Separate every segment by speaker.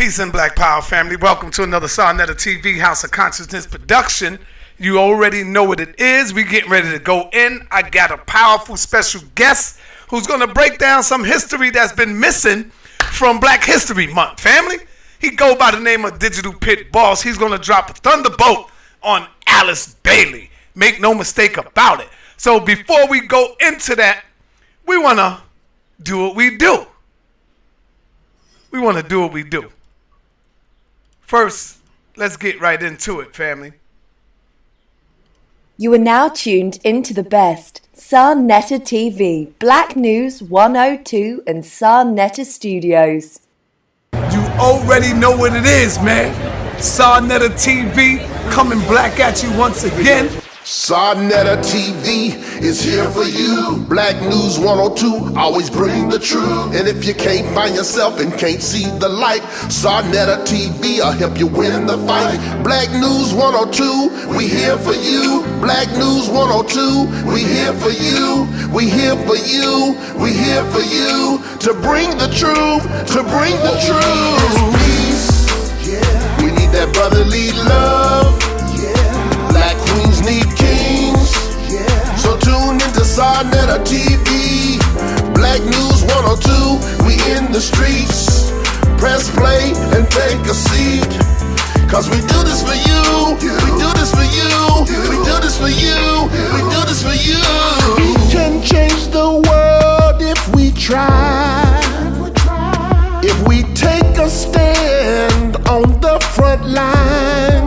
Speaker 1: Peace and Black Power family. Welcome to another Sarnetta TV House of Consciousness production. You already know what it is. We getting ready to go in. I got a powerful special guest who's going to break down some history that's been missing from Black History Month, family. He go by the name of Digital Pitt Boss. He's going to drop a thunderbolt on Alice Bailey. Make no mistake about it. So before we go into that, we want to do what we do. We want to do what we do. First, let's get right into it, family.
Speaker 2: You are now tuned into the best. Sarnetta TV, Black News 102 and Sarnetta Studios.
Speaker 1: You already know what it is, man. Sarnetta TV coming black at you once again.
Speaker 3: Sarnetta TV is here for you. Black News 102, always bring the truth. And if you can't find yourself and can't see the light, Sarnetta TV will help you win the fight. Black News 102, we here for you. Black News 102, we here for you. We here for you. We here for you. To bring the truth, to bring the truth. We need that brotherly love. Black queens need kings. So tune into Sarnetta TV. Black News 102, we in the streets. Press play and take a seat. Cause we do this for you. We do this for you. We do this for you. We do this for you. We can change the world if we try. If we take a stand on the front line.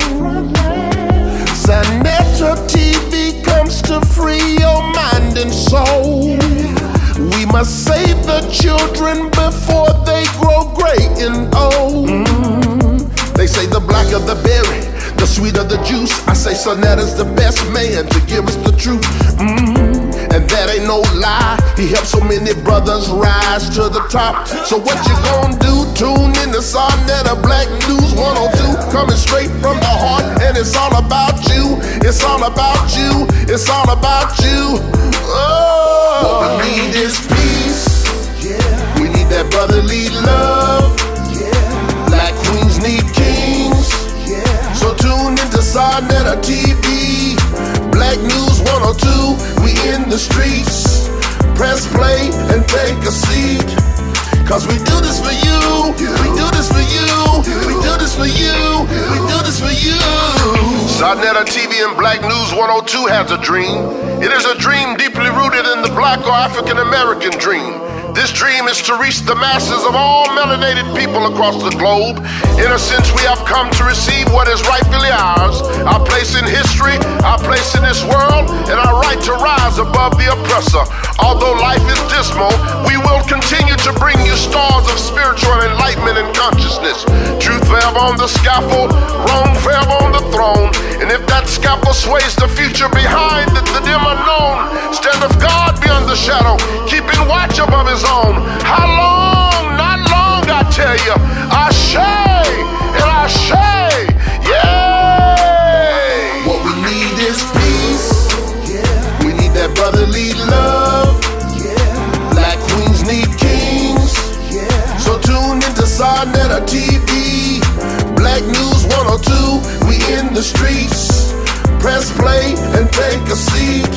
Speaker 3: Sarnetta TV comes to free your mind and soul. We must save the children before they grow gray and old. They say the blacker the berry, the sweeter the juice. I say Sarnetta's the best man to give us the truth. And that ain't no lie. He helped so many brothers rise to the top. So what you gonna do? Tune in to Sarnetta Black News 102. Coming straight from the heart. And it's all about you. It's all about you. It's all about you. Oh, what we need is peace. We need that brotherly love. Black queens need kings. So tune into Sarnetta TV. Black News 102, we in the streets. Press play and take a seat. Cause we do this for you. We do this for you. We do this for you. We do this for you. Sarnetta TV and Black News 102 has a dream. It is a dream deeply rooted in the Black or African American dream. This dream is to reach the masses of all melanated people across the globe. In a sense, we have come to receive what is rightfully ours, our place in history, our place in this world, and our right to rise above the oppressor. Although life is dismal, we will continue to bring you stars of spiritual enlightenment and consciousness. Truth forever on the scaffold, wrong forever on the throne. And if that scaffold sways the future behind the dim unknown, stand of God beyond the shadow, keeping watch above his own. How long? Not long, I tell you. Ashe and Ashe, yay! What we need is peace. We need that brotherly love. Black queens need kings. So tune into Sarnetta TV. Black News 102, we in the streets. Press play and take a seat.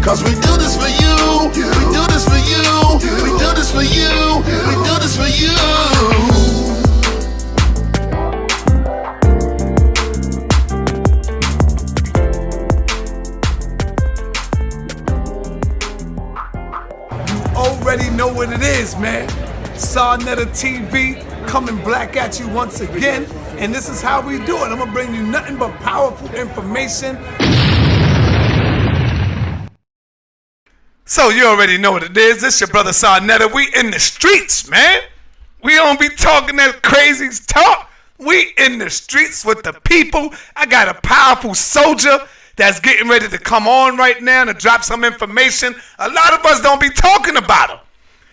Speaker 3: Cause we do this for you. We do this for you. We do this for you. We do this for you.
Speaker 1: Already know what it is, man. Sarnetta TV coming black at you once again. And this is how we do it. I'm going to bring you nothing but powerful information. So you already know what it is. This your brother Sarnetta. We in the streets, man. We don't be talking that crazy talk. We in the streets with the people. I got a powerful soldier that's getting ready to come on right now to drop some information. A lot of us don't be talking about him.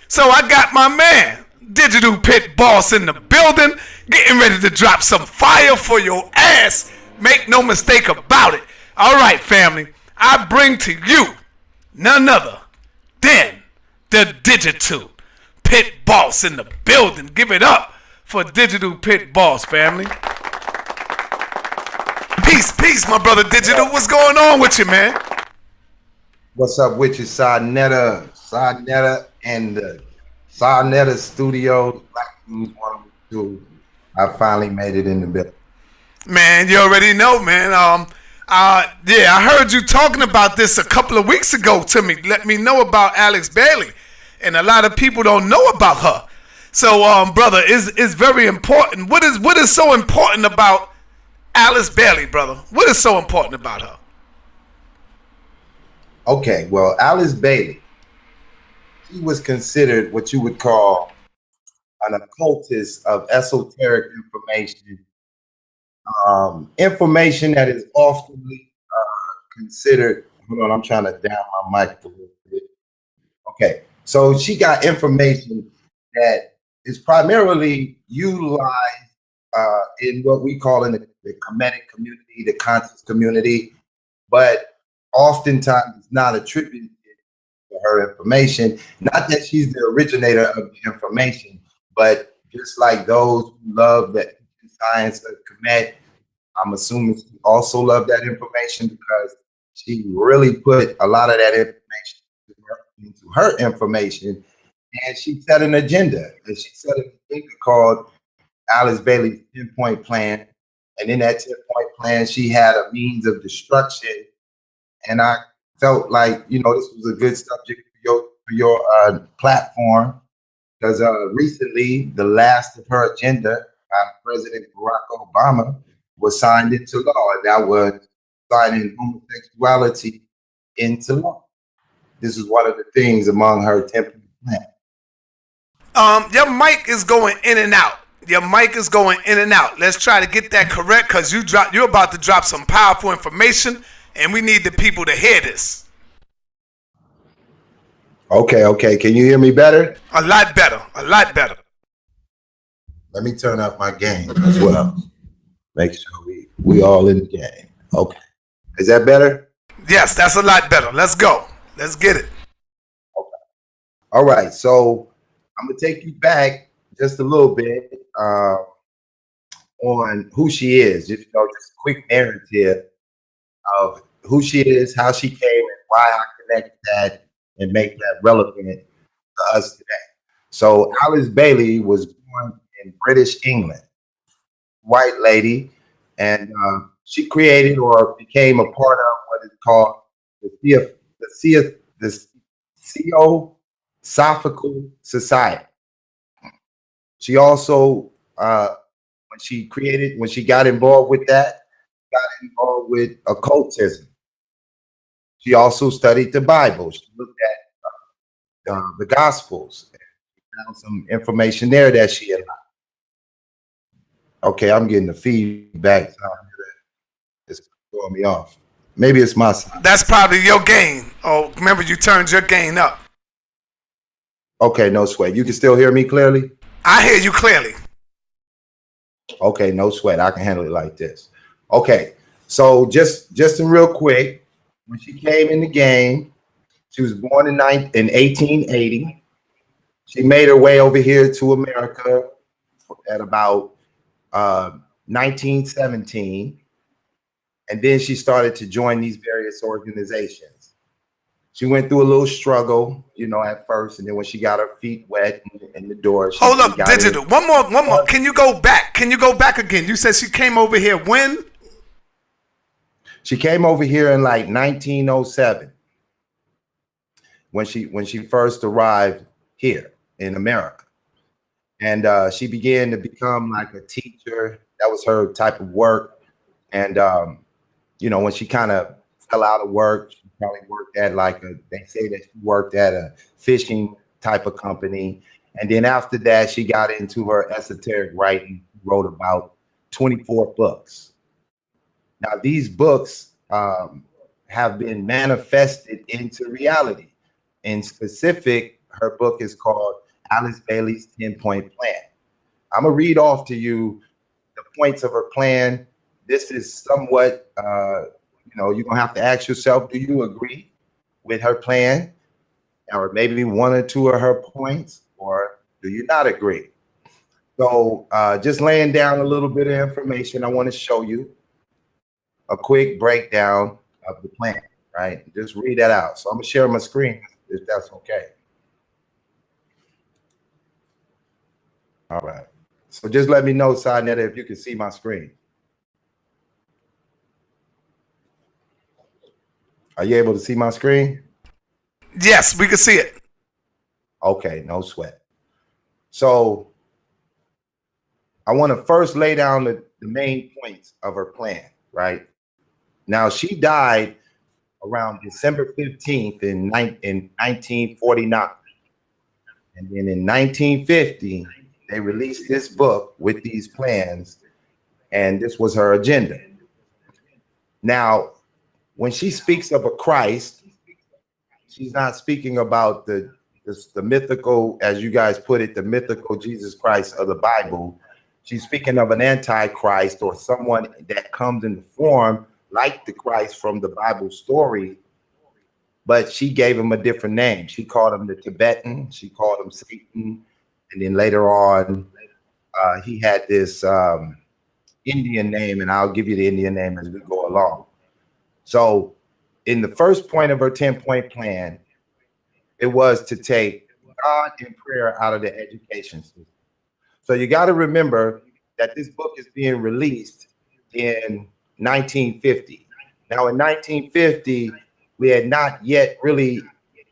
Speaker 1: So I got my man, Digital Pitt Boss, in the building, getting ready to drop some fire for your ass. Make no mistake about it. All right, family. I bring to you none other than the Digital Pitt Boss in the building. Give it up for Digital Pitt Boss, family. Peace, my brother Digital. What's going on with you, man?
Speaker 4: What's up with you, Sarnetta and the Sarnetta Studios, Black News 102. I finally made it in the building.
Speaker 1: Man, you already know, man. Yeah, I heard you talking about this a couple of weeks ago to me. Let me know about Alex Bailey, and a lot of people don't know about her. So, brother, it's very important. What is so important about Alice Bailey, brother? What is so important about her?
Speaker 4: Okay, well, Alice Bailey, she was considered what you would call an occultist of esoteric information, information that is often considered. Hold on, I'm trying to down my mic a little bit. Okay, so she got information that is primarily utilized in what we call in the Kemetic community, the conscious community, but oftentimes it's not attributed to her information. Not that she's the originator of the information, but just like those who love the science of Kemet, I'm assuming she also loved that information because she really put a lot of that information into her information, and she set an agenda. And she set an agenda called Alice Bailey's 10-point plan. And in that 10-point plan, she had a means of destruction. And I felt like, this was a good subject for your platform, because recently the last of her agenda by President Barack Obama was signed into law, and that was signing homosexuality into law. This is one of the things among her 10-point plan.
Speaker 1: Your mic is going in and out. Let's try to get that correct, because you're about to drop some powerful information, and we need the people to hear this.
Speaker 4: Okay. Can you hear me better?
Speaker 1: A lot better.
Speaker 4: Let me turn up my game as well. Make sure we all in the game. Okay. Is that better?
Speaker 1: Yes, that's a lot better. Let's go. Let's get it.
Speaker 4: Okay. All right. So I'm going to take you back just a little bit on who she is. Just a quick narrative of who she is, how she came, and why I connect that and make that relevant to us today. So Alice Bailey was born in British England, white lady, and she created or became a part of what is called the Theosophical Society. She also, when she got involved with that, got involved with occultism. She also studied the Bible. She looked at the Gospels and found some information there that she had. Okay, I'm getting the feedback. It's throwing me off. Maybe it's my side.
Speaker 1: That's probably your gain. Oh, remember, you turned your gain up.
Speaker 4: Okay, no sweat. You can still hear me clearly?
Speaker 1: I hear you clearly.
Speaker 4: Okay, no sweat. I can handle it like this. Okay, so just real quick, when she came in the game, she was born in 1880. She made her way over here to America at about 1917. And then she started to join these various organizations. She went through a little struggle, at first. And then when she got her feet wet in the door.
Speaker 1: Hold up, Digital. One more. Can you go back? Again? You said she came over here when?
Speaker 4: She came over here in like 1907 when she first arrived here in America. And she began to become like a teacher. That was her type of work. And, when she kind of fell out of work, she probably worked at they say that she worked at a fishing type of company. And then after that, she got into her esoteric writing, wrote about 24 books. Now, these books have been manifested into reality. In specific, her book is called Alice Bailey's 10-Point Plan. I'm going to read off to you the points of her plan. This is somewhat, you're going to have to ask yourself, do you agree with her plan? Or maybe one or two of her points, or do you not agree? So just laying down a little bit of information, I want to show you a quick breakdown of the plan, right? Just read that out. So I'm gonna share my screen if that's okay. All right. So just let me know, Sinetta, if you can see my screen. Are you able to see my screen?
Speaker 1: Yes, we can see it.
Speaker 4: Okay, no sweat. So I want to first lay down the main points of her plan, right? Now, she died around December 15th in 1949. And then in 1950, they released this book with these plans, and this was her agenda. Now, when she speaks of a Christ, she's not speaking about the mythical, as you guys put it, the mythical Jesus Christ of the Bible. She's speaking of an antichrist or someone that comes in the form like the Christ from the Bible story, but she gave him a different name. She called him the Tibetan, she called him Satan, and then later on, he had this Indian name, and I'll give you the Indian name as we go along. So in the first point of her 10-point plan, it was to take God and prayer out of the education system. So you got to remember that this book is being released in 1950. Now, in 1950, we had not yet really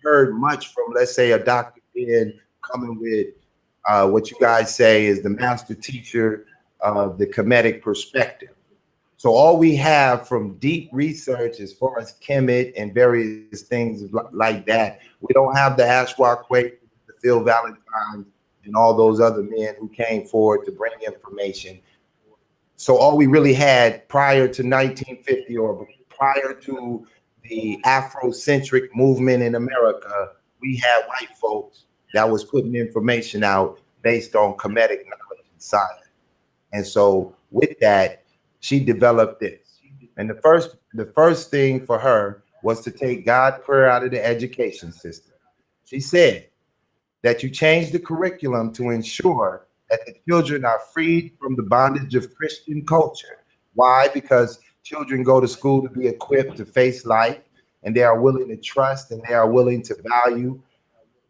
Speaker 4: heard much from, let's say, a Dr. Ben coming with what you guys say is the master teacher of the Kemetic perspective. So all we have from deep research as far as Kemet and various things like that, we don't have the Ashwaubenon, the Phil Valentine, and all those other men who came forward to bring information. So all we really had prior to 1950 or prior to the Afrocentric movement in America, we had white folks that was putting information out based on Kemetic knowledge and science. And so with that, she developed this. And the first thing for her was to take God, prayer out of the education system. She said that you change the curriculum to ensure that the children are freed from the bondage of Christian culture. Why? Because children go to school to be equipped to face life, and they are willing to trust, and they are willing to value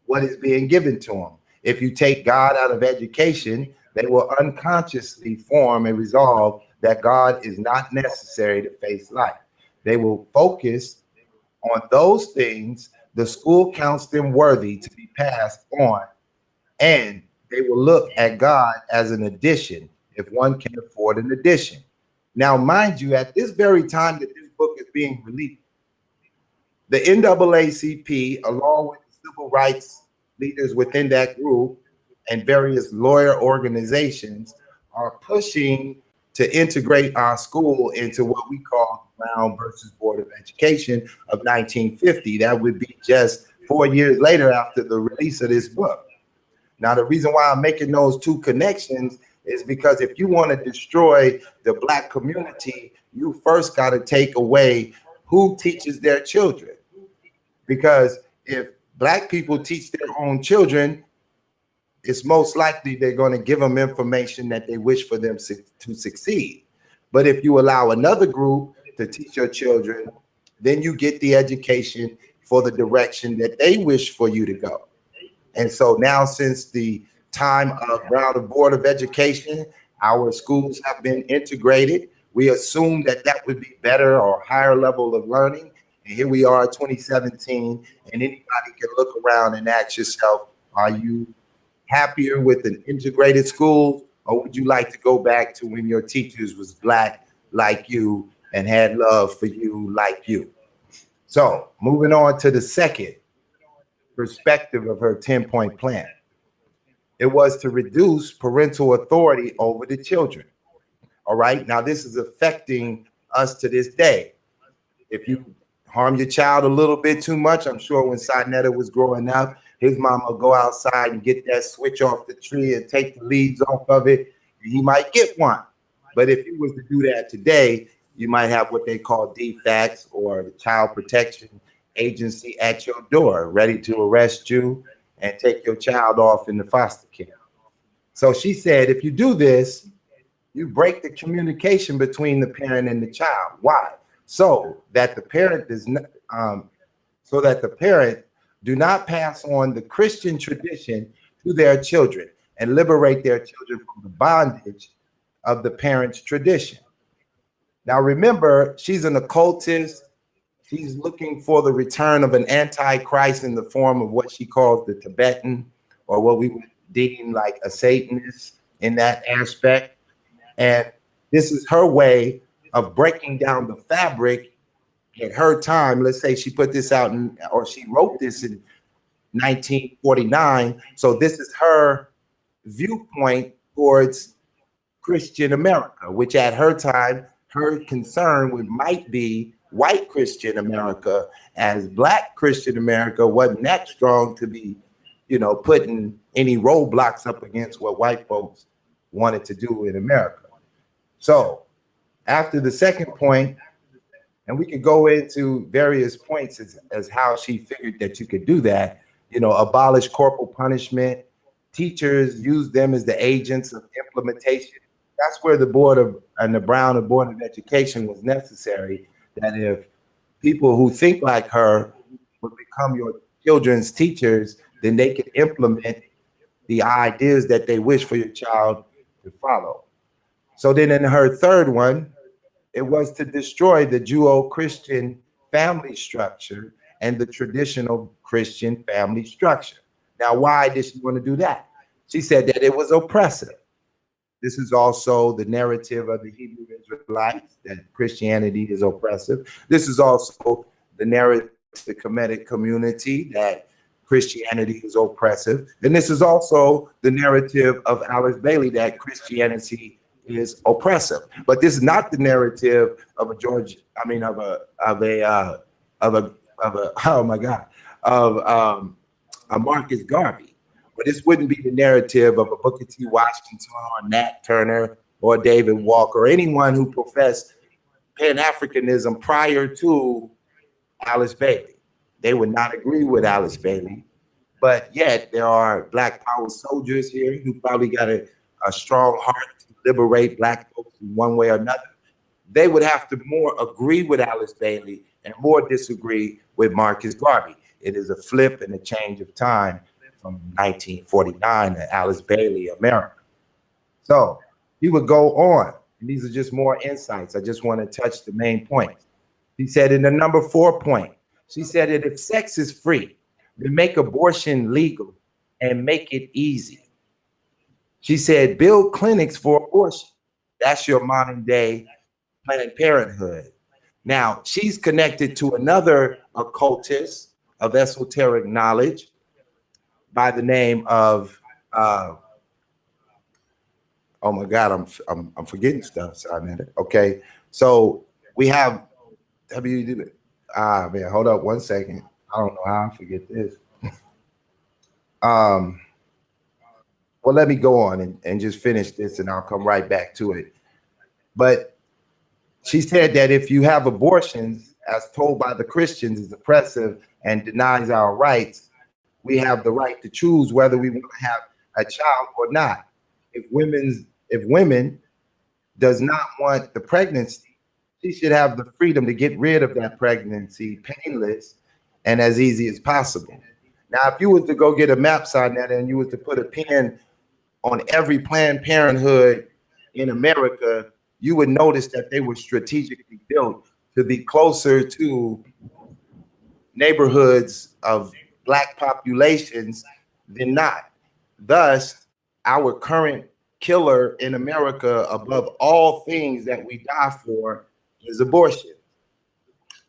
Speaker 4: what is being given to them. If you take God out of education, they will unconsciously form and resolve that God is not necessary to face life. They will focus on those things the school counts them worthy to be passed on, and they will look at God as an addition if one can afford an addition. Now, mind you, at this very time that this book is being released, the NAACP, along with the civil rights leaders within that group and various lawyer organizations, are pushing to integrate our school into what we call Brown versus Board of Education of 1950. That would be just 4 years later after the release of this book. Now, the reason why I'm making those two connections is because if you want to destroy the Black community, you first got to take away who teaches their children. Because if Black people teach their own children, it's most likely they're going to give them information that they wish for them to succeed. But if you allow another group to teach your children, then you get the education for the direction that they wish for you to go. And so now, since the time of Brown Board of Education, our schools have been integrated. We assume that that would be better or higher level of learning. And here we are, 2017, and anybody can look around and ask yourself, are you happier with an integrated school, or would you like to go back to when your teachers was Black like you and had love for you like you? So moving on to the second perspective of her 10-point plan. It was to reduce parental authority over the children. All right, now this is affecting us to this day. If you harm your child a little bit too much, I'm sure when Sinetta was growing up, his mama would go outside and get that switch off the tree and take the leaves off of it, and he might get one. But if you was to do that today, you might have what they call DFACS, or the Child Protection Agency, at your door, ready to arrest you and take your child off into foster care. So she said, if you do this, you break the communication between the parent and the child. Why? So that the parent does not, do not pass on the Christian tradition to their children and liberate their children from the bondage of the parent's tradition. Now, remember, she's an occultist. She's looking for the return of an antichrist in the form of what she calls the Tibetan, or what we would deem like a Satanist in that aspect. And this is her way of breaking down the fabric at her time. Let's say she put this out or she wrote this in 1949. So this is her viewpoint towards Christian America, which at her time, her concern might be white Christian America, as Black Christian America wasn't that strong to be, putting any roadblocks up against what white folks wanted to do in America. So after the second point, and we could go into various points as how she figured that you could do that, abolish corporal punishment, teachers use them as the agents of implementation. That's where the Board of Education was necessary, that if people who think like her would become your children's teachers, then they could implement the ideas that they wish for your child to follow. So then in her third one, it was to destroy the Judeo-Christian family structure and the traditional Christian family structure. Now, why did she want to do that? She said that it was oppressive. This is also the narrative of the Hebrew Israelites, that Christianity is oppressive. This is also the narrative of the Kemetic community, that Christianity is oppressive. And this is also the narrative of Alice Bailey, that Christianity is oppressive. But this is not the narrative of a Marcus Garvey. But this wouldn't be the narrative of a Booker T. Washington or Nat Turner or David Walker or anyone who professed pan-Africanism prior to Alice Bailey. They would not agree with Alice Bailey, but yet there are Black Power soldiers here who probably got a strong heart to liberate Black folks in one way or another. They would have to more agree with Alice Bailey and more disagree with Marcus Garvey. It is a flip and a change of time from 1949 to Alice Bailey, America. So he would go on. And these are just more insights. I just want to touch the main points. He said in the number 4 point, she said that if sex is free, then make abortion legal and make it easy. She said, build clinics for abortion. That's your modern day Planned Parenthood. Now, she's connected to another occultist of esoteric knowledge by the name of, oh my God, I'm forgetting stuff. Sorry, man. Okay, so we have man, hold up 1 second. I don't know how I forget this. Well, let me go on and just finish this, and I'll come right back to it. But she said that if you have abortions, as told by the Christians, is oppressive and denies our rights, we have the right to choose whether we want to have a child or not. If women does not want the pregnancy, she should have the freedom to get rid of that pregnancy painless and as easy as possible. Now, if you was to go get a maps on that and you was to put a pin on every Planned Parenthood in America, you would notice that they were strategically built to be closer to neighborhoods of Black populations than not. Thus, our current killer in America, above all things that we die for, is abortion.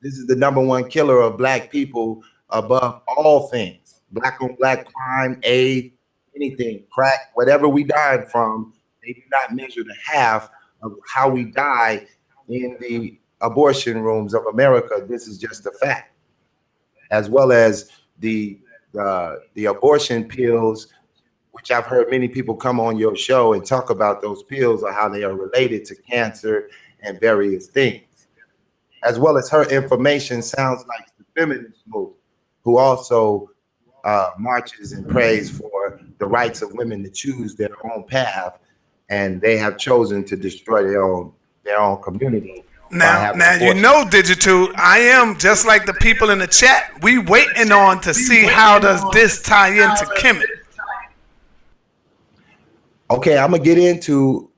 Speaker 4: This is the number 1 killer of Black people above all things. Black on Black crime, AIDS, anything, crack, whatever we died from, they do not measure the half of how we die in the abortion rooms of America. This is just a fact. As well as the abortion pills, which I've heard many people come on your show and talk about those pills or how they are related to cancer and various things. As well as her information sounds like the feminist movement, who also marches and prays for the rights of women to choose their own path, and they have chosen to destroy their own community.
Speaker 1: Now you know, Digital, I am just like the people in the chat. We waiting on to see how does this tie into Kemet.
Speaker 4: Okay, I'm gonna get into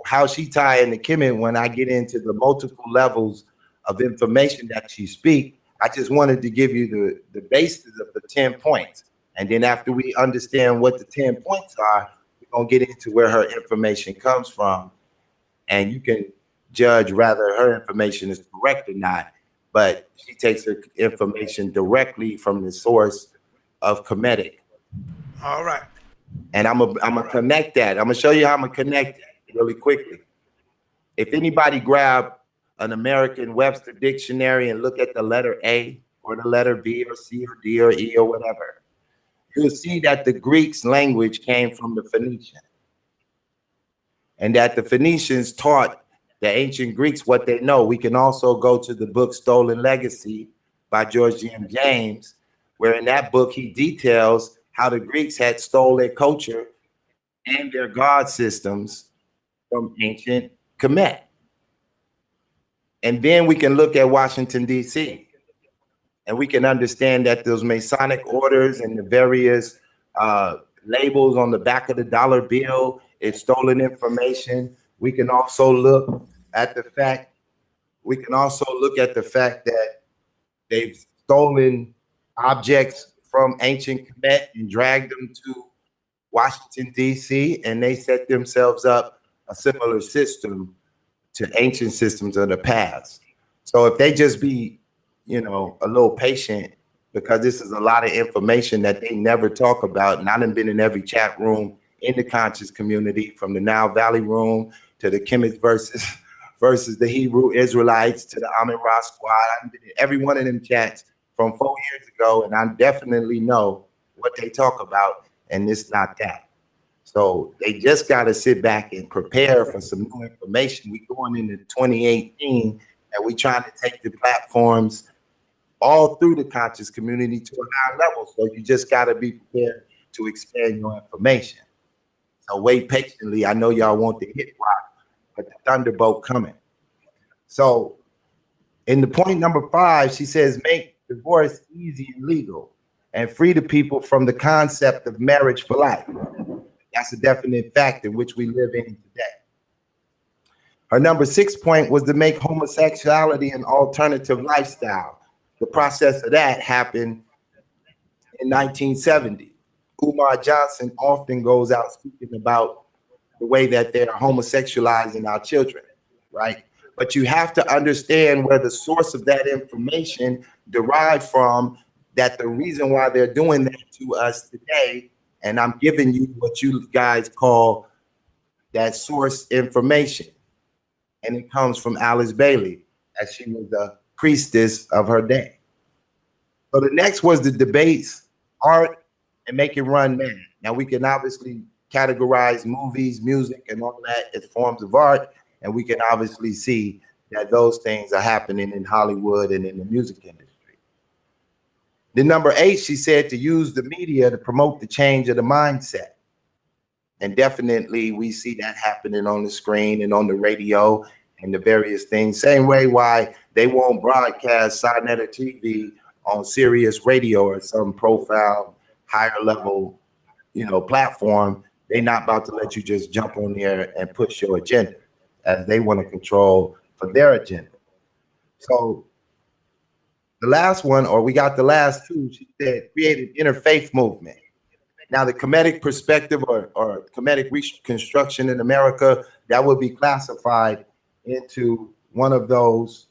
Speaker 4: how she tie into Kemet when I get into the multiple levels of information that she speak. I just wanted to give you the basis of the 10 points. And then after we understand what the 10 points are, we're gonna get into where her information comes from. And you can judge whether her information is correct or not. But she takes her information directly from the source of Kemetic.
Speaker 1: All right.
Speaker 4: And I'm gonna connect that. I'm gonna show you how I'm gonna connect it really quickly. If anybody grab an American Webster dictionary and look at the letter A or the letter B or C or D or E or whatever, you'll see that the Greek's language came from the Phoenician. And that the Phoenicians taught the ancient Greeks what they know. We can also go to the book Stolen Legacy by George G.M. James, where in that book he details how the Greeks had stole their culture and their god systems from ancient Kemet. And then we can look at Washington, D.C., and we can understand that those Masonic orders and the various labels on the back of the dollar bill is stolen information. We can also look at the fact that they've stolen objects from ancient Kemet and dragged them to Washington, D.C., and they set themselves up a similar system to ancient systems of the past. So if they just be, a little patient, because this is a lot of information that they never talk about. And I've been in every chat room in the conscious community, from the Nile Valley room to the Kemet versus the Hebrew Israelites to the Amin Ra squad. I've been in every one of them chats from 4 years ago, and I definitely know what they talk about, and it's not that. So they just got to sit back and prepare for some new information. We're going into 2018, and we're trying to take the platforms all through the conscious community to a higher level. So you just got to be prepared to expand your information. So wait patiently. I know y'all want the hit rock, but the thunderbolt coming. So in the point number 5, she says, make divorce easy and legal and free the people from the concept of marriage for life. That's a definite fact in which we live in today. Her number 6 point was to make homosexuality an alternative lifestyle. The process of that happened in 1970. Umar Johnson often goes out speaking about the way that they're homosexualizing our children, right? But you have to understand where the source of that information derived from, that the reason why they're doing that to us today. And I'm giving you what you guys call that source information. And it comes from Alice Bailey, as she was the priestess of her day. So the next was the debates, art, and make it run man. Now we can obviously categorize movies, music, and all that as forms of art. And we can obviously see that those things are happening in Hollywood and in the music industry. The number 8, she said to use the media to promote the change of the mindset. And definitely we see that happening on the screen and on the radio and the various things. Same way why they won't broadcast Sonetta TV on Sirius Radio or some profile, higher level, platform. They're not about to let you just jump on there and push your agenda, as they want to control for their agenda. So the last one, or we got the last 2, she said, create an interfaith movement. Now, the Kemetic perspective or Kemetic reconstruction in America, that would be classified into one of those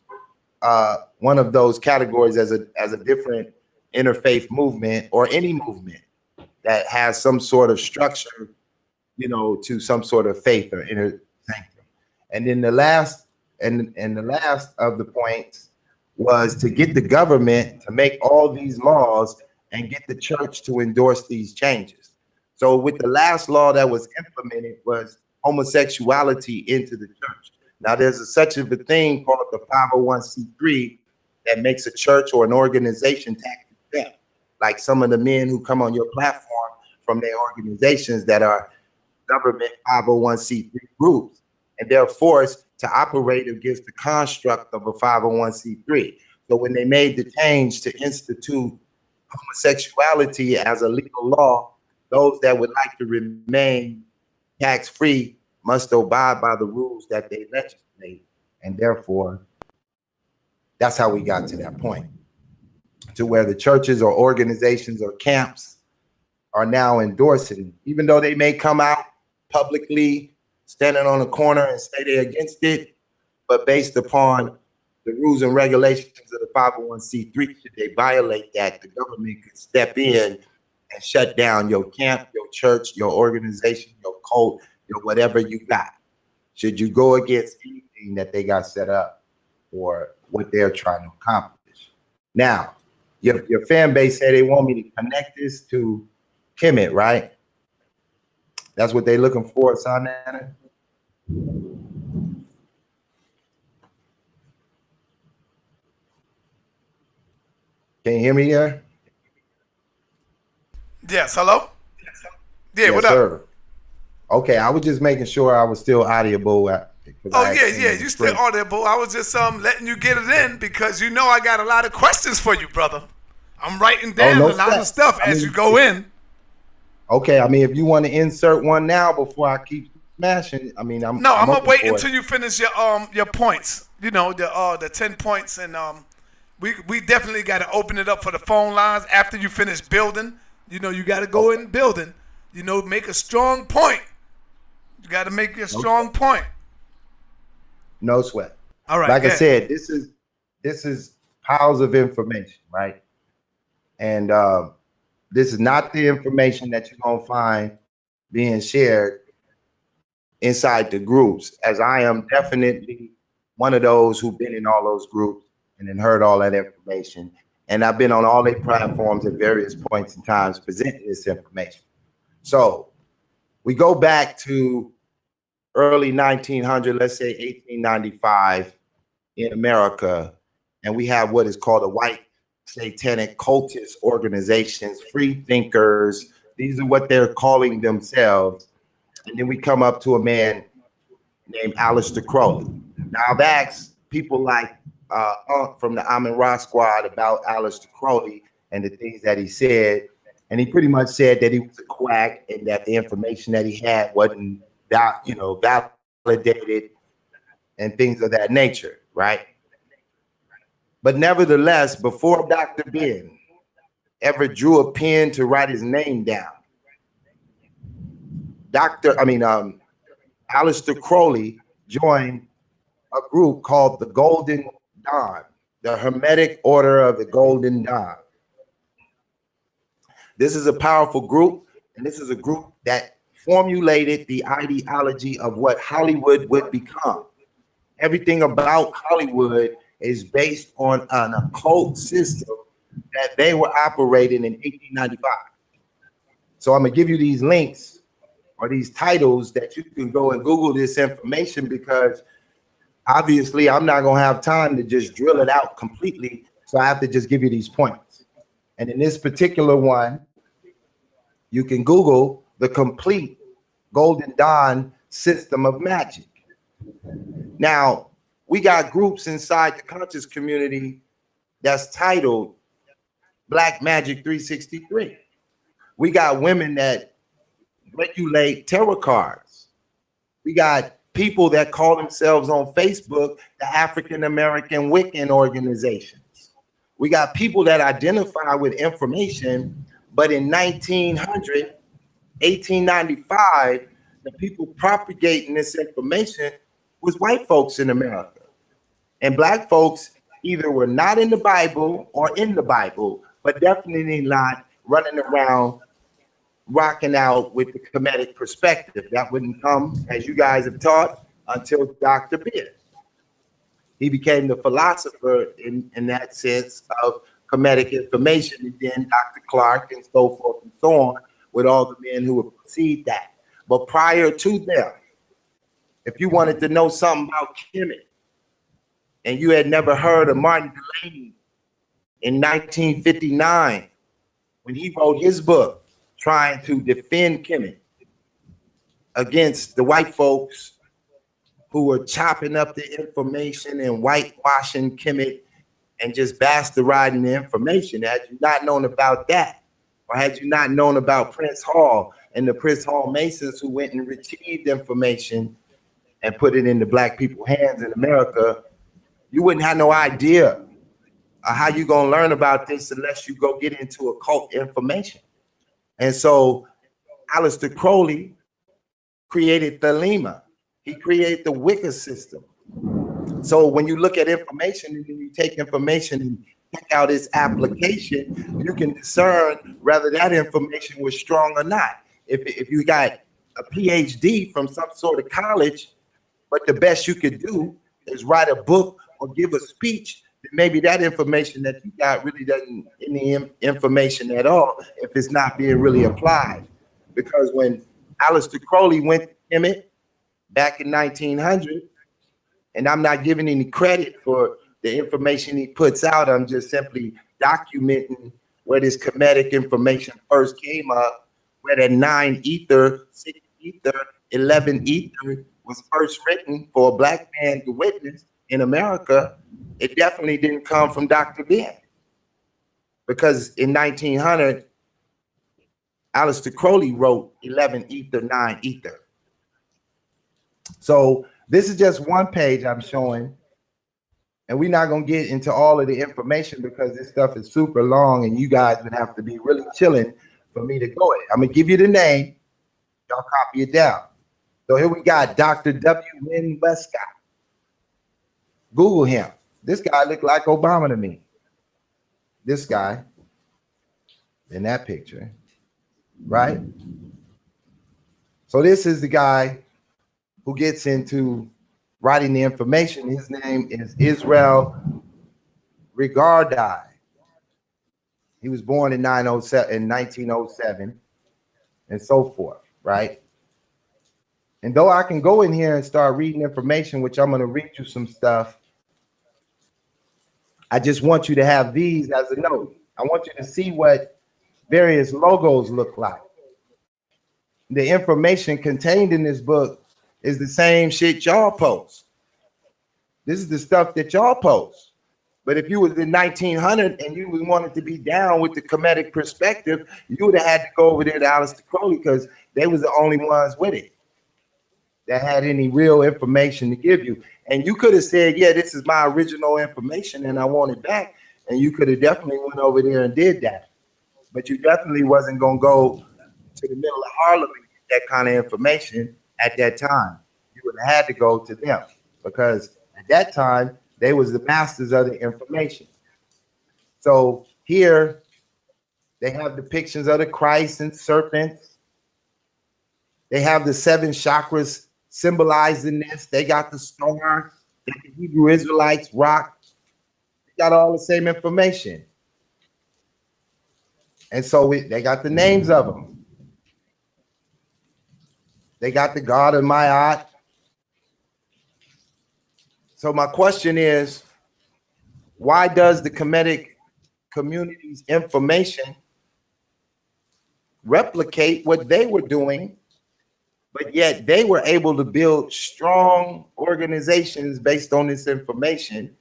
Speaker 4: categories as a different interfaith movement, or any movement that has some sort of structure, to some sort of faith or inner sanctum. And then the last of the points was to get the government to make all these laws and get the church to endorse these changes. So with the last law that was implemented was homosexuality into the church. Now there's such a thing called the 501c3 that makes a church or an organization tax exempt. Like some of the men who come on your platform from their organizations that are government 501c3 groups, and they're forced to operate against the construct of a 501c3. So when they made the change to institute homosexuality as a legal law, those that would like to remain tax-free must abide by the rules that they legislate. And therefore, that's how we got to that point, to where the churches or organizations or camps are now endorsing, even though they may come out publicly, standing on the corner and say they're against it, but based upon the rules and regulations of the 501c3, should they violate that, the government could step in and shut down your camp, your church, your organization, your cult, your whatever you got. Should you go against anything that they got set up or what they're trying to accomplish. Now, your fan base said they want me to connect this to Kemet, right? That's what they're looking for, son. Can you hear me there?
Speaker 1: Yes, hello? Yeah,
Speaker 4: Yes,
Speaker 1: what up?
Speaker 4: sir. Okay, I was just making sure I was still audible.
Speaker 1: Oh, yeah, you still audible. I was just letting you get it in because you know I got a lot of questions for you, brother. I'm writing down a lot of stuff as you go in.
Speaker 4: Okay, I mean, if you want to insert one now before I keep smashing, I mean, I'm
Speaker 1: gonna wait until you finish your points. You know, the 10 points, and we definitely got to open it up for the phone lines after you finish building. You know, you got to go in building. You know, make a strong point. You got to make your strong point.
Speaker 4: No sweat.
Speaker 1: All right.
Speaker 4: Like I said, this is piles of information, right? And this is not the information that you're gonna find being shared inside the groups, as I am definitely one of those who've been in all those groups and then heard all that information. And I've been on all their platforms at various points in times presenting this information. So we go back to early 1900, let's say 1895 in America, and we have what is called a white satanic cultist organizations, free thinkers. These are what they're calling themselves. And then we come up to a man named Aleister Crowley. Now I've asked people like from the Amin Ra squad about Aleister Crowley and the things that he said. And he pretty much said that he was a quack and that the information that he had wasn't validated and things of that nature, right? But nevertheless, before Dr. Ben ever drew a pen to write his name down, Aleister Crowley joined a group called the Golden Dawn, the Hermetic Order of the Golden Dawn. This is a powerful group, and this is a group that formulated the ideology of what Hollywood would become. Everything about Hollywood is based on an occult system that they were operating in 1895. So I'm gonna give you these links or these titles that you can go and Google this information, because obviously I'm not gonna have time to just drill it out completely. So I have to just give you these points. And in this particular one, you can Google the complete Golden Dawn system of magic. Now, we got groups inside the conscious community that's titled Black Magic 363. We got women that regulate tarot cards. We got people that call themselves on Facebook the African American Wiccan organizations. We got people that identify with information, but in 1895, the people propagating this information was white folks in America. And black folks either were not in the Bible or in the Bible, but definitely not running around rocking out with the Kemetic perspective. That wouldn't come, as you guys have taught, until Dr. Pitt. He became the philosopher in that sense of Kemetic information, and then Dr. Clark and so forth and so on, with all the men who would precede that. But prior to them, if you wanted to know something about Kemet, and you had never heard of Martin Delaney in 1959, when he wrote his book, trying to defend Kemet against the white folks who were chopping up the information and whitewashing Kemet and just bastardizing the information. Had you not known about that, or had you not known about Prince Hall and the Prince Hall Masons who went and retrieved information and put it into black people's hands in America, you wouldn't have no idea how you gonna learn about this unless you go get into occult information. And so Aleister Crowley created the Lima. He created the Wicca system. So when you look at information and you take information and check out its application, you can discern whether that information was strong or not. If you got a PhD from some sort of college, but the best you could do is write a book or give a speech, then maybe that information that you got really doesn't any information at all if it's not being really applied. Because when Aleister Crowley went to Kemet back in 1900, and I'm not giving any credit for the information he puts out, I'm just simply documenting where this Kemetic information first came up, where that 9 ether, 6 ether, 11 ether was first written for a black man to witness in America. It definitely didn't come from Dr. Ben, because in 1900, Aleister Crowley wrote 11 ether, 9 ether. So this is just one page I'm showing, and we're not going to get into all of the information because this stuff is super long and you guys would have to be really chilling for me to go it. I'm going to give you the name. Y'all copy it down. So here we got Dr. W. Wynn Westcott. Google him. This guy looked like Obama to me. This guy in that picture, right? So this is the guy who gets into writing the information. His name is Israel Regardie. He was born in 1907 and so forth, right? And though I can go in here and start reading information, which I'm going to read you some stuff, I just want you to have these as a note. I want you to see what various logos look like. The information contained in this book is the same shit y'all post. This is the stuff that y'all post. But if you was in 1900 and you wanted to be down with the Kemetic perspective, you would have had to go over there to Aleister Crowley because they was the only ones with it that had any real information to give you. And you could have said, yeah, this is my original information and I want it back. And you could have definitely went over there and did that. But you definitely wasn't going to go to the middle of Harlem and get that kind of information at that time. You would have had to go to them because at that time, they was the masters of the information. So here, they have depictions of the Christ and serpents. They have the 7 chakras symbolizing this. They got the star that the Hebrew Israelites rock. They got all the same information. And so they got the names of them. They got the God of Ma'at. So my question is, why does the Kemetic community's information replicate what they were doing, but yet they were able to build strong organizations based on this information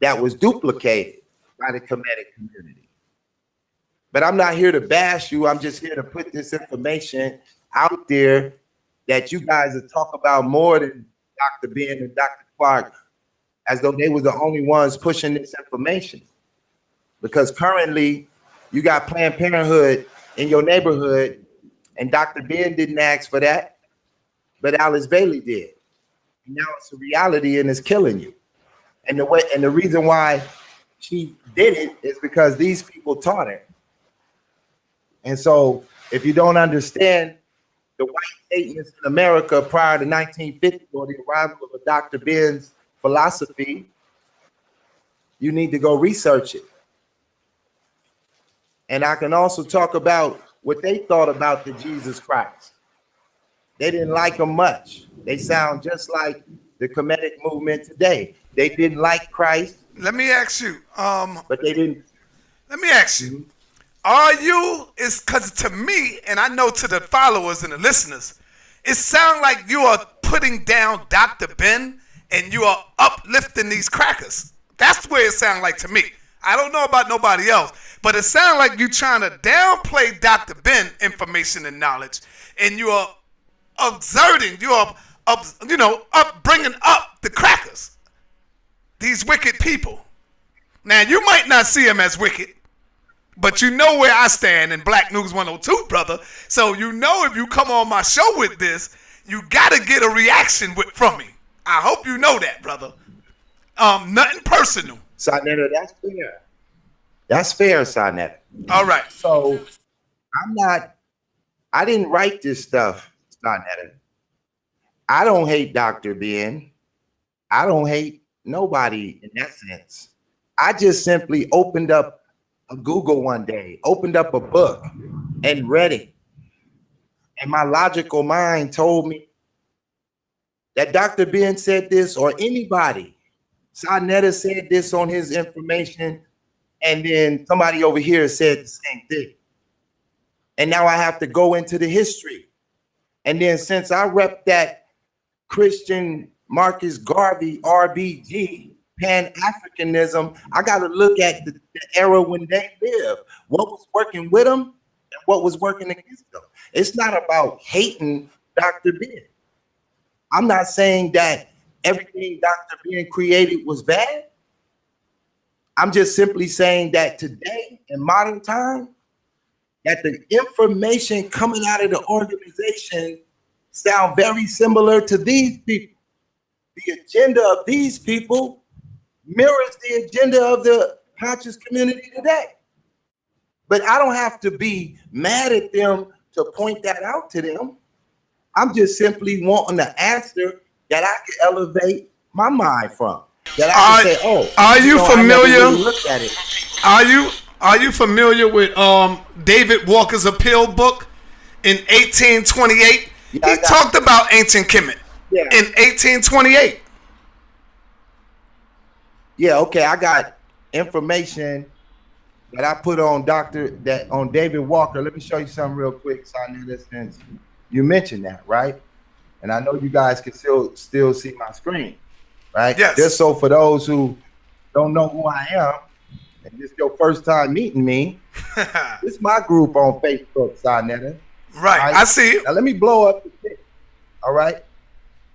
Speaker 4: that was duplicated by the Kemetic community? But I'm not here to bash you. I'm just here to put this information out there that you guys will talk about more than Dr. Ben and Dr. Clark, as though they were the only ones pushing this information. Because currently, you got Planned Parenthood in your neighborhood, and Dr. Ben didn't ask for that, but Alice Bailey did. And now it's a reality and it's killing you. And the reason why she did it is because these people taught her. And so, if you don't understand the white Satanists in America prior to 1950 or the arrival of a Dr. Ben's philosophy, you need to go research it. And I can also talk about what they thought about the Jesus Christ. They didn't like him much. They sound just like the Kemetic movement today. They didn't like Christ.
Speaker 1: Let me ask you.
Speaker 4: But they didn't.
Speaker 1: Let me ask you. Are you? Is because to me, and I know to the followers and the listeners, it sounds like you are putting down Dr. Ben and you are uplifting these crackers. That's where it sounds like to me. I don't know about nobody else, but it sounds like you're trying to downplay Dr. Ben information and knowledge, and you are exerting, bringing up the crackers, these wicked people. Now, you might not see them as wicked, but you know where I stand in Black News 102, brother. So you know if you come on my show with this, you got to get a reaction from me. I hope you know that, brother. Nothing personal.
Speaker 4: Sonetta, that's fair. That's fair, Sonetta.
Speaker 1: All right.
Speaker 4: So I didn't write this stuff, Sonetta. I don't hate Dr. Ben. I don't hate nobody in that sense. I just simply opened up a Google one day, opened up a book and read it. And my logical mind told me that Dr. Ben said this, or anybody. Sonetta said this on his information, and then somebody over here said the same thing. And now I have to go into the history. And then since I rep that Christian Marcus Garvey, RBG, pan-africanism, I got to look at the era when they lived, what was working with them and what was working against them. It's not about hating Dr. Ben. I'm not saying that everything Dr. Ben created was bad. I'm just simply saying that today in modern time, that the information coming out of the organization sound very similar to these people. The agenda of these people mirrors the agenda of the conscious community today. But I don't have to be mad at them to point that out to them. I'm just simply wanting an answer that I can elevate my mind from. That I can say, oh,
Speaker 1: are you familiar?
Speaker 4: I never really looked at it.
Speaker 1: Are you familiar with David Walker's appeal book in 1828?
Speaker 4: Yeah,
Speaker 1: he talked about ancient Kemet in 1828.
Speaker 4: Yeah, okay. I got information that I put on on David Walker. Let me show you something real quick, Sonetta, since you mentioned that, right? And I know you guys can still see my screen, right?
Speaker 1: Yes.
Speaker 4: Just so for those who don't know who I am, and this is your first time meeting me, this is my group on Facebook, Sonetta.
Speaker 1: Right, I see it.
Speaker 4: Now let me blow up the thing, all right?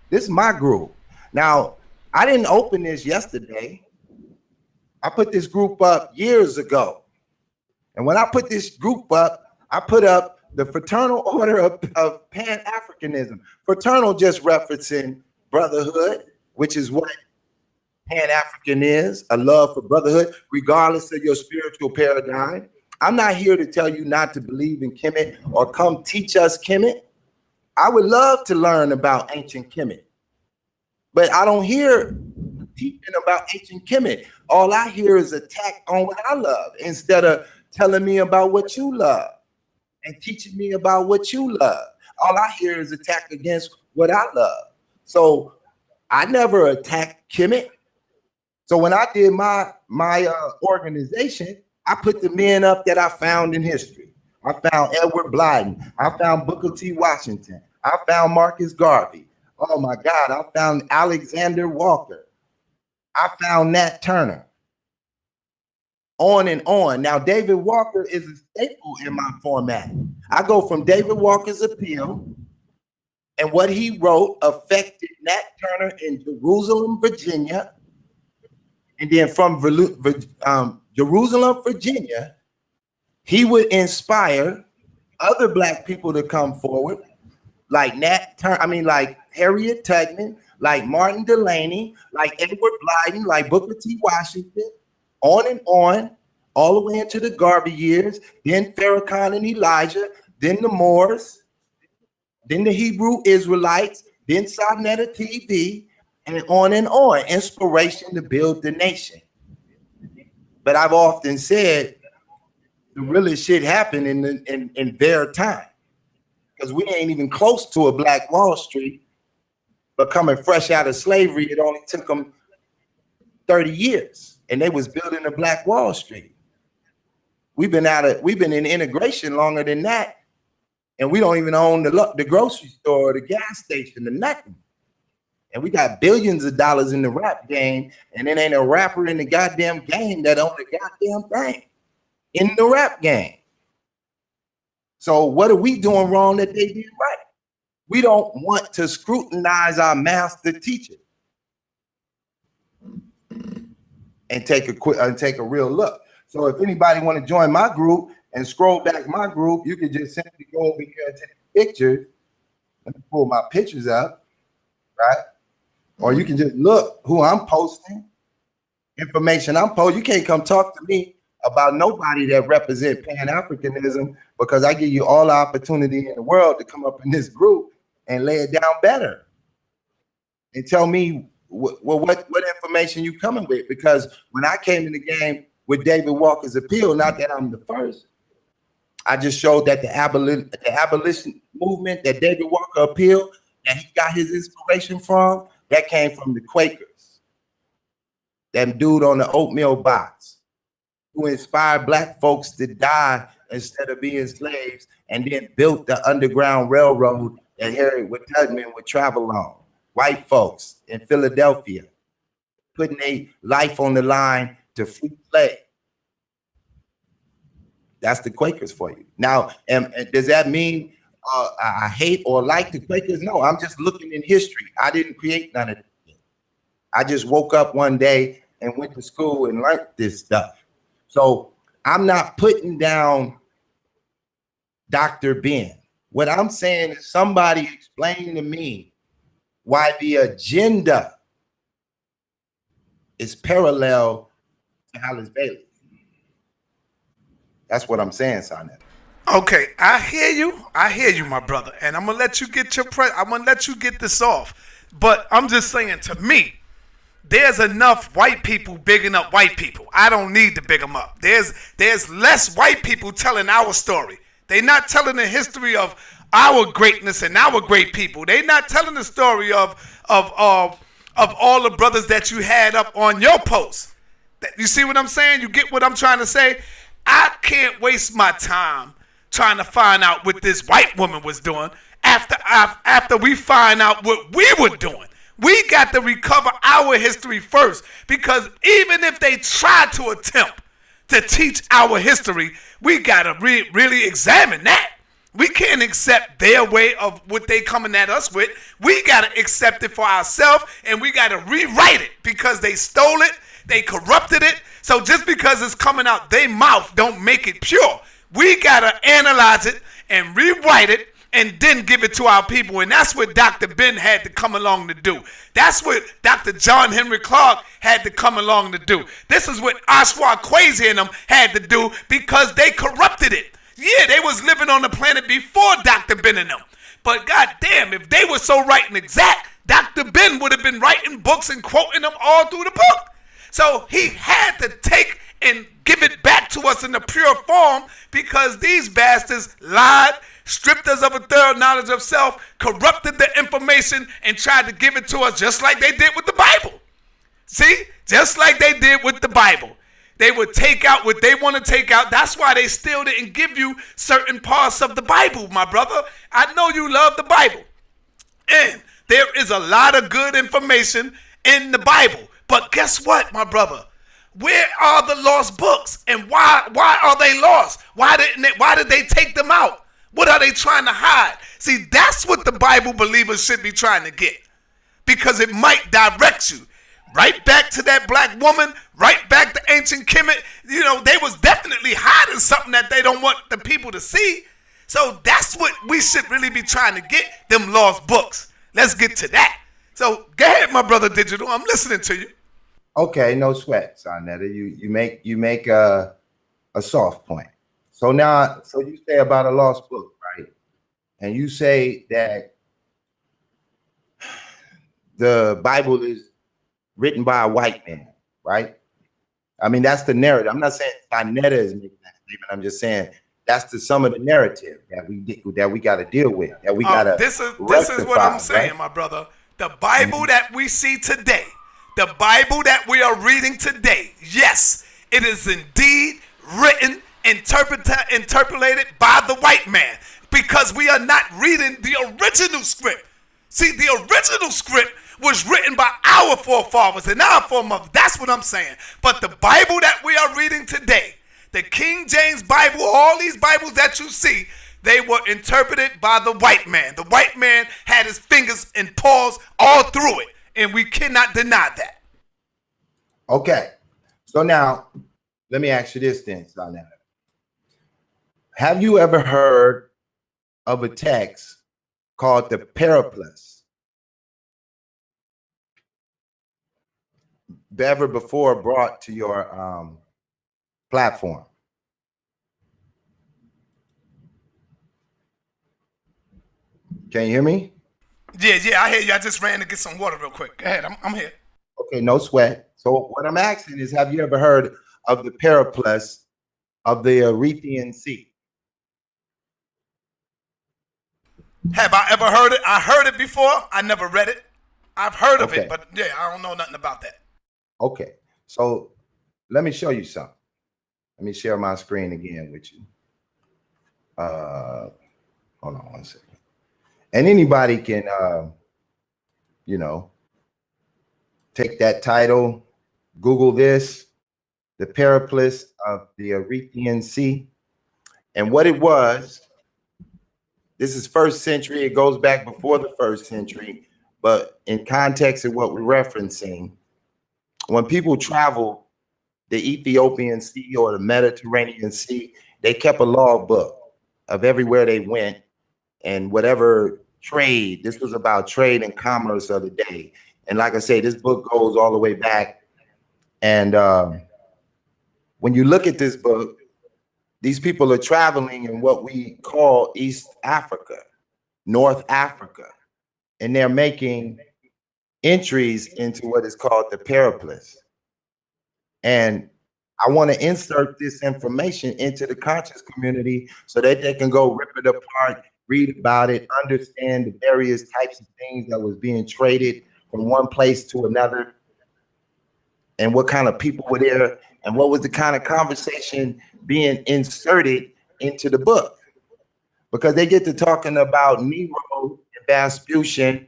Speaker 4: This is my group. Now, I didn't open this yesterday. I put this group up years ago. And when I put this group up, I put up the Fraternal Order of Pan-Africanism. Fraternal just referencing brotherhood, which is what Pan-African is, a love for brotherhood, regardless of your spiritual paradigm. I'm not here to tell you not to believe in Kemet or come teach us Kemet. I would love to learn about ancient Kemet, but I don't hear teaching about ancient Kemet. All I hear is attack on what I love instead of telling me about what you love and teaching me about what you love. All I hear is attack against what I love. So I never attacked Kemet. So when I did my organization, I put the men up that I found in history. I found Edward Blyden. I found Booker T. Washington. I found Marcus Garvey. Oh my God, I found Alexander Walker. I found Nat Turner. On and on. Now, David Walker is a staple in my format. I go from David Walker's appeal, and what he wrote affected Nat Turner in Jerusalem, Virginia. And then from Jerusalem, Virginia, he would inspire other Black people to come forward, like like Harriet Tubman, like Martin Delaney, like Edward Blyden, like Booker T. Washington, on and on, all the way into the Garvey years, then Farrakhan and Elijah, then the Moors, then the Hebrew Israelites, then Sonetta TV, and on, inspiration to build the nation. But I've often said the realest shit happened in their time, because we ain't even close to a Black Wall Street, but coming fresh out of slavery, it only took them 30 years, and they was building a Black Wall Street. We've been in integration longer than that, and we don't even own the grocery store or the gas station or nothing. And we got billions of dollars in the rap game, and it ain't a rapper in the goddamn game that own the goddamn thing in the rap game. So what are we doing wrong that they did right? We don't want to scrutinize our master teacher and take a real look. So if anybody want to join my group and scroll back my group, you can just simply go over here and take a picture. Let me pull my pictures up, right? Or you can just look who I'm posting, information I'm posting. You can't come talk to me about nobody that represent pan-africanism, because I give you all the opportunity in the world to come up in this group and lay it down better and tell me what information you coming with. Because when I came in the game with David Walker's appeal, not that I'm the first, I just showed that the abolition movement that David Walker appealed, that he got his inspiration from, that came from the Quakers. That dude on the oatmeal box who inspired black folks to die instead of being slaves, and then built the Underground Railroad that Harriet Tubman would travel on. White folks in Philadelphia putting their life on the line to free slave. That's the Quakers for you. Now, and does that mean I hate or like the Quakers? No, I'm just looking in history. I didn't create none of it. I just woke up one day and went to school and learned this stuff. So I'm not putting down Dr. Ben. What I'm saying is somebody explain to me why the agenda is parallel to Alice Bailey. That's what I'm saying, Sonnet.
Speaker 1: Okay, I hear you, my brother, and I'm gonna let you get I'm gonna let you get this off. But I'm just saying, to me, there's enough white people bigging up white people. I don't need to big them up. There's less white people telling our story. They're not telling the history of our greatness and our great people. They're not telling the story of all the brothers that you had up on your post. You see what I'm saying? You get what I'm trying to say? I can't waste my time trying to find out what this white woman was doing after we find out what we were doing. We got to recover our history first, because even if they try to attempt to teach our history, we got to really examine that. We can't accept their way of what they coming at us with. We got to accept it for ourselves, and we got to rewrite it, because they stole it, they corrupted it. So just because it's coming out their mouth don't make it pure. We got to analyze it and rewrite it and then give it to our people. And that's what Dr. Ben had to come along to do. That's what Dr. John Henry Clark had to come along to do. This is what Oshawa Kwesi and them had to do, because they corrupted it. Yeah, they was living on the planet before Dr. Ben and them. But goddamn, if they were so right and exact, Dr. Ben would have been writing books and quoting them all through the book. So he had to take and give it back to us in the pure form, because these bastards lied, stripped us of a thorough knowledge of self, corrupted the information, and tried to give it to us just like they did with the Bible. See? Just like they did with the Bible. They would take out what they want to take out. That's why they still didn't give you certain parts of the Bible, my brother. I know you love the Bible. And there is a lot of good information in the Bible. But guess what, my brother? Where are the lost books? And why are they lost? Why did they take them out? What are they trying to hide? See, that's what the Bible believers should be trying to get, because it might direct you right back to that black woman, right back to ancient Kemet. You know, they was definitely hiding something that they don't want the people to see. So that's what we should really be trying to get, them lost books. Let's get to that. So go ahead, my brother Digital. I'm listening to you.
Speaker 4: Okay, no sweat, Sonetta. You make a soft point. So now, so you say about a lost book, right? And you say that the Bible is written by a white man, right? I mean, that's the narrative. I'm not saying Sonetta is making that statement. I'm just saying that's some of the narrative that we got to deal with. That we got to.
Speaker 1: This is what I'm saying, right? My brother. The Bible that we see today, the Bible that we are reading today, yes, it is indeed written interpolated by the white man, because we are not reading the original script. See, the original script was written by our forefathers and our foremothers. That's what I'm saying. But the Bible that we are reading today, the King James Bible, all these Bibles that you see, they were interpreted by the white man. The white man had his fingers and paws all through it, and we cannot deny that.
Speaker 4: Okay, so now let me ask you this then, Sonetta. Have you ever heard of a text called the Periplus? Ever before brought to your platform? Can you hear me?
Speaker 1: Yeah, I hear you. I just ran to get some water real quick. Go ahead, I'm here.
Speaker 4: Okay, no sweat. So what I'm asking is, have you ever heard of the Periplus of the Erythraean Sea?
Speaker 1: Have I ever heard it? I heard it before. I never read it. I've heard of it, but yeah, I don't know nothing about that.
Speaker 4: Okay, so let me show you something. Let me share my screen again with you. Hold on one second. And anybody can, take that title, Google this, the Periplus of the Erythraean Sea. And what it was, this is first century. It goes back before the first century, but in context of what we're referencing, when people travel the Ethiopian Sea or the Mediterranean Sea, they kept a logbook of everywhere they went and whatever trade. This was about trade and commerce of the day. And like I say, this book goes all the way back. And when you look at this book, these people are traveling in what we call East Africa, North Africa, and they're making entries into what is called the Periplus. And I want to insert this information into the conscious community so that they can go rip it apart, read about it, understand the various types of things that was being traded from one place to another, and what kind of people were there, and what was the kind of conversation being inserted into the book. Because they get to talking about Nero and Vespucian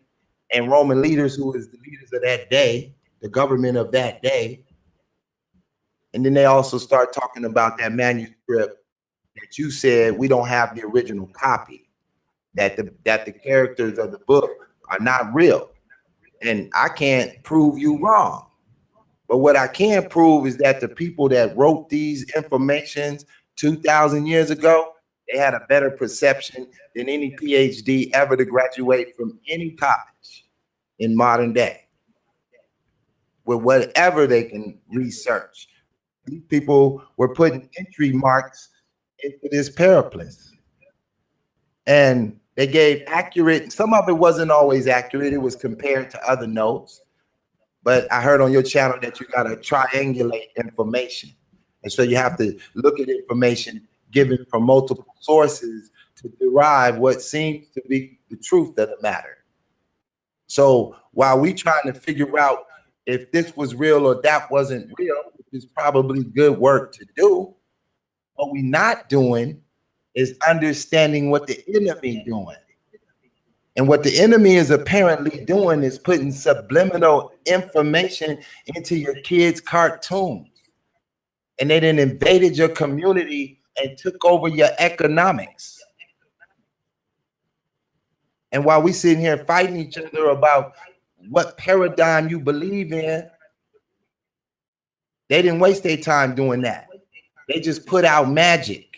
Speaker 4: and Roman leaders, who was the leaders of that day, the government of that day. And then they also start talking about that manuscript that you said we don't have the original copy, that the characters of the book are not real. And I can't prove you wrong. But what I can prove is that the people that wrote these informations 2,000 years ago, they had a better perception than any PhD ever to graduate from any college in modern day with whatever they can research. These people were putting entry marks into this Periplus. And they gave accurate, some of it wasn't always accurate. It was compared to other notes. But I heard on your channel that you got to triangulate information. And so you have to look at information given from multiple sources to derive what seems to be the truth of the matter. So while we trying to figure out if this was real or that wasn't real, which is probably good work to do, what we're not doing is understanding what the enemy doing. And what the enemy is apparently doing is putting subliminal information into your kids' cartoons. And they then invaded your community and took over your economics. And while we sitting here fighting each other about what paradigm you believe in, they didn't waste their time doing that. They just put out magic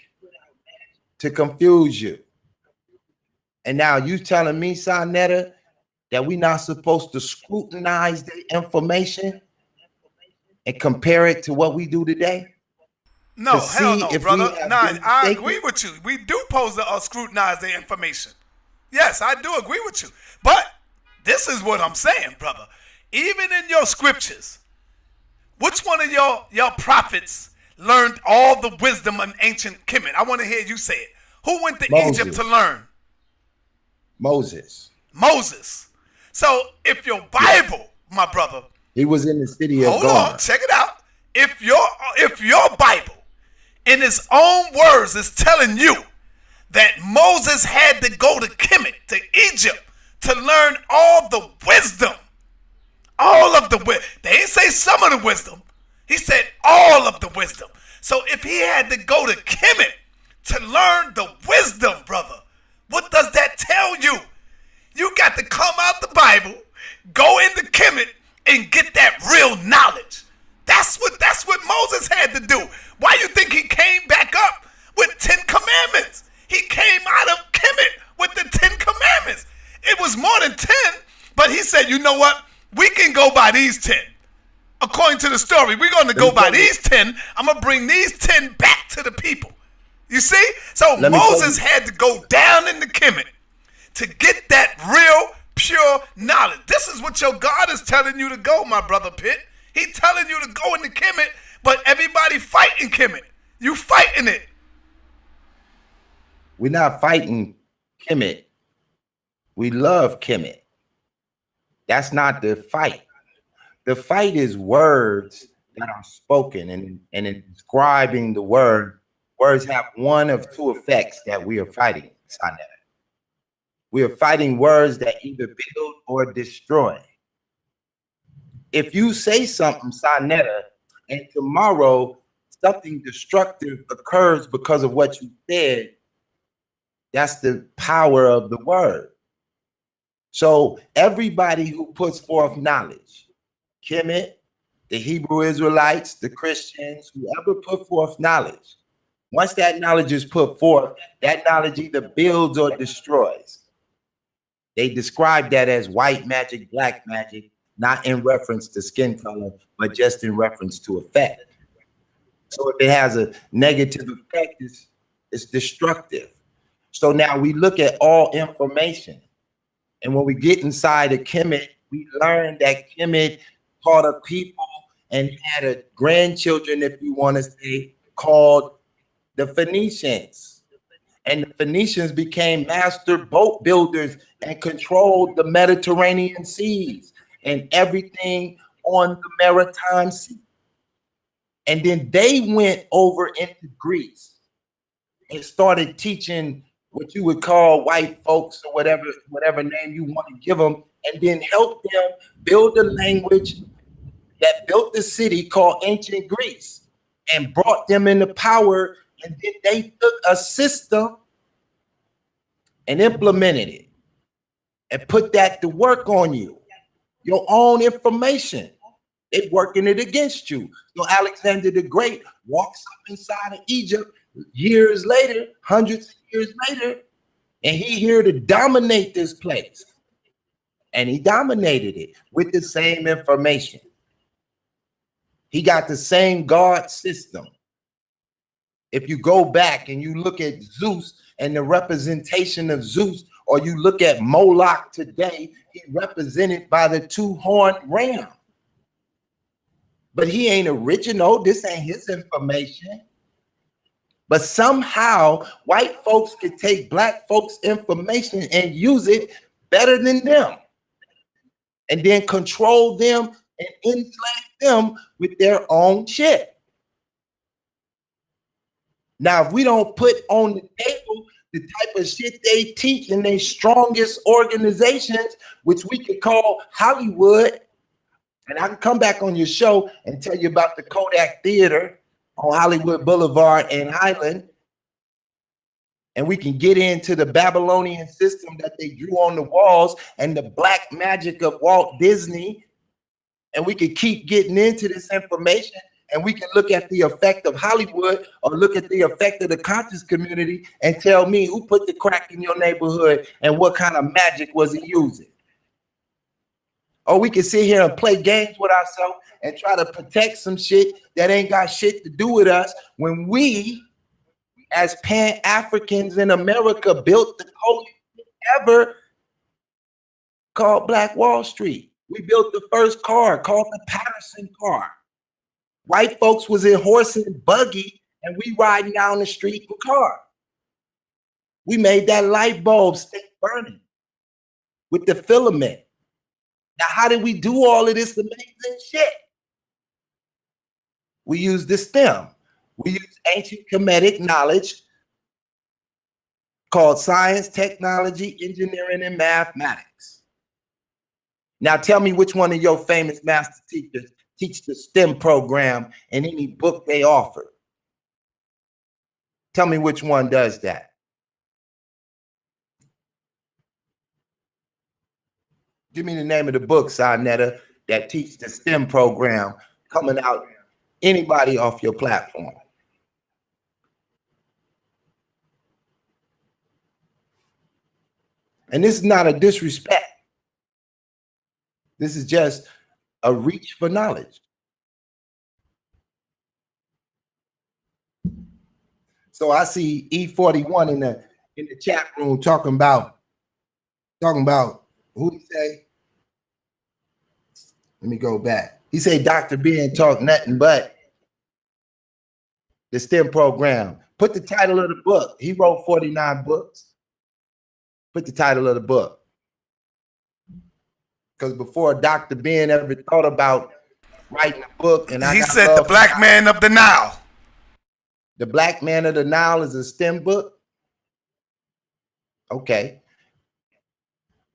Speaker 4: to confuse you. And now you telling me, Sonetta, that we're not supposed to scrutinize the information and compare it to what we do today?
Speaker 1: No, hell no, brother. Nah, I agree with you. We do pose to scrutinize the information. Yes, I do agree with you. But this is what I'm saying, brother. Even in your scriptures, which one of your prophets learned all the wisdom of ancient Kemet? I want to hear you say it. Who went to Egypt to learn?
Speaker 4: Moses.
Speaker 1: So if your Bible, my brother,
Speaker 4: he was in the city of God.
Speaker 1: Hold on, check it out. If your Bible in his own words, is telling you that Moses had to go to Kemet, to Egypt, to learn all the wisdom. All of the wisdom. They didn't say some of the wisdom. He said all of the wisdom. So if he had to go to Kemet to learn the wisdom, brother, what does that tell you? You got to come out the Bible, go into Kemet, and get that real knowledge. That's what Moses had to do. Why you think he came back up with 10 commandments? He came out of Kemet with the 10 commandments. It was more than 10, but he said, you know what? We can go by these 10. According to the story, we're going to go by these 10. I'm going to bring these 10 back to the people. You see? So Moses had to go down in the Kemet to get that real, pure knowledge. This is what your God is telling you to go, my brother Pitt. He's telling you to go into Kemet, but everybody fighting Kemet. You fighting it.
Speaker 4: We're not fighting Kemet. We love Kemet. That's not the fight. The fight is words that are spoken, and in describing the word, words have one of two effects that we are fighting, Sanetta. We are fighting words that either build or destroy. If you say something, Sanetta, and tomorrow something destructive occurs because of what you said, that's the power of the word. So everybody who puts forth knowledge, Kemet, the Hebrew Israelites, the Christians, whoever put forth knowledge, once that knowledge is put forth, that knowledge either builds or destroys. They describe that as white magic, black magic, not in reference to skin color, but just in reference to effect. So if it has a negative effect, it's destructive. So now we look at all information. And when we get inside of Kemet, we learn that Kemet taught a people and had a grandchildren, if you want to say, called the Phoenicians. And the Phoenicians became master boat builders and controlled the Mediterranean seas and everything on the maritime sea. And then they went over into Greece and started teaching what you would call white folks or whatever name you want to give them, and then help them build a language that built the city called ancient Greece and brought them into power. And then they took a system and implemented it and put that to work on you, your own information. They're working it against you. So Alexander the Great walks up inside of Egypt years later, hundreds of years later, and he here to dominate this place. And he dominated it with the same information. He got the same God system. If you go back and you look at Zeus and the representation of Zeus, or you look at Moloch today, he's represented by the two-horned ram. But he ain't original. This ain't his information. But somehow white folks can take black folks' information and use it better than them, and then control them and enslave them with their own shit. Now, if we don't put on the table the type of shit they teach in their strongest organizations, which we could call Hollywood, and I can come back on your show and tell you about the Kodak Theater on Hollywood Boulevard and Highland, and we can get into the Babylonian system that they drew on the walls and the black magic of Walt Disney, and we can keep getting into this information, and we can look at the effect of Hollywood or look at the effect of the conscious community and tell me who put the crack in your neighborhood and what kind of magic was he using. Or we can sit here and play games with ourselves and try to protect some shit that ain't got shit to do with us, when we, as pan-Africans in America, built the coolest thing ever called Black Wall Street. We built the first car called the Patterson car. White folks was in horse and buggy, and we riding down the street in car. We made that light bulb stay burning with the filament. Now, how did we do all of this amazing shit? We used the stem. We use ancient Kemetic knowledge called science, technology, engineering, and mathematics. Now tell me which one of your famous master teachers teach the STEM program in any book they offer. Tell me which one does that. Give me the name of the book, Sonetta, that teach the STEM program coming out. Anybody off your platform. And this is not a disrespect. This is just a reach for knowledge. So I see E41 in the chat room talking about who he say? Let me go back. He said Dr. B ain't talk nothing but the STEM program. Put the title of the book. He wrote 49 books. Put the title of the book. Because before Dr. Ben ever thought about writing a book, and
Speaker 1: he said The Black Man of the Nile.
Speaker 4: The Black Man of the Nile is a STEM book? Okay.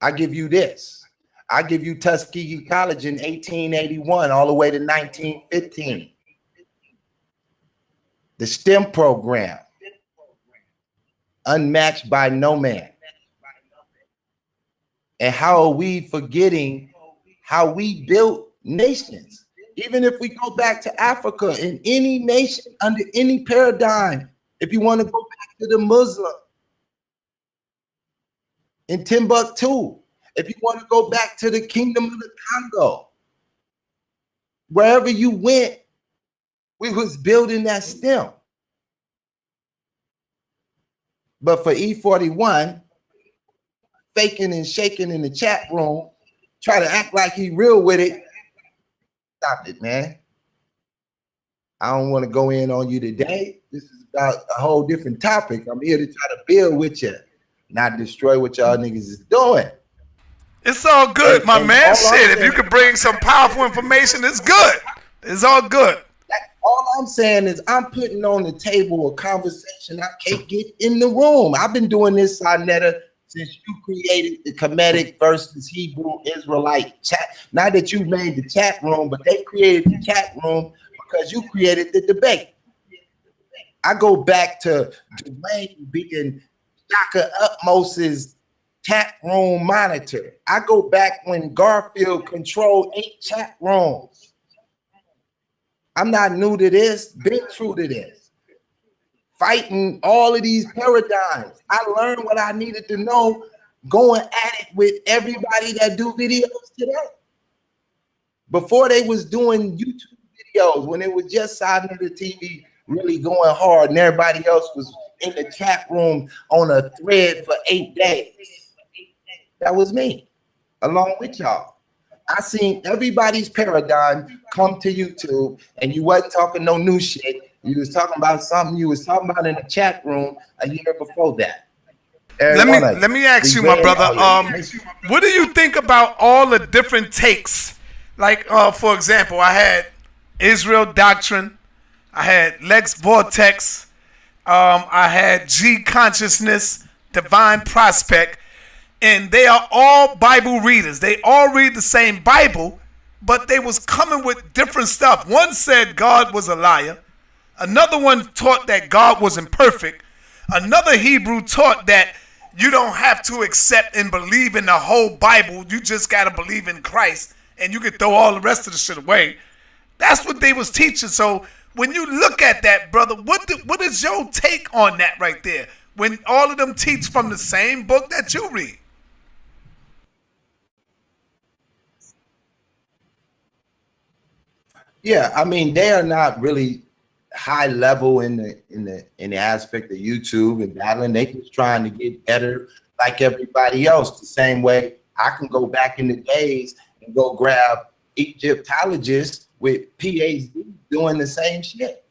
Speaker 4: I give you this. I give you Tuskegee College in 1881 all the way to 1915. The STEM program, unmatched by no man. And how are we forgetting how we built nations? Even if we go back to Africa, in any nation, under any paradigm, if you want to go back to the Muslim, in Timbuktu, if you want to go back to the Kingdom of the Congo, wherever you went, we was building that STEM. But for E41, faking and shaking in the chat room, try to act like he real with it. Stop it, man. I don't want to go in on you today. This is about a whole different topic. I'm here to try to build with you, not destroy what y'all niggas is doing.
Speaker 1: It's all good, my man. Shit, if you could bring some powerful information, it's good. It's all good.
Speaker 4: All I'm saying is I'm putting on the table a conversation I can't get in the room. I've been doing this, Sonetta, since you created the Kemetic versus Hebrew Israelite chat. Not that you made the chat room, but they created the chat room because you created the debate. I go back to Dwayne being Shaka Utmost's chat room monitor. I go back when Garfield controlled 8 chat rooms. I'm not new to this, been true to this. Fighting all of these paradigms. I learned what I needed to know going at it with everybody that do videos today. Before they was doing YouTube videos, when it was just Side of the TV really going hard and everybody else was in the chat room on a thread for 8 days. That was me, along with y'all. I seen everybody's paradigm come to YouTube, and you wasn't talking no new shit. You was talking about something you was talking about in the chat room a year before that.
Speaker 1: Let me ask you, my brother. What do you think about all the different takes? Like, for example, I had Israel Doctrine, I had Lex Vortex, I had G Consciousness, Divine Prospect. And they are all Bible readers. They all read the same Bible, but they was coming with different stuff. One said God was a liar. Another one taught that God wasn't perfect. Another Hebrew taught that you don't have to accept and believe in the whole Bible. You just got to believe in Christ, and you can throw all the rest of the shit away. That's what they was teaching. So when you look at that, brother, what is your take on that right there? When all of them teach from the same book that you read?
Speaker 4: Yeah, I mean, they are not really high level in the aspect of YouTube and battling. They just trying to get better like everybody else. The same way I can go back in the days and go grab Egyptologists with PhDs doing the same shit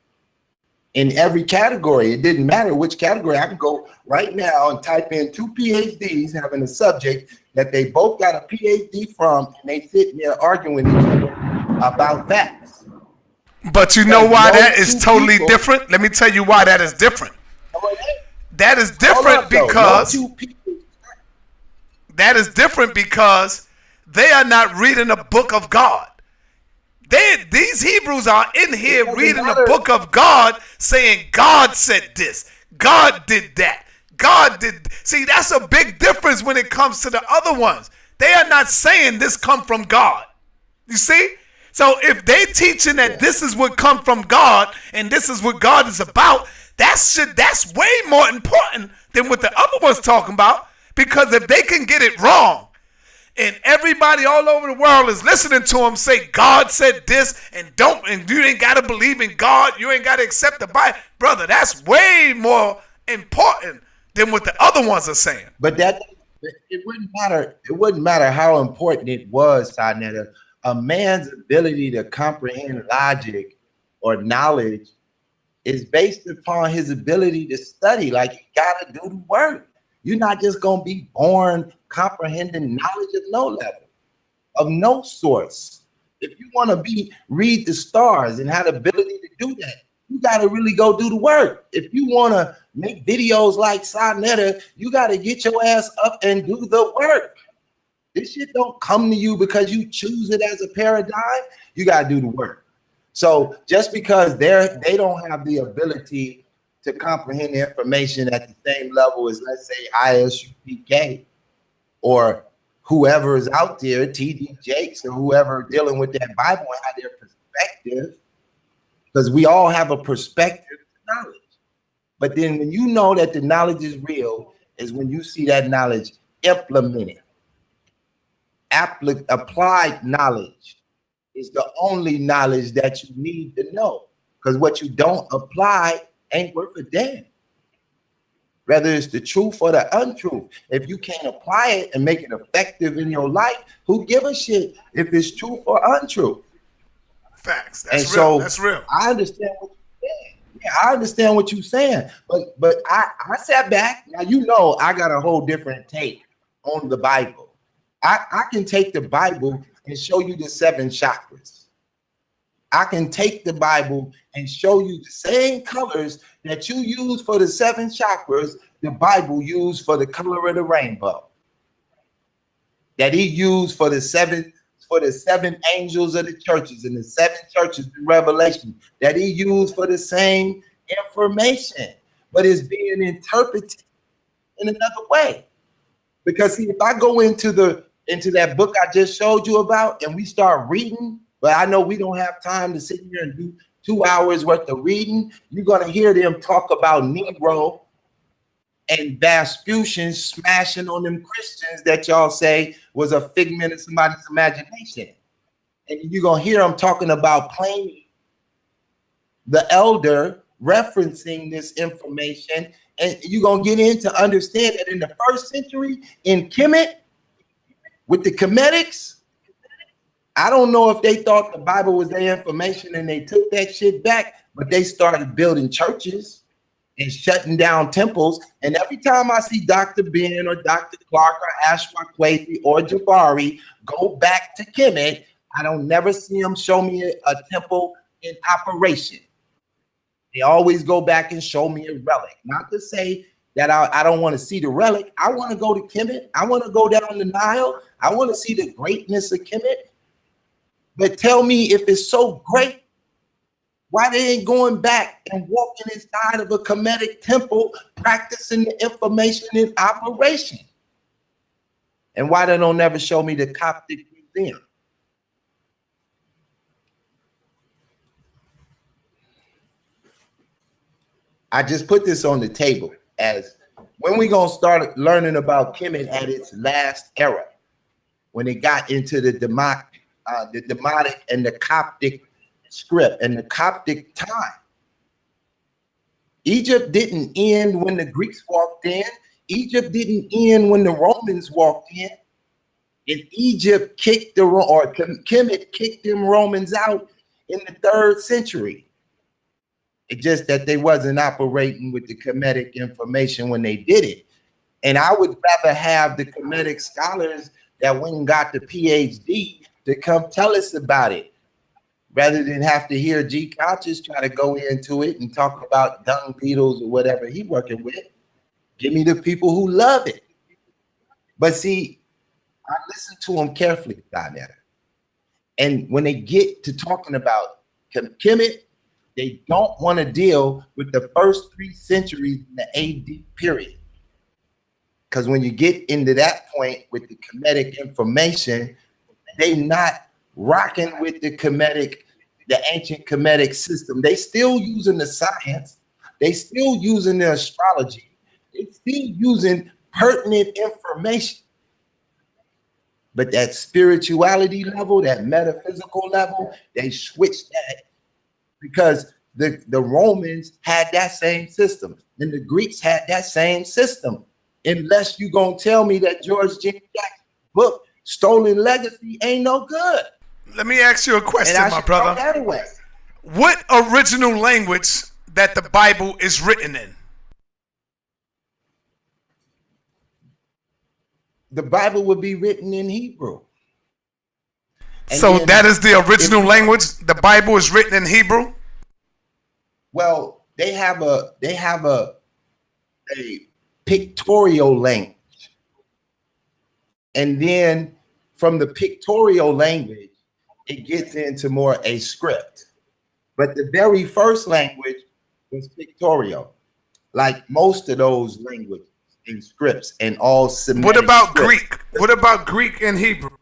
Speaker 4: in every category. It didn't matter which category. I can go right now and type in 2 PhDs having a subject that they both got a PhD from, and they sitting there arguing with each other about facts.
Speaker 1: But you know why that is totally
Speaker 4: people,
Speaker 1: different? Let me tell you why that is different. That is different because they are not reading the book of God. These Hebrews are in here reading the book of God, saying God said this, God did that, God did. See, that's a big difference when it comes to the other ones. They are not saying this come from God. You see? So if they teaching that this is what come from God and this is what God is about, that's way more important than what the other one's talking about. Because if they can get it wrong and everybody all over the world is listening to them say God said this and you ain't got to believe in God, you ain't got to accept the Bible, brother, that's way more important than what the other ones are saying.
Speaker 4: But it wouldn't matter. It wouldn't matter how important it was, Sarnetta. A man's ability to comprehend logic or knowledge is based upon his ability to study. Like, you gotta do the work. You're not just gonna be born comprehending knowledge of no level, of no source. If you want to read the stars and have the ability to do that, you gotta really go do the work. If you want to make videos like Sarnetta, you gotta get your ass up and do the work. This shit don't come to you because you choose it as a paradigm. You gotta do the work. So just because they don't have the ability to comprehend the information at the same level as, let's say, ISUPK or whoever is out there, TD Jakes or whoever dealing with that Bible and have their perspective, because we all have a perspective to knowledge. But then when you know that the knowledge is real is when you see that knowledge implemented. Applied knowledge is the only knowledge that you need to know, because what you don't apply ain't worth a damn. Whether it's the truth or the untruth, if you can't apply it and make it effective in your life, who give a shit if it's truth or untruth?
Speaker 1: Facts. That's
Speaker 4: real.
Speaker 1: So that's real.
Speaker 4: I understand what you're saying. Yeah, I understand what you're saying, but I sat back. Now, you know, I got a whole different take on the Bible. I can take the Bible and show you the 7 chakras. I can take the Bible and show you the same colors that you use for the 7 chakras, the Bible used for the color of the rainbow. That he used for the seven angels of the churches and the 7 churches in Revelation, that he used for the same information, but it's being interpreted in another way. Because see, if I go into that book I just showed you about and we start reading, but I know we don't have time to sit here and do 2 hours worth of reading, you're going to hear them talk about Negro and Vespucci smashing on them Christians that y'all say was a figment of somebody's imagination. And you're going to hear them talking about Pliny, the elder, referencing this information. And you're going to get into understand that in the 1st century in Kemet, with the Kemetics, I don't know if they thought the Bible was their information and they took that shit back, but they started building churches and shutting down temples. And every time I see Dr. Ben or Dr. Clark or Ashwakwesi or Jabari go back to Kemet, I don't never see them show me a temple in operation. They always go back and show me a relic. Not to say that I don't want to see the relic. I want to go to Kemet. I want to go down the Nile. I want to see the greatness of Kemet. But tell me, if it's so great, why they ain't going back and walking inside of a Kemetic temple, practicing the information in operation? And why they don't never show me the Coptic Museum? I just put this on the table as when we gonna start learning about Kemet at its last era, when it got into the Demotic and the Coptic script and the Coptic time. Egypt didn't end when the Greeks walked in. Egypt didn't end when the Romans walked in. And Egypt Kemet kicked them Romans out in the 3rd century. It's just that they wasn't operating with the Kemetic information when they did it. And I would rather have the Kemetic scholars that went and got the PhD to come tell us about it, rather than have to hear G. Conscious try to go into it and talk about dung beetles or whatever he working with. Give me the people who love it. But see, I listen to them carefully down there. And when they get to talking about Kemet, they don't want to deal with the first 3 centuries in the AD period. Because when you get into that point with the Kemetic information, they not rocking with the ancient Kemetic system. They still using the science. They still using the astrology. They still using pertinent information. But that spirituality level, that metaphysical level, they switched that because the Romans had that same system and the Greeks had that same system. Unless you gonna tell me that George Jackson's book, Stolen Legacy, ain't no good.
Speaker 1: Let me ask you a question, my brother.
Speaker 4: That away.
Speaker 1: What original language that the Bible is written in?
Speaker 4: The Bible would be written in Hebrew. And
Speaker 1: so that is the original language. The Bible is written in Hebrew.
Speaker 4: Well, they have a pictorial language, and then from the pictorial language, it gets into more a script. But the very first language was pictorial, like most of those languages and scripts and all Semitic.
Speaker 1: What about
Speaker 4: scripts.
Speaker 1: Greek? What about Greek and Hebrew?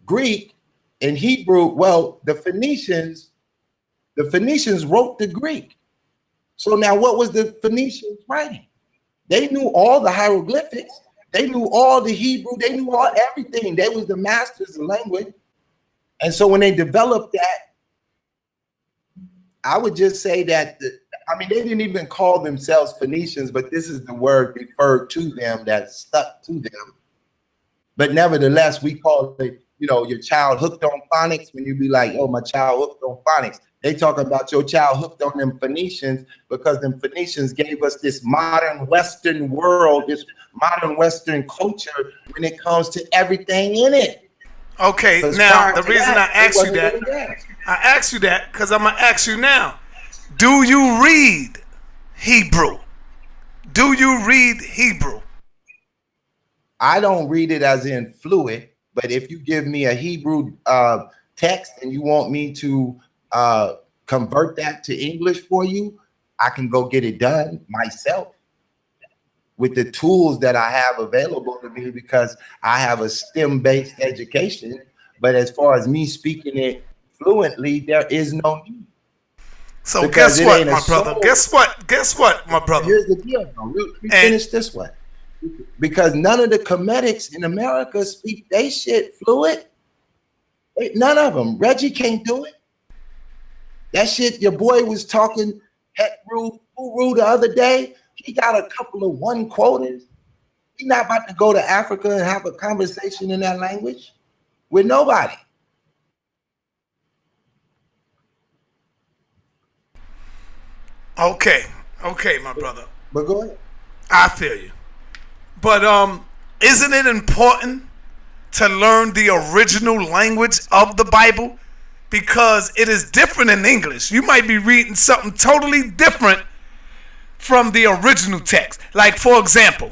Speaker 4: Greek and Hebrew. Well, the Phoenicians wrote the Greek. So now what was the Phoenicians writing? They knew all the hieroglyphics. They knew all the Hebrew. They knew all everything. They was the masters of language. And so when they developed that, I would just say that, they didn't even call themselves Phoenicians, but this is the word referred to them that stuck to them. But nevertheless, we call it, your child hooked on phonics. When you be like, oh, my child hooked on phonics. They talk about your child hooked on them Phoenicians because them Phoenicians gave us this modern Western world, this modern Western culture when it comes to everything in it.
Speaker 1: Okay, now the reason I asked you that because I'm gonna ask you now: do you read Hebrew? Do you read Hebrew?
Speaker 4: I don't read it as in fluid, but if you give me a Hebrew text and you want me to convert that to English for you, I can go get it done myself with the tools that I have available to me because I have a STEM-based education. But as far as me speaking it fluently, there is no need.
Speaker 1: So guess what, my brother? Guess what, my brother?
Speaker 4: Here's the deal. We finish this way. Because none of the Kemetics in America speak they shit fluid. None of them. Reggie can't do it. That shit, your boy was talking Hekru the other day. He got a couple of one quotas. He's not about to go to Africa and have a conversation in that language with nobody.
Speaker 1: Okay, my brother.
Speaker 4: But go ahead.
Speaker 1: I feel you. But isn't it important to learn the original language of the Bible? Because it is different in English. You might be reading something totally different from the original text. Like, for example,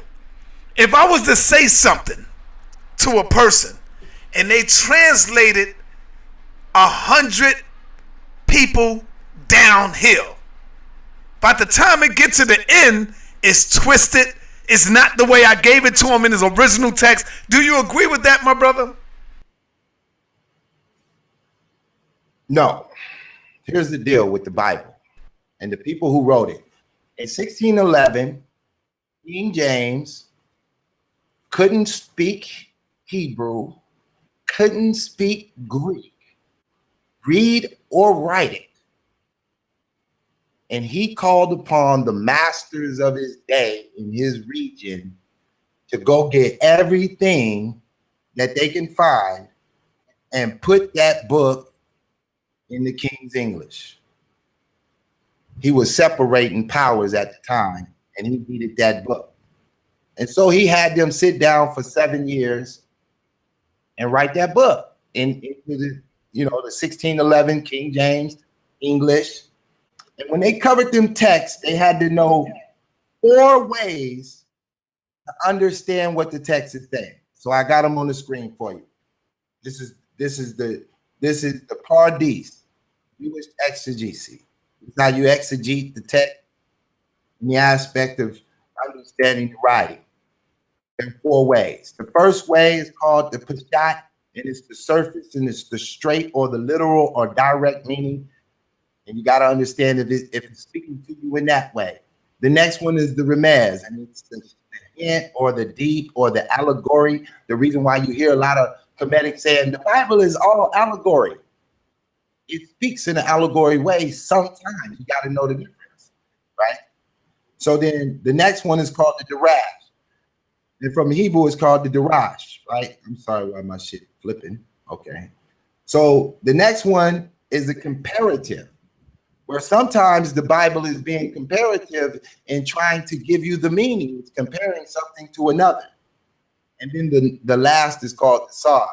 Speaker 1: if I was to say something to a person and they translated 100 people downhill, by the time it gets to the end, it's twisted. It's not the way I gave it to him in his original text. Do you agree with that, my brother?
Speaker 4: No. Here's the deal with the Bible and the people who wrote it. In 1611, King James couldn't speak Hebrew, couldn't speak Greek, read or write it. And he called upon the masters of his day in his region to go get everything that they can find and put that book in the King's English. He was separating powers at the time, and he needed that book. And so he had them sit down for 7 years and write that book into the the 1611 King James English. And when they covered them texts, they had to know 4 ways to understand what the text is saying. So I got them on the screen for you. This is the Pardis, Jewish exegesis. It's how you exegete the text in the aspect of understanding the writing. There are 4 ways. The first way is called the Peshat, and it's the surface, and it's the straight or the literal or direct meaning. And you got to understand if it's speaking to you in that way. The next one is the Remez, and it's the hint or the deep or the allegory. The reason why you hear a lot of Kemetic saying the Bible is all allegory. It speaks in an allegory way sometimes. You got to know the difference, right? So then the next one is called the Darash. And from Hebrew, it's called the Darash, right? I'm sorry why my shit flipping. Okay. So the next one is the comparative, where sometimes the Bible is being comparative and trying to give you the meaning. It's comparing something to another. And then the last is called the Sar.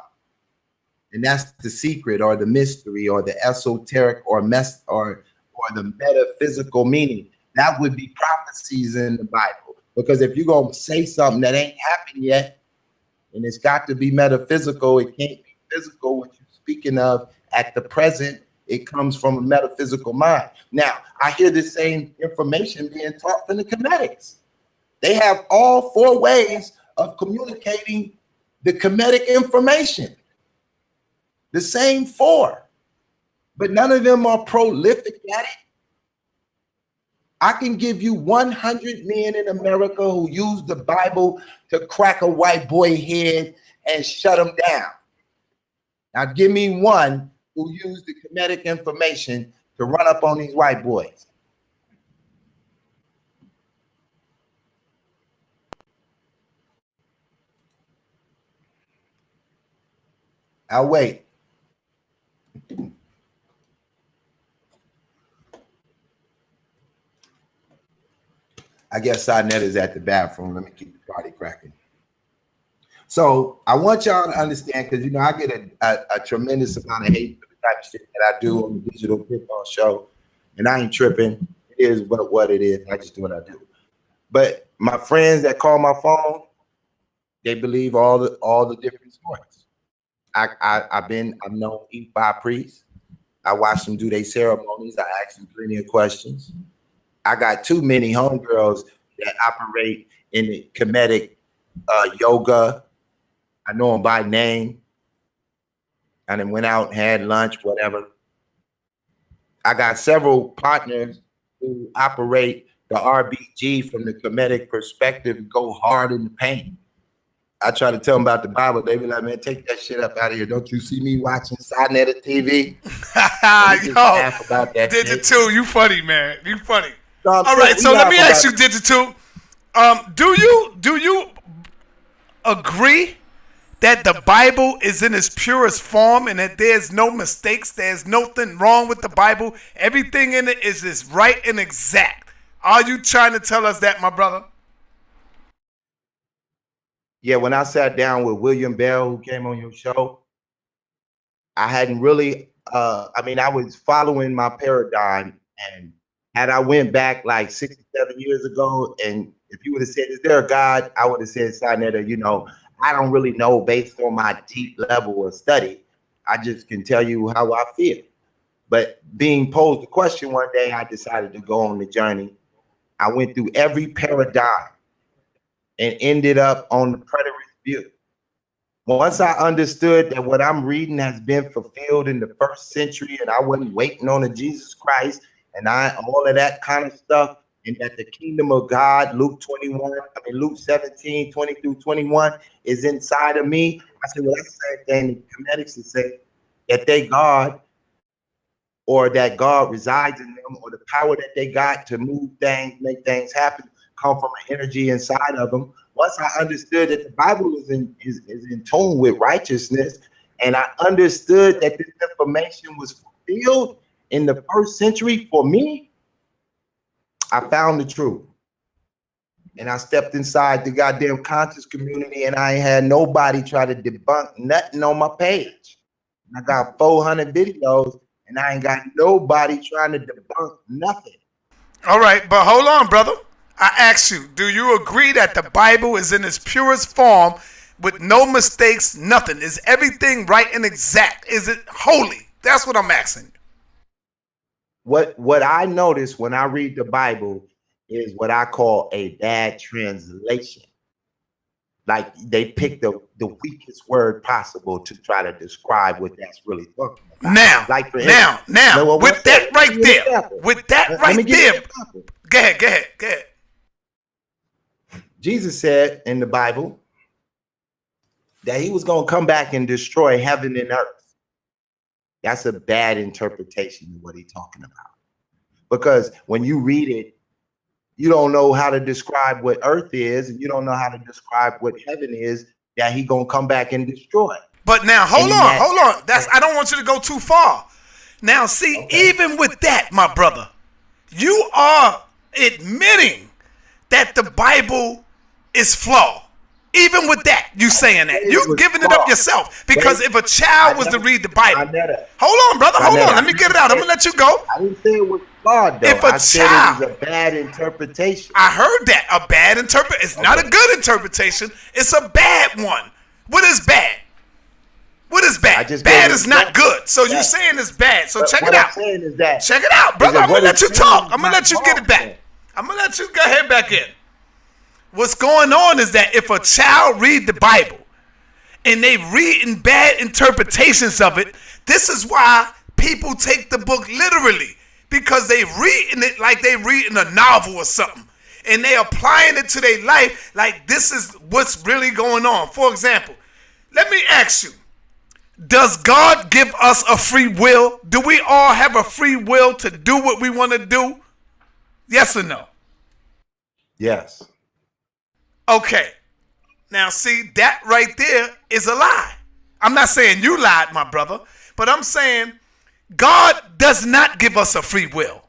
Speaker 4: And that's the secret or the mystery or the esoteric or the metaphysical meaning. That would be prophecies in the Bible. Because if you're going to say something that ain't happened yet, and it's got to be metaphysical, it can't be physical. What you're speaking of at the present, it comes from a metaphysical mind. Now, I hear the same information being taught from the Kemetics. They have all 4 ways of communicating the Kemetic information. The same 4. But none of them are prolific at it. I can give you 100 men in America who use the Bible to crack a white boy head and shut him down. Now give me one who used the Kemetic information to run up on these white boys. I'll wait. I guess Sonnet is at the bathroom. Let me keep the party cracking. So I want y'all to understand, because I get a tremendous amount of hate for the type of shit that I do on the Digital Pitfall Show, and I ain't tripping. It is what it is. I just do what I do. But my friends that call my phone, they believe all the different stories. I've known E5 priests. I watched them do their ceremonies. I asked them plenty of questions. I got too many homegirls that operate in the Kemetic yoga. I know them by name. And then went out and had lunch, whatever. I got several partners who operate the RBG from the Kemetic perspective, go hard in the paint. I try to tell them about the Bible. They be like, man, take that shit up out of here. Don't you see me watching Sonnet TV?
Speaker 1: Yo, about that Digital, you funny, man. You funny.
Speaker 4: No,
Speaker 1: all right, so let me ask you, Digital. Do you agree that the Bible is in its purest form and that there's no mistakes, there's nothing wrong with the Bible, everything in it is right and exact? Are you trying to tell us that, my brother?
Speaker 4: Yeah, when I sat down with William Bell, who came on your show, I hadn't really, I was following my paradigm, and had I went back like 67 years ago, and if you would have said, is there a God? I would have said, Sonetta, I don't really know based on my deep level of study. I just can tell you how I feel. But being posed the question one day, I decided to go on the journey. I went through every paradigm and ended up on the preterist view. Once I understood that what I'm reading has been fulfilled in the 1st century, and I wasn't waiting on a Jesus Christ and all of that kind of stuff, and that the kingdom of God, Luke 17, 20 through 21, is inside of me. I said, well, that's the same thing the Kemetics would say, that they God, or that God resides in them, or the power that they got to move things, make things happen, come from an energy inside of them. Once I understood that the Bible is in tune with righteousness, and I understood that this information was fulfilled in the 1st century for me, I found the truth. And I stepped inside the goddamn conscious community, and I ain't had nobody try to debunk nothing on my page. I got 400 videos, and I ain't got nobody trying to debunk nothing.
Speaker 1: All right, but hold on, brother. I ask you, do you agree that the Bible is in its purest form with no mistakes, nothing? Is everything right and exact? Is it holy? That's what I'm asking.
Speaker 4: What I notice when I read the Bible is what I call a bad translation. Like they pick the weakest word possible to try to describe what that's really talking about.
Speaker 1: Now,
Speaker 4: like for
Speaker 1: now, with that right there, go ahead.
Speaker 4: Jesus said in the Bible that he was going to come back and destroy heaven and earth. That's a bad interpretation of what he's talking about. Because when you read it, you don't know how to describe what earth is, and you don't know how to describe what heaven is, that he gonna come back and destroy.
Speaker 1: But now, hold on. I don't want you to go too far. Now, see, even with that, my brother, you are admitting that the Bible is flawed. Even with that, you saying that. You giving it up yourself. Because if a child was to read the Bible. Hold on, brother. Hold on. Let me get it out. I'm going to let you go.
Speaker 4: I didn't say it was flawed, though. I said it was a bad interpretation.
Speaker 1: I heard that. A bad interpretation. It's not a good interpretation. It's a bad one. What is bad? What is bad? Bad is not good. So you're saying it's bad. So check it out.
Speaker 4: What I'm saying is that.
Speaker 1: Check it out, brother. I'm going to let you talk. I'm going to let you get it back. I'm going to let you go ahead back in. What's going on is that if a child read the Bible and they read in bad interpretations of it, this is why people take the book literally, because they reading it like they reading a novel or something, and they applying it to their life like this is what's really going on. For example, let me ask you, does God give us a free will? Do we all have a free will to do what we want to do? Yes or no?
Speaker 4: Yes.
Speaker 1: Okay, now see, that right there is a lie. I'm not saying you lied, my brother, but I'm saying God does not give us a free will.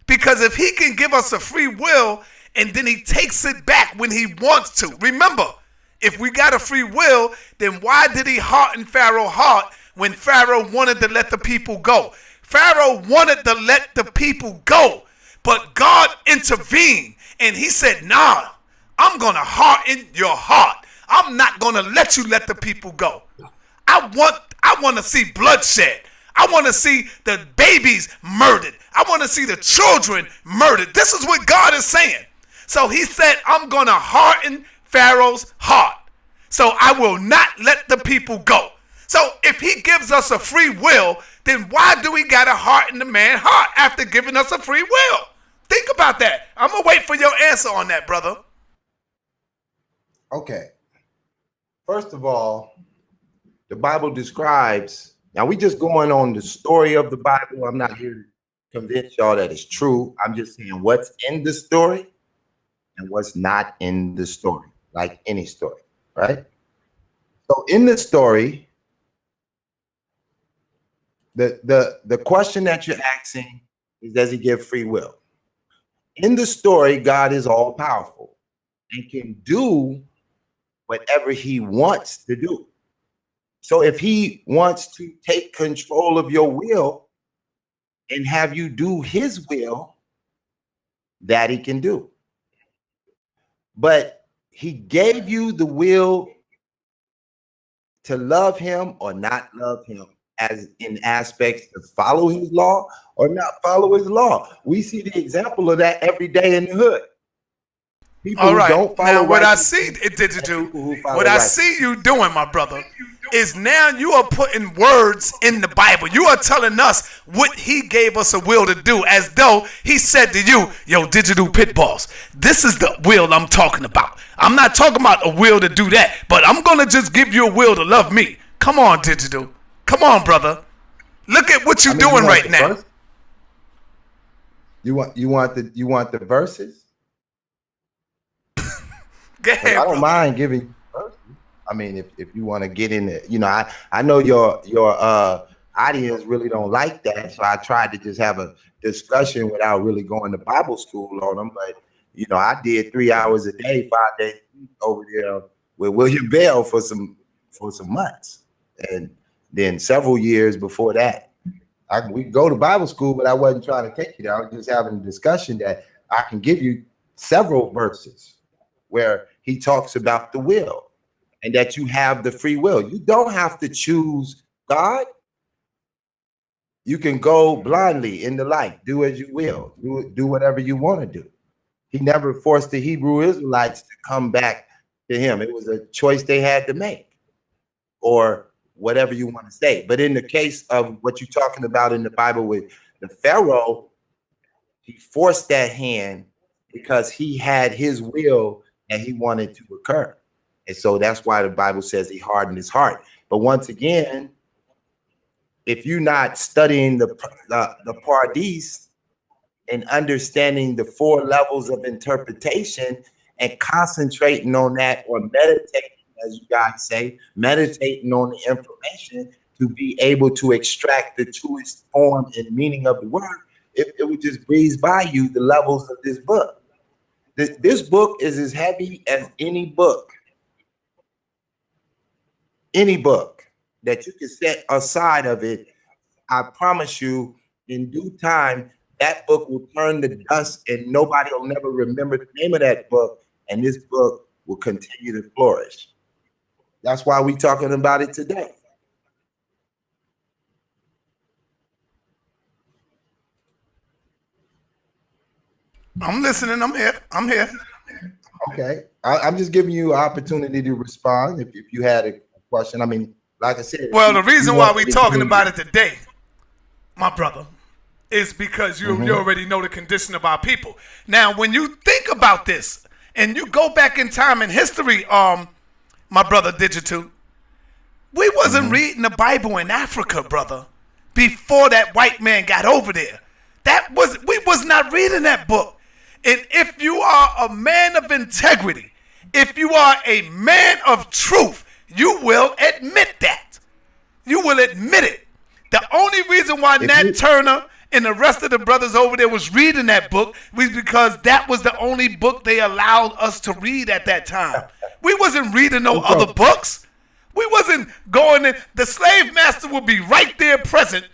Speaker 1: Because if he can give us a free will and then he takes it back when he wants to. Remember, if we got a free will, then why did he harden Pharaoh's heart when Pharaoh wanted to let the people go? Pharaoh wanted to let the people go, but God intervened and he said, nah, I'm going to harden your heart. I'm not going to let you let the people go. I want to see bloodshed. I want to see the babies murdered. I want to see the children murdered. This is what God is saying. So he said, I'm going to harden Pharaoh's heart. So I will not let the people go. So if he gives us a free will, then why do we got to harden the man's heart after giving us a free will? Think about that. I'm going to wait for your answer on that, brother.
Speaker 4: Okay. First of all, the Bible describes, now we just going on the story of the Bible. I'm not here to convince y'all that it's true. I'm just saying what's in the story and what's not in the story, like any story, right? So in the story, the question that you're asking is, does he give free will? In the story, God is all powerful and can do whatever he wants to do. So if he wants to take control of your will and have you do his will, that he can do. But he gave you the will to love him or not love him, as in aspects to follow his law or not follow his law. We see the example of that every day in the hood. People
Speaker 1: all right.
Speaker 4: Don't follow
Speaker 1: now, what
Speaker 4: right
Speaker 1: I see I see you doing, my brother, is now you are putting words in the Bible. You are telling us what he gave us a will to do, as though he said to you, yo, digital pit boss, this is the will I'm talking about. I'm not talking about a will to do that, but I'm going to just give you a will to love me. Come on, digital. Come on, brother. Look at what you're doing right now.
Speaker 4: Verse? You want the verses?
Speaker 1: Go ahead,
Speaker 4: I don't mind giving you verses. I mean, if you want to get in it, I know your audience really don't like that, so I tried to just have a discussion without really going to Bible school on them. But I did 3 hours a day, 5 days over there with William Bell for some months, and Then several years before that, we go to Bible school, but I wasn't trying to take you there. I was just having a discussion that I can give you several verses where he talks about the will and that you have the free will. You don't have to choose God. You can go blindly in the light, do as you will, do whatever you want to do. He never forced the Hebrew Israelites to come back to him. It was a choice they had to make, or whatever you want to say. But in the case of what you're talking about in the Bible with the Pharaoh, he forced that hand because he had his will that he wanted to occur. And so that's why the Bible says he hardened his heart. But once again, if you're not studying the Pardis and understanding the 4 levels of interpretation and concentrating on that, or meditating, as you guys say, meditating on the information to be able to extract the truest form and meaning of the word, it would just breeze by you the levels of this book. This book is as heavy as any book that you can set aside of it. I promise you, in due time, that book will turn to dust and nobody will never remember the name of that book, and this book will continue to flourish. That's why we're talking about it today.
Speaker 1: I'm listening. I'm here.
Speaker 4: Okay. I'm just giving you an opportunity to respond if you had a question. I mean, like I said.
Speaker 1: Well, the reason why we're talking about it today, my brother, is because you already know the condition of our people. Now, when you think about this and you go back in time in history, my brother Digital, we wasn't reading the Bible in Africa, brother, before that white man got over there. We was not reading that book. And if you are a man of integrity, if you are a man of truth, you will admit that. You will admit it. The only reason why Nat Turner and the rest of the brothers over there was reading that book was because that was the only book they allowed us to read at that time. We wasn't reading no other books. We wasn't going in. The slave master would be right there present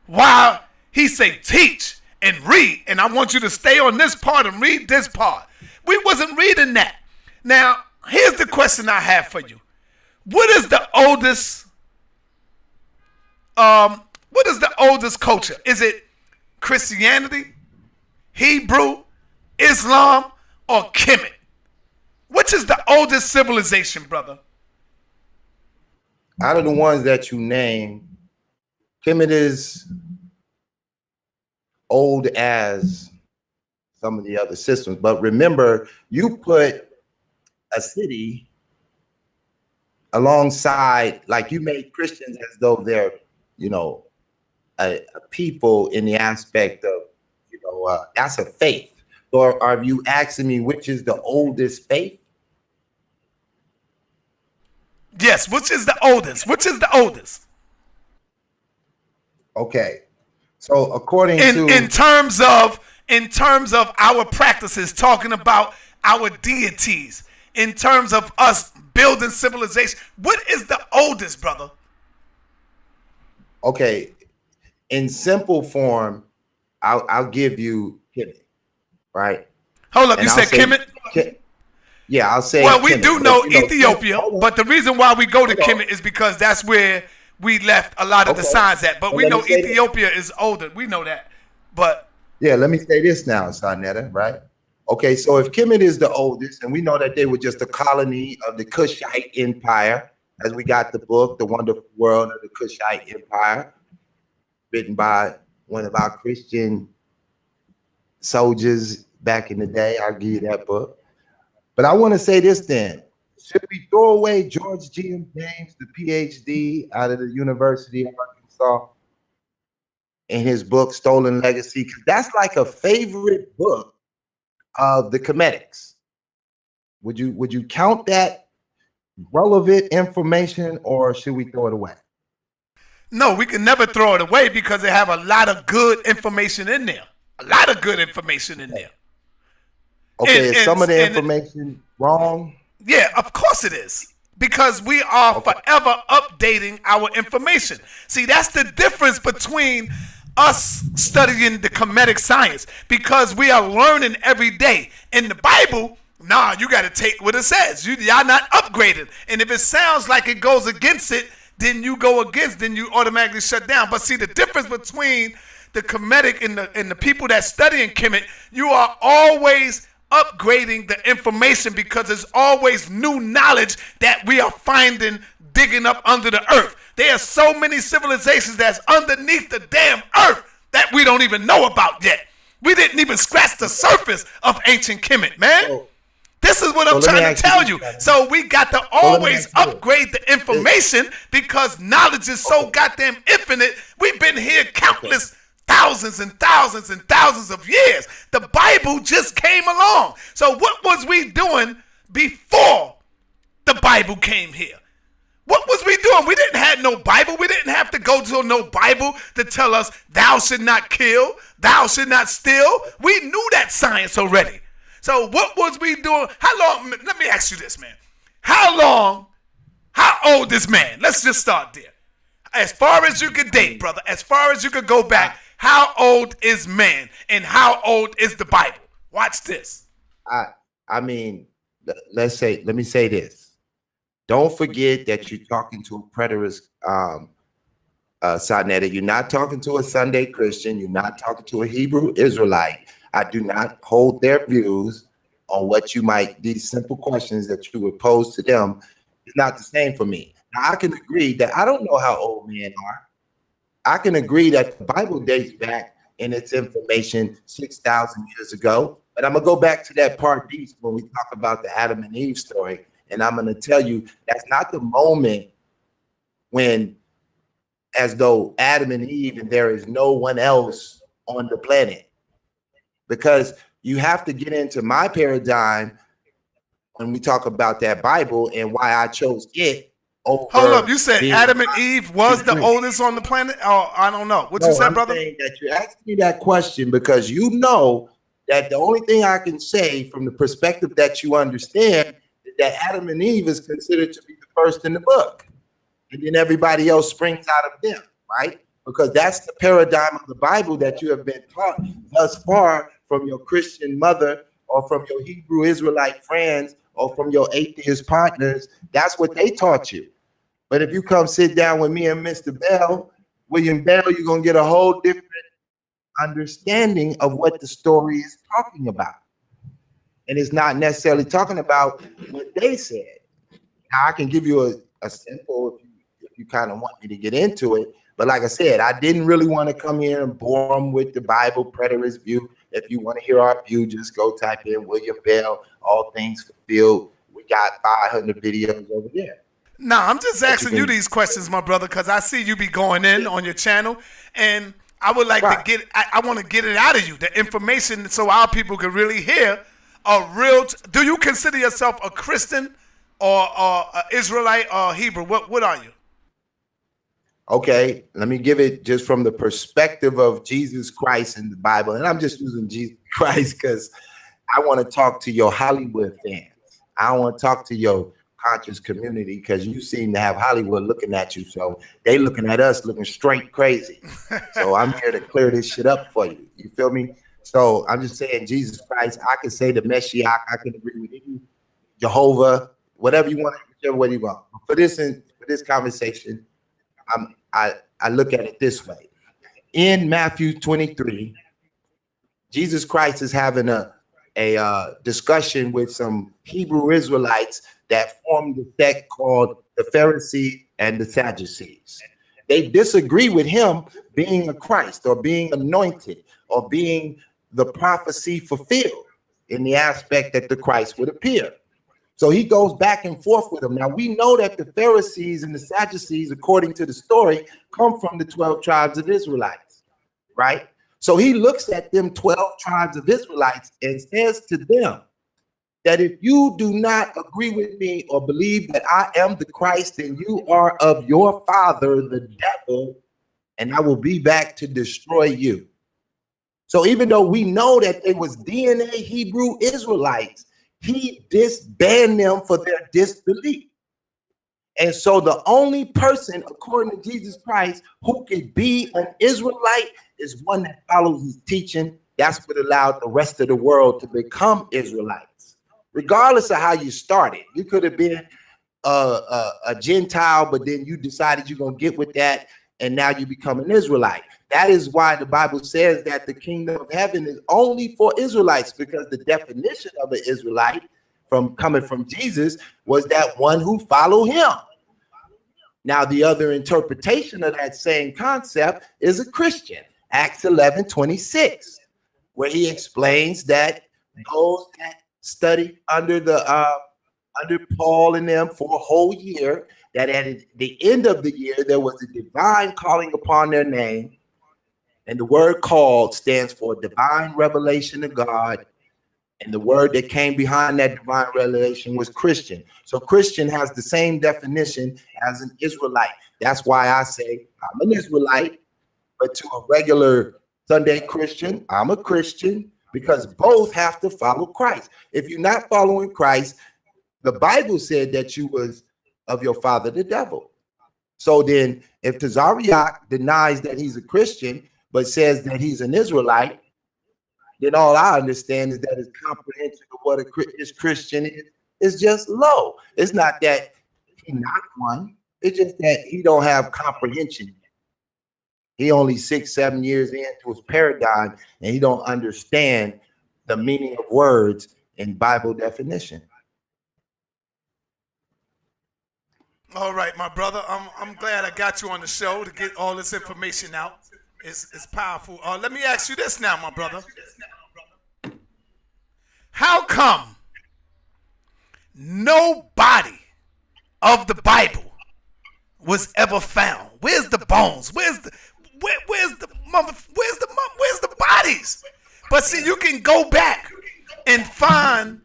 Speaker 1: while he say teach and read. And I want you to stay on this part and read this part. We wasn't reading that. Now, here's the question I have for you. What is the oldest culture? Is it Christianity, Hebrew, Islam, or Kemet? Which is the oldest civilization, brother?
Speaker 4: Out of the ones that you name, Kemet is old as some of the other systems. But remember, you put a city alongside, like you made Christians as though they're, a people in the aspect of, that's a faith. Or are you asking me which is the oldest faith?
Speaker 1: Yes, which is the oldest? Which is the oldest?
Speaker 4: Okay. So according
Speaker 1: in terms of our practices, talking about our deities, in terms of us building civilization, what is the oldest, brother?
Speaker 4: Okay. In simple form, I'll give you Kemet, right?
Speaker 1: Hold up, you said Kemet?
Speaker 4: Yeah, I'll say.
Speaker 1: Well, we
Speaker 4: Kemet,
Speaker 1: do know Ethiopia, but the reason why we go to Kemet is because that's where we left a lot of the signs at. But we know Ethiopia is older. We know that. But
Speaker 4: yeah, let me say this now, Sarnetta, right? Okay, so if Kemet is the oldest, and we know that they were just a colony of the Kushite Empire, as we got the book, The Wonderful World of the Kushite Empire, written by one of our Christian soldiers back in the day. I'll give you that book. But I want to say this then. Should we throw away George G.M. James, the PhD out of the University of Arkansas, in his book, Stolen Legacy? Because that's like a favorite book of the Kemetics. Would you count that relevant information, or should we throw it away?
Speaker 1: No, we can never throw it away because they have a lot of good information in there. A lot of good information in there.
Speaker 4: Okay, is some of the information wrong?
Speaker 1: Yeah, of course it is. because we are forever updating our information. See, that's the difference between us studying the Kemetic science, because we are learning every day. In the Bible, nah, you got to take what it says. Y'all not upgraded. And if it sounds like it goes against it, then you go against, then you automatically shut down. But see, the difference between the Kemetic and the people that study in Kemet, you are always upgrading the information, because there's always new knowledge that we are finding digging up under the earth. There are so many civilizations that's underneath the damn earth that we don't even know about yet. We didn't even scratch the surface of ancient Kemet, man. This is what I'm trying to tell you. So we got to always upgrade the information, because knowledge is so goddamn infinite. We've been here countless thousands and thousands and thousands of years. The Bible just came along. So what was we doing before the Bible came here? What was we doing? We didn't have no Bible. We didn't have to go to no Bible to tell us thou should not kill, thou should not steal. We knew that science already. So what was we doing? How long? Let me ask you this, man. How old is man? Let's just start there. As far as you could date, brother, as far as you could go back, how old is man and how old is the Bible? Watch this.
Speaker 4: I mean, let me say this. Don't forget that you're talking to a preterist Sonetta. You're not talking to a Sunday Christian. You're not talking to a Hebrew Israelite. I do not hold their views on what you might, these simple questions that you would pose to them. It's not the same for me. Now, I can agree that I don't know how old men are. I can agree that the Bible dates back in its information 6,000 years ago. But I'm going to go back to that part B when we talk about the Adam and Eve story. And I'm going to tell you that's not the moment when, as though Adam and Eve and there is no one else on the planet. Because you have to get into my paradigm when we talk about that Bible and why I chose it. Hold
Speaker 1: up, you said Adam and Eve was the oldest on the planet? Oh, I don't know. What you said, brother? I'm saying
Speaker 4: that you asked me that question because you know that the only thing I can say from the perspective that you understand is that Adam and Eve is considered to be the first in the book. And then everybody else springs out of them, right? Because that's the paradigm of the Bible that you have been taught thus far from your Christian mother or from your Hebrew Israelite friends or from your atheist partners. That's what they taught you. But if you come sit down with me and Mr. Bell, William Bell, you're going to get a whole different understanding of what the story is talking about. And it's not necessarily talking about what they said. Now, I can give you a simple, if you kind of want me to get into it. But like I said, I didn't really want to come here and bore them with the Bible preterist view. If you want to hear our view, just go type in William Bell, All Things Fulfilled. We got 500 videos over there.
Speaker 1: No, I'm just asking you these questions, my brother, because I see you be going in on your channel, and I would like to get, I want to get it out of you, the information, so our people can really hear a real, do you consider yourself a Christian or an Israelite or Hebrew? What are you?
Speaker 4: Okay, let me give it just from the perspective of Jesus Christ in the Bible. And I'm just using Jesus Christ because I want to talk to your Hollywood fans. I want to talk to your conscious community because you seem to have Hollywood looking at you. So they looking at us looking straight crazy. So I'm here to clear this shit up for you. You feel me? So I'm just saying Jesus Christ. I can say the Messiah. I can agree with you. Jehovah, whatever you want, whichever way you want. For this conversation, I look at it this way. In Matthew 23, Jesus Christ is having a discussion with some Hebrew Israelites that formed the sect called the Pharisees and the Sadducees. They disagree with him being a Christ or being anointed or being the prophecy fulfilled in the aspect that the Christ would appear. So he goes back and forth with them. Now, we know that the Pharisees and the Sadducees, according to the story, come from the 12 tribes of Israelites, right? So he looks at them 12 tribes of Israelites and says to them that if you do not agree with me or believe that I am the Christ, then you are of your father, the devil, and I will be back to destroy you. So even though we know that they was DNA Hebrew Israelites, he disbanded them for their disbelief. And so the only person, according to Jesus Christ, who could be an Israelite is one that follows his teaching. That's what allowed the rest of the world to become Israelites. Regardless of how you started, you could have been a Gentile, but then you decided you're going to get with that, and now you become an Israelite. That is why the Bible says that the kingdom of heaven is only for Israelites, because the definition of an Israelite from coming from Jesus was that one who follow him. Now, the other interpretation of that same concept is a Christian, Acts 11:26, where he explains that those that study under Paul and them for a whole year, that at the end of the year, there was a divine calling upon their name. And the word called stands for divine revelation of God. And the word that came behind that divine revelation was Christian. So Christian has the same definition as an Israelite. That's why I say I'm an Israelite, but to a regular Sunday Christian, I'm a Christian, because both have to follow Christ. If you're not following Christ, the Bible said that you was of your father, the devil. So then if Tazariak denies that he's a Christian, but says that he's an Israelite, then all I understand is that his comprehension of what his Christian is just low. It's not that he's not one. It's just that he don't have comprehension yet. He only 6-7 years into his paradigm, and he don't understand the meaning of words in Bible definition.
Speaker 1: All right, my brother. I'm glad I got you on the show to get all this information out. It's powerful. Let me ask you this now, my brother. How come nobody of the Bible was ever found? Where's the bones? Where's the bodies? But see, you can go back and find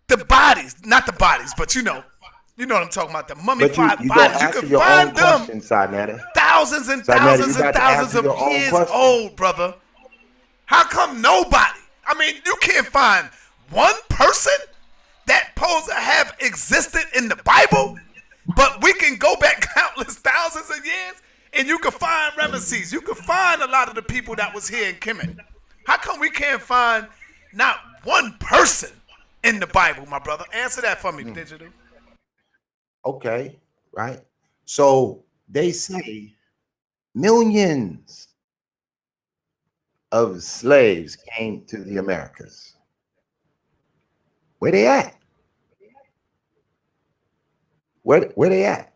Speaker 1: the bodies, not the bodies, but you know what I'm talking about, the mummified bodies. You can find them thousands and thousands and thousands of years old, brother. How come nobody? I mean, you can't find one person that supposed to have existed in the Bible, but we can go back countless thousands of years and you can find Ramesses. You can find a lot of the people that was here in Kemet. How come we can't find not one person in the Bible, my brother? Answer that for me, Digital.
Speaker 4: Okay, right. So they say millions of slaves came to the Americas. Where they at? Where they at?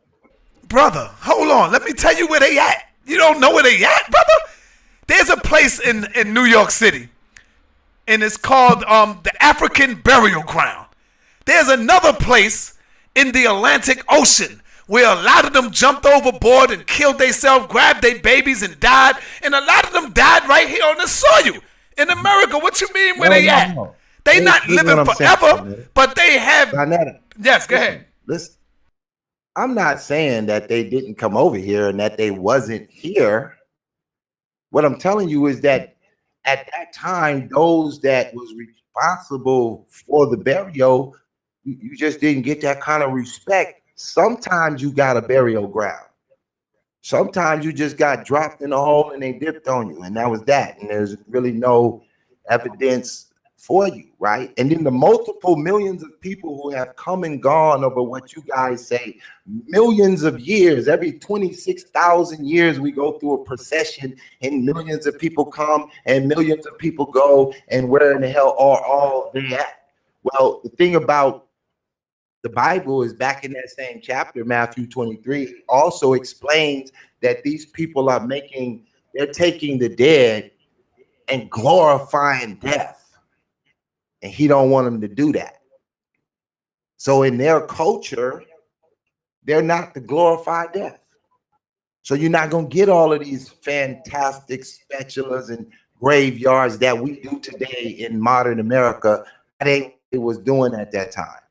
Speaker 1: Brother, hold on. Let me tell you where they at. You don't know where they at, brother? There's a place in New York City, and it's called the African Burial Ground. There's another place in the Atlantic Ocean where a lot of them jumped overboard and killed themselves, grabbed their babies and died. And a lot of them died right here on the soil in America. What you mean where they at? No. They not living forever, but they have. Yes, go ahead.
Speaker 4: Listen, I'm not saying that they didn't come over here and that they wasn't here. What I'm telling you is that at that time, those that was responsible for the burial, you just didn't get that kind of respect. Sometimes you got a burial ground. Sometimes you just got dropped in a hole and they dipped on you, and that was that. And there's really no evidence for you, right? And then the multiple millions of people who have come and gone over what you guys say, millions of years. Every 26,000 years, we go through a procession, and millions of people come and millions of people go. And where in the hell are all they at? Well, the thing about the Bible is back in that same chapter, Matthew 23, also explains that these people are they're taking the dead and glorifying death. And he don't want them to do that. So in their culture, they're not to glorify death. So you're not going to get all of these fantastic spatulas and graveyards that we do today in modern America. It was doing at that time.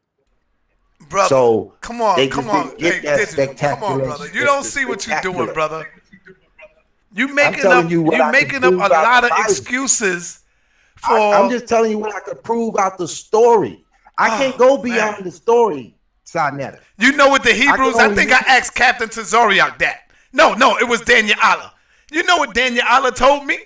Speaker 1: Brother,
Speaker 4: so
Speaker 1: come on.
Speaker 4: Hey, come on,
Speaker 1: brother. You don't see what you're doing, brother. You making up a lot of excuses for.
Speaker 4: I'm just telling you what I could prove out the story. I can't go beyond the story Sarnetta.
Speaker 1: You know what the Hebrews, I think I
Speaker 4: only-
Speaker 1: asked Captain Tazoriak that. No, it was Daniel Allah. You know what Daniel Allah told me?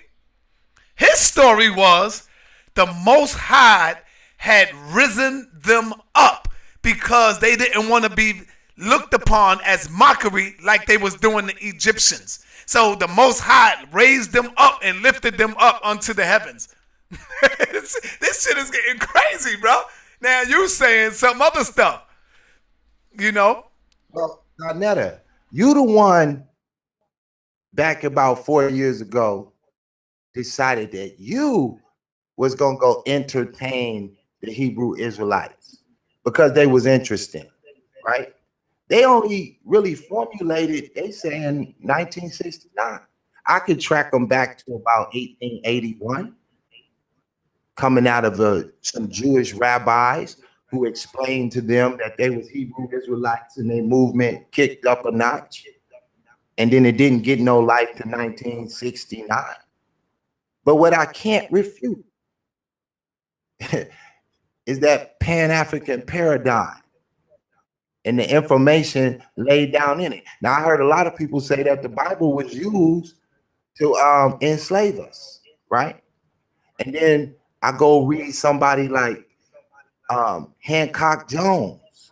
Speaker 1: His story was the Most High had risen them up because they didn't want to be looked upon as mockery like they was doing the Egyptians. So the Most High raised them up and lifted them up unto the heavens. This shit is getting crazy, bro. Now you saying some other stuff, you know?
Speaker 4: Well, Sarnetta, you the one back about 4 years ago decided that you was gonna go entertain the Hebrew Israelites because they was interesting, right? They only really formulated, they saying 1969. I could track them back to about 1881, coming out of some Jewish rabbis who explained to them that they was Hebrew Israelites and their movement kicked up a notch. And then it didn't get no life to 1969. But what I can't refute is that Pan-African paradigm and the information laid down in it. Now, I heard a lot of people say that the Bible was used to enslave us, right? And then I go read somebody like Hancock Jones,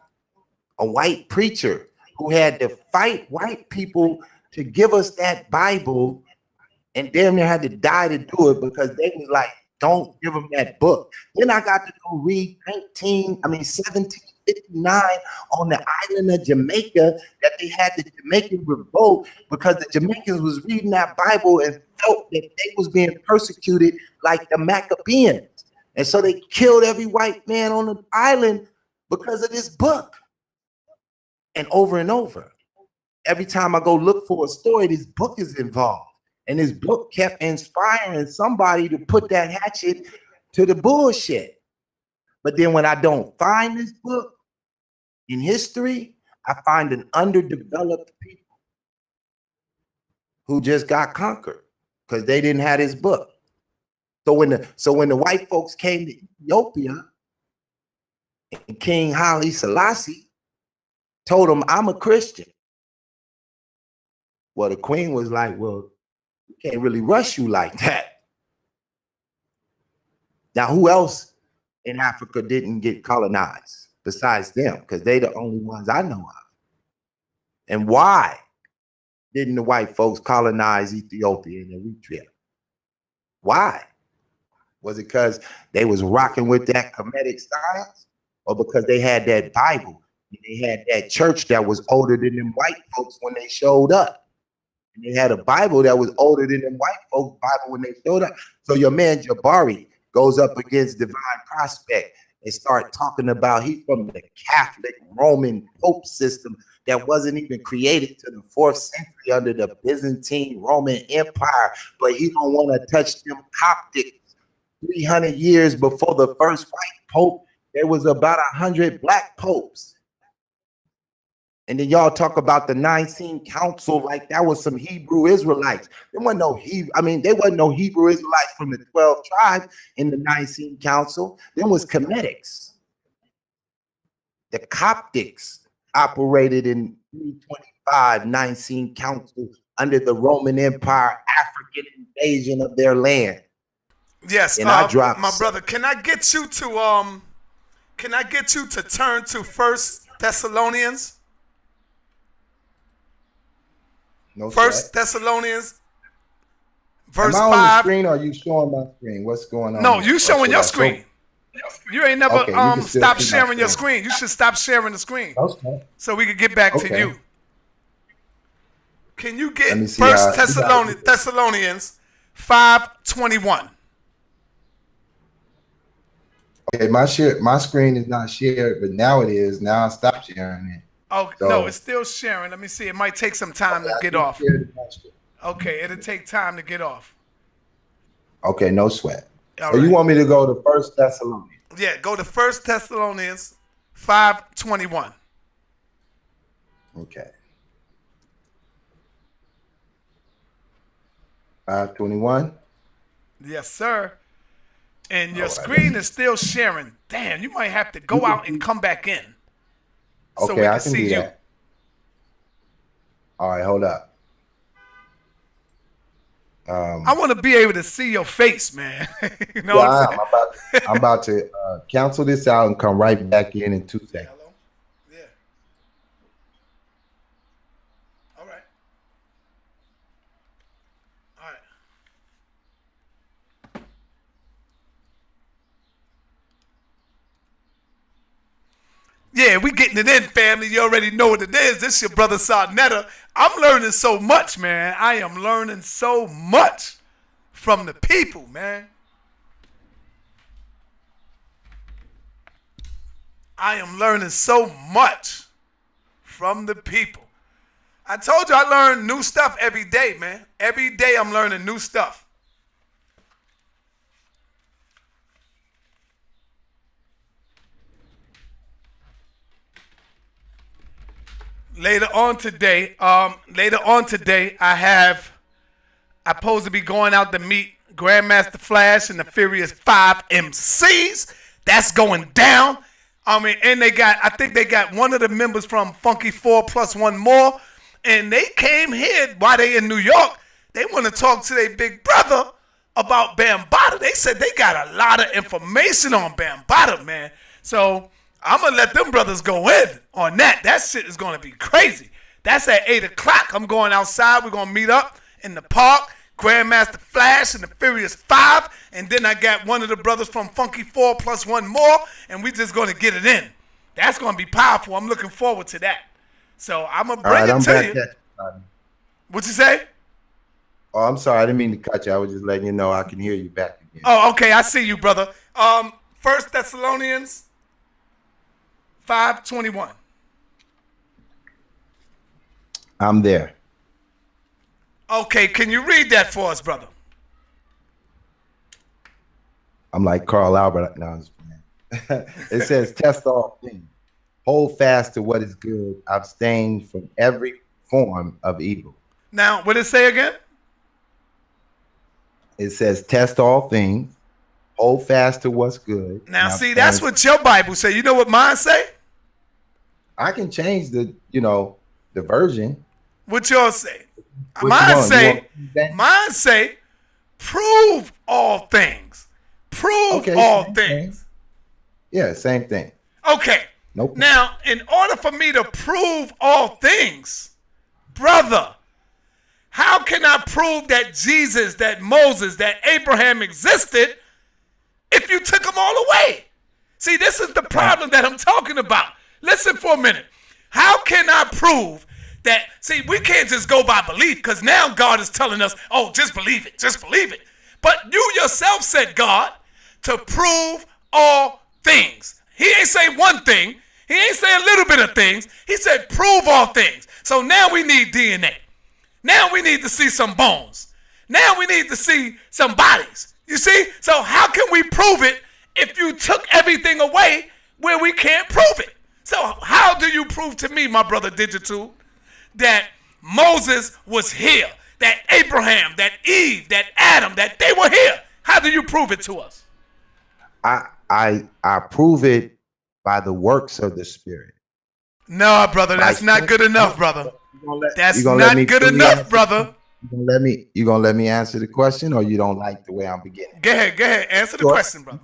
Speaker 4: a white preacher who had to fight white people to give us that Bible, and damn near had to die to do it because they was like, don't give them that book. Then I got to go read 1759 on the island of Jamaica that they had the Jamaican revolt because the Jamaicans was reading that Bible and felt that they was being persecuted like the Maccabeans. And so they killed every white man on the island because of this book. And over, every time I go look for a story, this book is involved. And this book kept inspiring somebody to put that hatchet to the bullshit. But then when I don't find this book in history, I find an underdeveloped people who just got conquered because they didn't have this book. So when the white folks came to Ethiopia, and King Haile Selassie told them, I'm a Christian. Well, the queen was like, well, we can't really rush you like that. Now, who else in Africa didn't get colonized besides them? Because they the only ones I know of. And why didn't the white folks colonize Ethiopia and Eritrea? Why? Was it because they was rocking with that Kemetic science, or because they had that Bible and they had that church that was older than them white folks when they showed up? And they had a Bible that was older than them white folks' Bible when they showed up. So your man Jabari goes up against Divine Prospect and start talking about he's from the Catholic Roman Pope system that wasn't even created to the 4th century under the Byzantine Roman Empire, but he don't want to touch them Coptics. 300 years before the first white pope, there was about 100 black popes. And then y'all talk about the Nicene Council like that was some Hebrew Israelites. There wasn't no Hebrew Israelites from the 12 tribes in the Nicene Council. There was Kemetics. The Coptics operated in 325 Nicene Council under the Roman Empire, African invasion of their land.
Speaker 1: Yes,
Speaker 4: and I dropped
Speaker 1: my brother. Can I get you to turn to 1 Thessalonians?
Speaker 4: No
Speaker 1: 1
Speaker 4: sweat.
Speaker 1: Thessalonians, verse
Speaker 4: Am I on
Speaker 1: 5.
Speaker 4: the screen or are you showing my screen? What's going on?
Speaker 1: No, you showing your screen. You ain't never
Speaker 4: Okay, you can still
Speaker 1: stop
Speaker 4: see my
Speaker 1: sharing your
Speaker 4: screen.
Speaker 1: screen. You should stop sharing the screen
Speaker 4: Okay.
Speaker 1: so we can get back to
Speaker 4: Okay.
Speaker 1: you. Can you get
Speaker 4: Let me see,
Speaker 1: 1 Thessalonians 5:21?
Speaker 4: Okay, my screen is not shared, but now it is. Now I stopped sharing it.
Speaker 1: Oh,
Speaker 4: So-
Speaker 1: no, it's still sharing. Let me see. It might take some time to get off. Okay, it'll take time to get off.
Speaker 4: Okay, no sweat.
Speaker 1: All
Speaker 4: So you
Speaker 1: right.
Speaker 4: want me to go to 1 Thessalonians?
Speaker 1: Yeah, go to 1 Thessalonians 5:21.
Speaker 4: Okay. 5:21.
Speaker 1: Yes, sir. And your
Speaker 4: All right,
Speaker 1: screen is still sharing. Damn, you might have to go out and come back in. so
Speaker 4: Okay,
Speaker 1: we
Speaker 4: I
Speaker 1: can
Speaker 4: can
Speaker 1: see
Speaker 4: do
Speaker 1: you.
Speaker 4: that. All right, hold up.
Speaker 1: I want to be able to see your face, man. You know
Speaker 4: Yeah,
Speaker 1: what I'm
Speaker 4: I'm
Speaker 1: saying?
Speaker 4: about to cancel this out and come right back in 2 seconds.
Speaker 1: Hello? Yeah. All right. All right. Yeah, we getting it in, family. You already know what it is. This your brother Sarnetta. I'm learning so much, man. I am learning so much from the people, man. I am learning so much from the people. I told you I learn new stuff every day, man. Every day I'm learning new stuff. Later on today, I'm supposed to be going out to meet Grandmaster Flash and the Furious 5 MCs. That's going down. And I think they got one of the members from Funky 4 plus one more. And they came here while they in New York. They want to talk to their big brother about Bambaataa. They said they got a lot of information on Bambaataa, man. So I'm going to let them brothers go in on that. That shit is going to be crazy. That's at 8 o'clock. I'm going outside. We're going to meet up in the park. Grandmaster Flash and the Furious 5. And then I got one of the brothers from Funky 4 plus one more. And we just going to get it in. That's going to be powerful. I'm looking forward to that. So I'm going to bring it to you. What you say?
Speaker 4: Oh, I'm sorry. I didn't mean to cut you. I was just letting you know I can hear you back again.
Speaker 1: Oh, okay. I see you, brother. 1 Thessalonians 5:21.
Speaker 4: I'm there.
Speaker 1: Okay, can you read that for us, brother?
Speaker 4: I'm like Carl Albert. No, it says, test all things. Hold fast to what is good. Abstain from every form of evil.
Speaker 1: Now, what did it say again?
Speaker 4: It says, test all things. Hold fast to what's good.
Speaker 1: Now, see, that's what your Bible say. You know what mine say?
Speaker 4: I can change the version.
Speaker 1: What yours say?
Speaker 4: Which
Speaker 1: Mine say, prove all things. Prove all things.
Speaker 4: Yeah, same thing.
Speaker 1: Okay.
Speaker 4: Nope.
Speaker 1: Now, in order for me to prove all things, brother, how can I prove that Jesus, that Moses, that Abraham existed if you took them all away? See, this is the problem that I'm talking about. Listen for a minute. How can I prove that? See, we can't just go by belief because now God is telling us, oh, just believe it, just believe it. But you yourself said, God, to prove all things. He ain't say one thing. He ain't say a little bit of things. He said, prove all things. So now we need DNA. Now we need to see some bones. Now we need to see some bodies. You see? So how can we prove it if you took everything away where we can't prove it? So how do you prove to me, my brother Digital, that Moses was here, that Abraham, that Eve, that Adam, that they were here? How do you prove it to us?
Speaker 4: I prove it by the works of the Spirit.
Speaker 1: No, brother, that's not good enough, brother. That's not good enough, brother.
Speaker 4: You gonna let me answer the question, or you don't like the way I'm beginning?
Speaker 1: Go ahead. Answer the question, brother.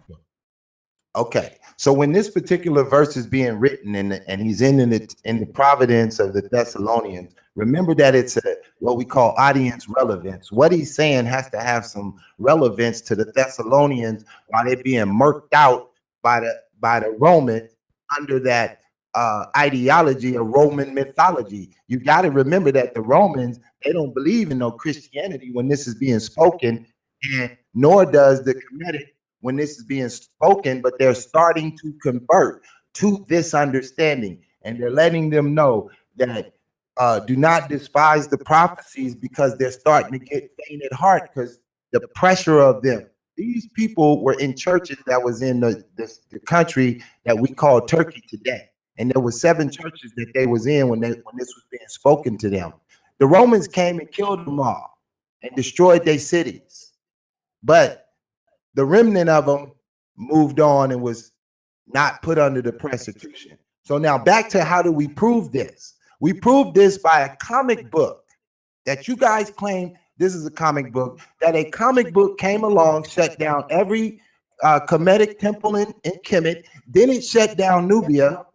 Speaker 4: Okay. So when this particular verse is being written and he's in the providence of the Thessalonians, remember that it's what we call audience relevance. What he's saying has to have some relevance to the Thessalonians while they're being murked out by the Romans under that ideology of Roman mythology. You got to remember that the Romans, they don't believe in no Christianity when this is being spoken, and nor does the Kemetic when this is being spoken, but they're starting to convert to this understanding, and they're letting them know that do not despise the prophecies because they're starting to get faint at heart because the pressure of them. These people were in churches that was in the country that we call Turkey today. And there were 7 churches that they was in when this was being spoken to them. The Romans came and killed them all and destroyed their cities. But the remnant of them moved on and was not put under the persecution. So now back to how do we prove this? We prove this by a comic book that you guys claim this is a comic book, that a comic book came along, shut down every Kemetic temple in Kemet, then it shut down Nubia,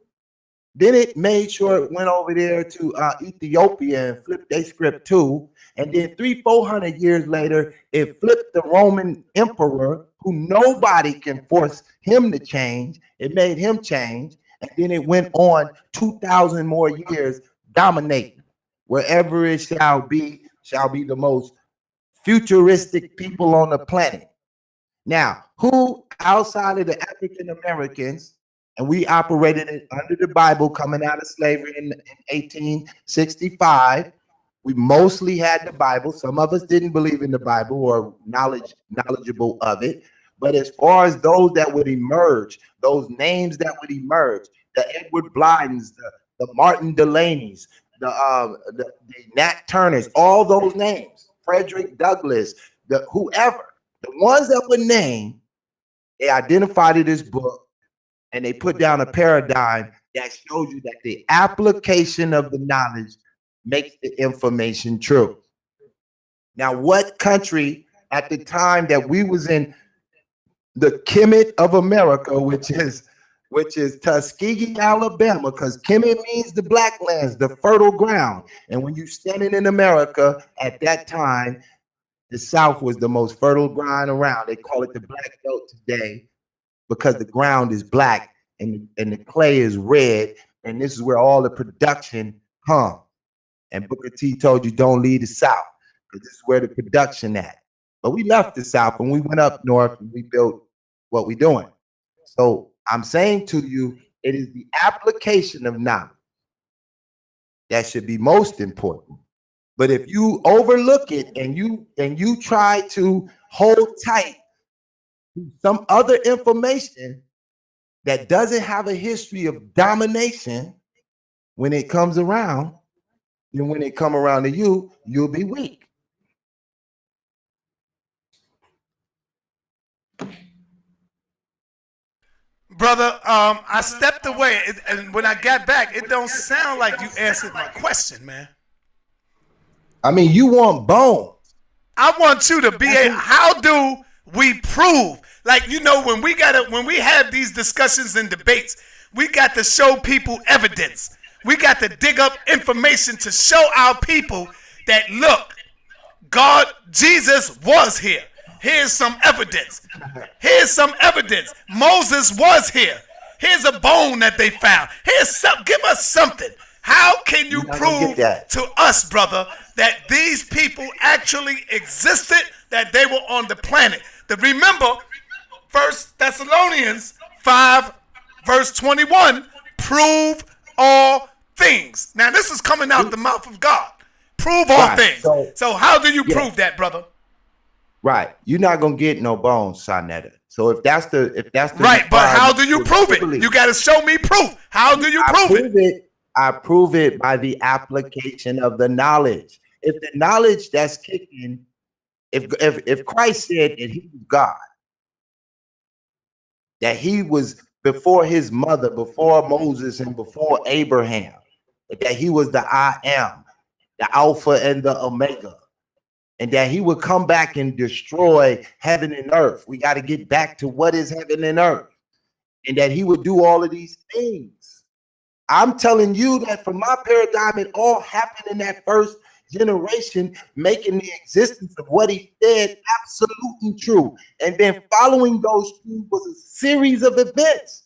Speaker 4: then it made sure it went over there to Ethiopia and flipped their script too. And then 300-400 years later, it flipped the Roman emperor, who nobody can force him to change. It made him change. And then it went on 2,000 more years dominating. Wherever it shall be the most futuristic people on the planet. Now, who outside of the African Americans, and we operated it under the Bible coming out of slavery in 1865. We mostly had the Bible. Some of us didn't believe in the Bible or knowledgeable of it. But as far as those that would emerge, those names that would emerge, the Edward Blydens, the Martin Delaney's, the Nat Turners, all those names, Frederick Douglass, whoever, the ones that were named, they identified in this book, and they put down a paradigm that shows you that the application of the knowledge makes the information true. Now, what country at the time that we was in the Kemet of America, which is Tuskegee, Alabama, because Kemet means the black lands, the fertile ground. And when you're standing in America at that time, the South was the most fertile ground around. They call it the Black Belt today because the ground is black and the clay is red. And this is where all the production comes. And Booker T told you don't leave the South because this is where the production at. But we left the South and we went up north and we built what we're doing. So I'm saying to you, it is the application of knowledge that should be most important. But if you overlook it and you try to hold tight to some other information that doesn't have a history of domination, when it comes around, then when it come around to you, you'll be weak.
Speaker 1: Brother, I stepped away, and when I got back, it don't sound like you answered my question, man.
Speaker 4: I mean, you want bones.
Speaker 1: I want you to be how do we prove? Like, you know, when we have these discussions and debates, we got to show people evidence. We got to dig up information to show our people that, look, God, Jesus was here. Here's some evidence. Here's some evidence. Moses was here. Here's a bone that they found. Give us something. How can you prove to us, brother, that these people actually existed, that they were on the planet? Remember, 1 Thessalonians 5, verse 21, prove all things. Now, this is coming out the mouth of God. Prove all things. So how do you prove that, brother?
Speaker 4: Right. You're not going to get no bones, Sonetta. So if that's the
Speaker 1: right, but how do you prove it? You got to show me proof. How do you prove it?
Speaker 4: I prove it by the application of the knowledge. If the knowledge that's kicking, if Christ said that he was God, that he was before his mother, before Moses, and before Abraham, that he was the I am, the Alpha and the Omega, and that he would come back and destroy heaven and earth. We got to get back to what is heaven and earth, and that he would do all of these things. I'm telling you that from my paradigm, it all happened in that first generation, making the existence of what he said absolutely true. And then following those truths was a series of events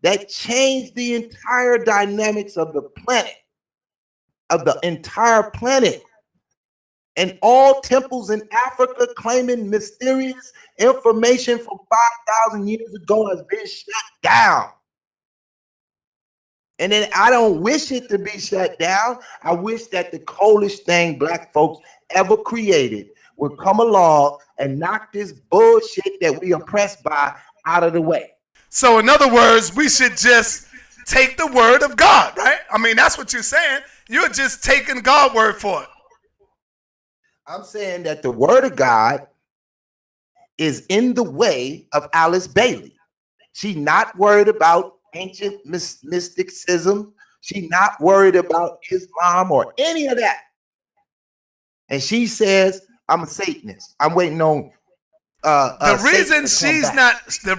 Speaker 4: that changed the entire dynamics of the planet, of the entire planet. And all temples in Africa claiming mysterious information from 5,000 years ago has been shut down. And then I don't wish it to be shut down. I wish that the coldest thing black folks ever created would come along and knock this bullshit that we oppressed by out of the way.
Speaker 1: So in other words, we should just take the word of God, right? I mean, that's what you're saying. You're just taking God's word for it.
Speaker 4: I'm saying that the word of God is in the way of Alice Bailey. She's not worried about ancient mysticism. She's not worried about Islam or any of that. And she says, I'm a Satanist. I'm waiting on
Speaker 1: the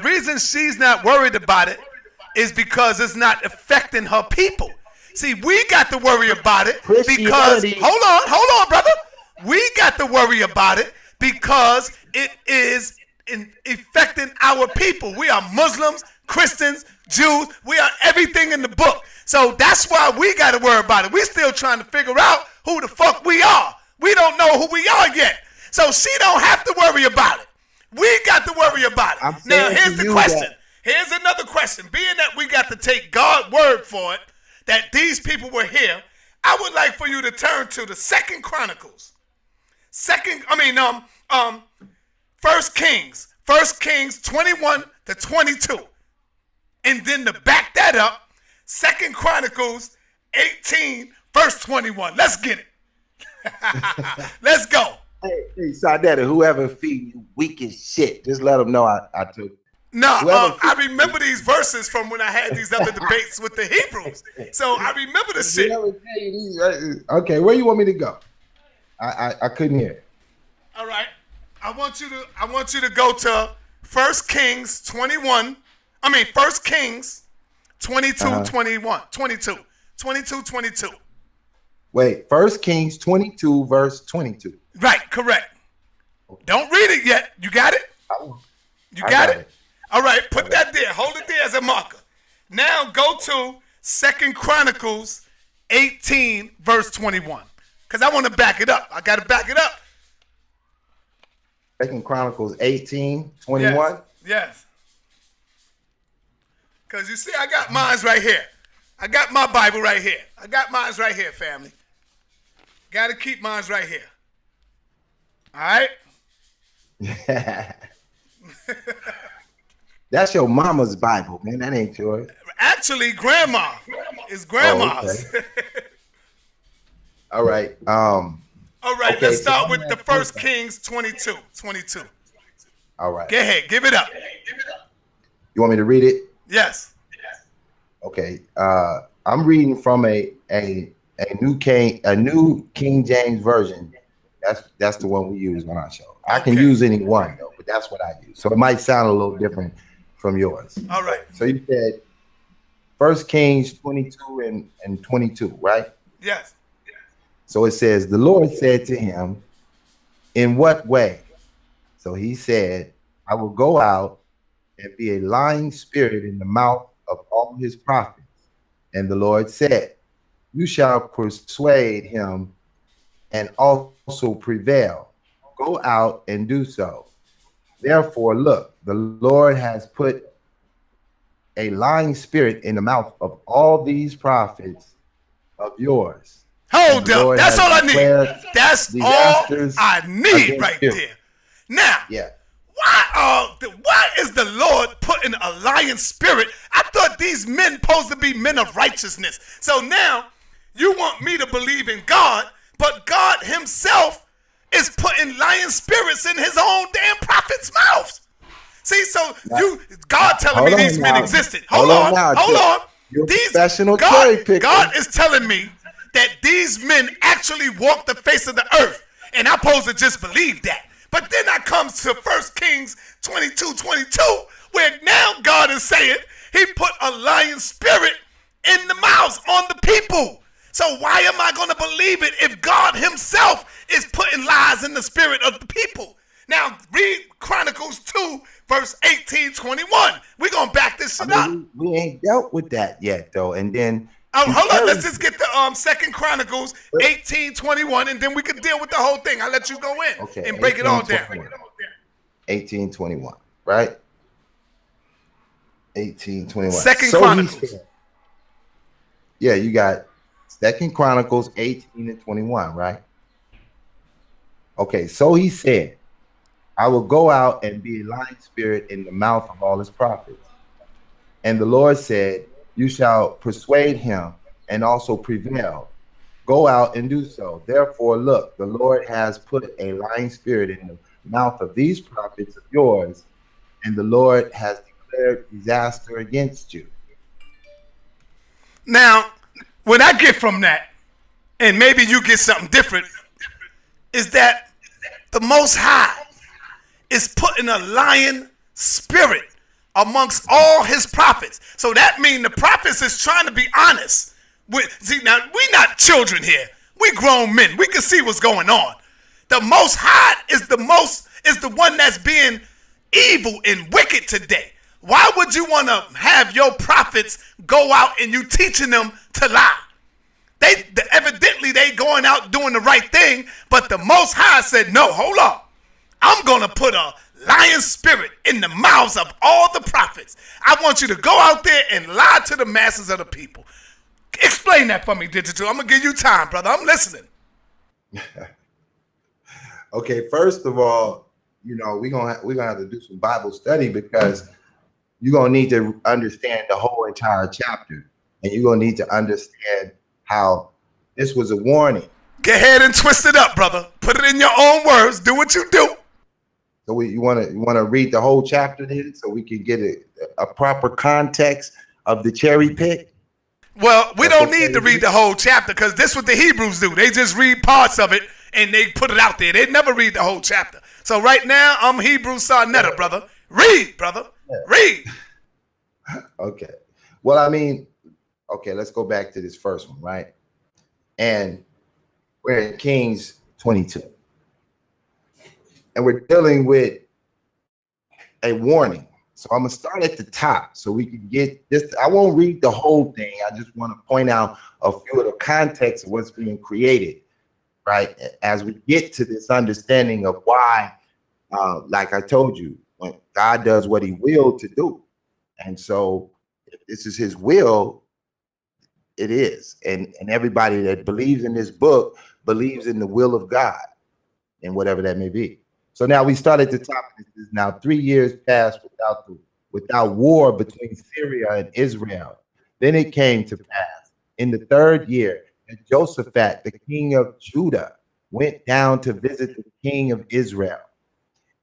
Speaker 1: reason she's not worried about it is because it's not affecting her people. See, we got to worry about it because hold on, brother. We got to worry about it because it is affecting our people. We are Muslims, Christians, Jews. We are everything in the book. So that's why we got to worry about it. We're still trying to figure out who the fuck we are. We don't know who we are yet. So she don't have to worry about it. We got to worry about it. Now, here's the question. Here's another question. Being that we got to take God's word for it, that these people were here, I would like for you to turn to the Second Chronicles. First Kings 21 to 22. And then to back that up, Second Chronicles 18, verse 21. Let's get it. Let's go.
Speaker 4: Hey, Saudetta, whoever feed you weak as shit, just let them know I took.
Speaker 1: No, I remember these verses from when I had these other debates with the Hebrews. So I remember the shit.
Speaker 4: Okay, where you want me to go? I couldn't hear.
Speaker 1: All right. I want you to go to 1 Kings 21. I mean 1 Kings 22, 21. 22.
Speaker 4: Wait, 1 Kings 22, verse 22.
Speaker 1: Right, correct. Don't read it yet. You got it? You got it? All right, put that there. Hold it there as a marker. Now go to 2 Chronicles 18, verse 21. Because I want to back it up. I got to back it up.
Speaker 4: 2 Chronicles 18, 21?
Speaker 1: Yes. Because you see, I got mine right here. I got my Bible right here. I got mine right here, family. Got to keep mine right here. All right?
Speaker 4: That's your mama's Bible, man. That ain't yours.
Speaker 1: Actually, grandma. It's grandma's.
Speaker 4: Oh, okay. All right.
Speaker 1: All right,
Speaker 4: okay,
Speaker 1: let's start with the 1 Kings 22.
Speaker 4: All right.
Speaker 1: Go ahead, give it up.
Speaker 4: You want me to read it?
Speaker 1: Yes.
Speaker 4: Okay. I'm reading from a new King James version. That's the one we use on our show. I can use any one though, but that's what I use. So it might sound a little different from yours.
Speaker 1: All right.
Speaker 4: So you said 1 Kings 22 and 22, right?
Speaker 1: Yes.
Speaker 4: So it says, the Lord said to him, in what way? So he said, I will go out and be a lying spirit in the mouth of all his prophets. And the Lord said, you shall persuade him and also prevail. Go out and do so. Therefore, look, the Lord has put a lying spirit in the mouth of all these prophets of yours.
Speaker 1: Hold up. That's all I need. That's all I need right there. Now, why is the Lord putting a lying spirit? I thought these men supposed to be men of righteousness. So now you want me to believe in God, but God himself is putting lying spirits in his own damn prophet's mouths. See, so God telling me these men existed. Hold on. God is telling me that these men actually walk the face of the earth, and I'm supposed to just believe that. But then I comes to 1 Kings 22, where now God is saying he put a lying spirit in the mouths on the people. So why am I going to believe it if God himself is putting lies in the spirit of the people? Now read Chronicles 2, verse 18, 21. We're going to back this shit up.
Speaker 4: We ain't dealt with that yet, though. And then
Speaker 1: hold on, let's just get the 2 Chronicles 18, 21, and then we can deal with the whole thing. I'll let you go in and break it all down.
Speaker 4: 1821, right? 1821.
Speaker 1: Second Chronicles.
Speaker 4: Yeah, you got 2 Chronicles 18 and 21, right? Okay, so he said, I will go out and be a lying spirit in the mouth of all his prophets. And the Lord said, you shall persuade him and also prevail. Go out and do so. Therefore, look, the Lord has put a lying spirit in the mouth of these prophets of yours, and the Lord has declared disaster against you.
Speaker 1: Now, what I get from that, and maybe you get something different, is that the Most High is putting a lion spirit amongst all his prophets. So that means the prophets is trying to be honest. See, now, we not children here. We grown men. We can see what's going on. The Most High is the one that's being evil and wicked today. Why would you want to have your prophets go out and you teaching them to lie? Evidently they going out doing the right thing, but the Most High said, no, hold on. I'm going to put a lion spirit in the mouths of all the prophets. I want you to go out there and lie to the masses of the people. Explain that for me, Digital. I'm going to give you time, brother. I'm listening.
Speaker 4: Okay, first of all, we're gonna have to do some Bible study, because you're gonna need to understand the whole entire chapter, and you're gonna need to understand how this was a warning.
Speaker 1: Go ahead and twist it up, brother. Put it in your own words. Do what you do.
Speaker 4: So you want to read the whole chapter then, so we can get a proper context of the cherry pick?
Speaker 1: Well, we don't need to read the whole chapter, because this is what the Hebrews do. They just read parts of it and they put it out there. They never read the whole chapter. So right now, I'm Hebrew Sarnetta, brother. Read, brother. Read.
Speaker 4: Okay. Well, I mean, okay, let's go back to this first one, right? And we're in Kings 22. And we're dealing with a warning. So I'm going to start at the top so we can get this. I won't read the whole thing. I just want to point out a few of the context of what's being created, right? As we get to this understanding of why, like I told you, when God does what he willed to do. And so if this is his will, it is. And everybody that believes in this book believes in the will of God, and whatever that may be. So now we start at the top. This is now 3 years passed without war between Syria and Israel. Then it came to pass in the 3rd year that Jehoshaphat, the king of Judah, went down to visit the king of Israel.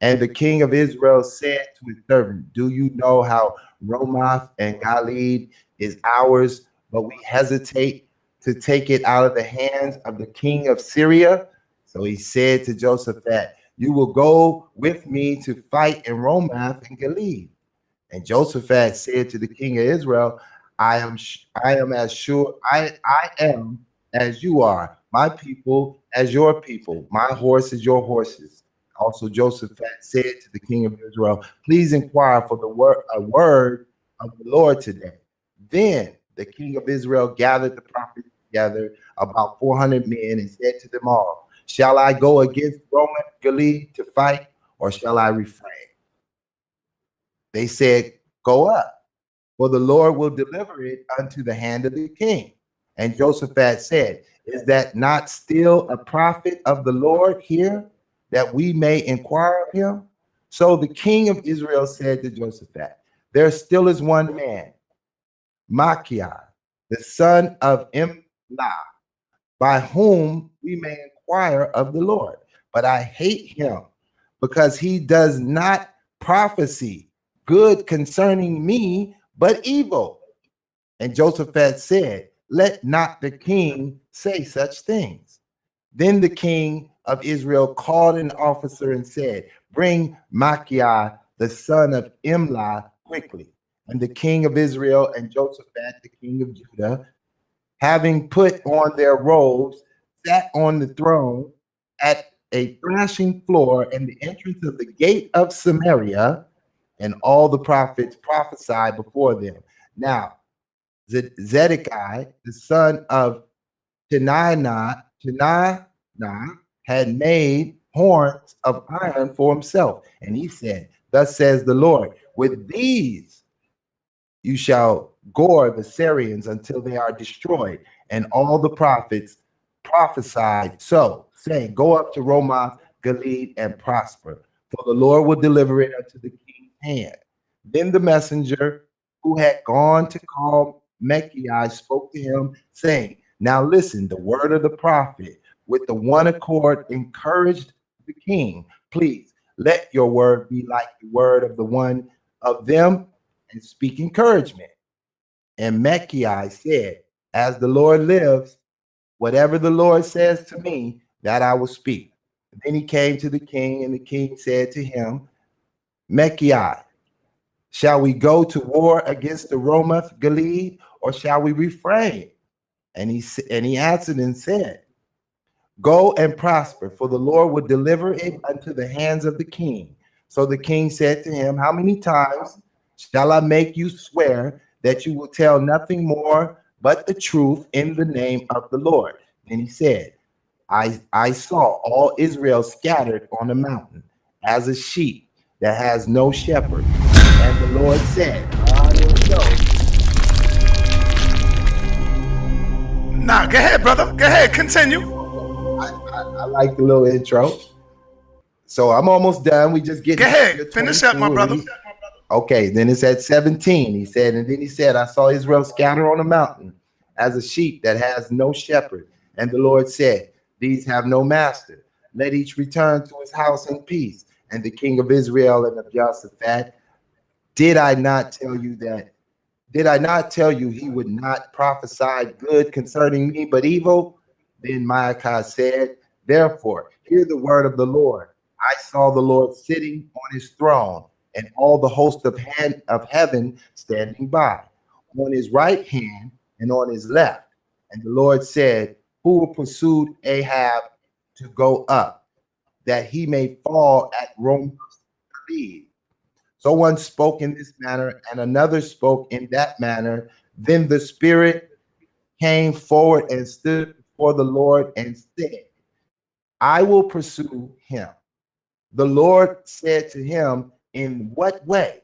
Speaker 4: And the king of Israel said to his servant, do you know how Ramoth and Gilead is ours, but we hesitate to take it out of the hands of the king of Syria? So he said to Jehoshaphat, you will go with me to fight in Ramoth and Gilead. And Jehoshaphat said to the king of Israel, I am as sure I am as you are, my people as your people, my horse as your horses. Also Jehoshaphat said to the king of Israel, please inquire for a word of the Lord today. Then the king of Israel gathered the prophets together, about 400 men, and said to them all, shall I go against Ramoth Gilead to fight, or shall I refrain? They said, go up, for the Lord will deliver it unto the hand of the king. And Jehoshaphat said, is that not still a prophet of the Lord here, that we may inquire of him? So the king of Israel said to Jehoshaphat, there still is one man, Micaiah, the son of Imlah, by whom we may inquire of the Lord. But I hate him, because he does not prophesy good concerning me, but evil. And Jehoshaphat said, let not the king say such things. Then the king of Israel called an officer and said, bring Micaiah, the son of Imlah, quickly. And the king of Israel and Jehoshaphat, the king of Judah, having put on their robes, sat on the throne at a threshing floor in the entrance of the gate of Samaria, and all the prophets prophesied before them. Now, Zedekiah, the son of Chenaanah, had made horns of iron for himself. And he said, thus says the Lord, with these you shall gore the Syrians until they are destroyed. And all the prophets prophesied so, saying, go up to Ramoth Gilead and prosper, for the Lord will deliver it unto the king's hand. Then the messenger who had gone to call Micaiah spoke to him, saying, now listen, the word of the prophet with the one accord encouraged the king. Please let your word be like the word of the one of them, and speak encouragement. And Micaiah said, As the Lord lives, whatever the Lord says to me, that I will speak. And then he came to the king, and the king said to him, Mekiah, shall we go to war against the Ramoth Gilead, or shall we refrain? And he answered and said, Go and prosper, for the Lord will deliver it unto the hands of the king. So the king said to him, How many times shall I make you swear that you will tell nothing more but the truth in the name of the Lord? And he said, I saw all Israel scattered on the mountain as a sheep that has no shepherd. And the Lord said, there we go.
Speaker 1: Nah, go ahead, brother. Go ahead, continue.
Speaker 4: I like the little intro. So I'm almost done. We just get.
Speaker 1: Go ahead, finish up, my brother.
Speaker 4: Okay, then it's at 17. He said, and then he said, I saw Israel scatter on the mountain as a sheep that has no shepherd. And the Lord said, These have no master. Let each return to his house in peace. And the king of Israel and of Jehoshaphat, did I not tell you that? Did I not tell you he would not prophesy good concerning me, but evil? Then Micaiah said, Therefore, hear the word of the Lord. I saw the Lord sitting on his throne, and all the host of heaven standing by, on his right hand and on his left. And the Lord said, Who will pursue Ahab to go up, that he may fall at Ramoth's Gilead? So one spoke in this manner, and another spoke in that manner. Then the Spirit came forward and stood before the Lord and said, I will pursue him. The Lord said to him, In what way?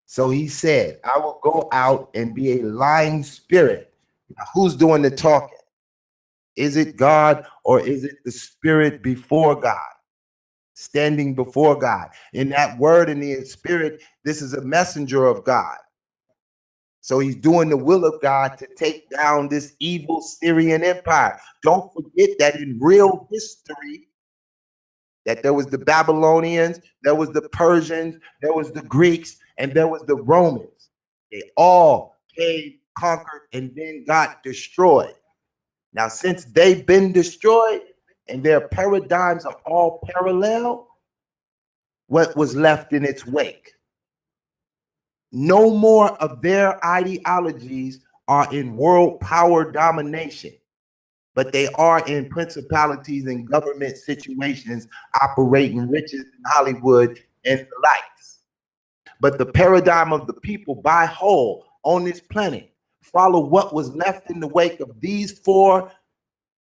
Speaker 4: So he said, I will go out and be a lying spirit. Now, who's doing the talking? Is it God, or is it the Spirit before God? Standing before God. In that word in the Spirit, this is a messenger of God. So he's doing the will of God to take down this evil Syrian empire. Don't forget that in real history, that there was the Babylonians, there was the Persians, there was the Greeks, and there was the Romans. They all came, conquered, and then got destroyed. Now, since they've been destroyed and their paradigms are all parallel, what was left in its wake? No more of their ideologies are in world power domination, but they are in principalities and government situations operating riches in Hollywood and the likes. But the paradigm of the people by whole on this planet follow what was left in the wake of these four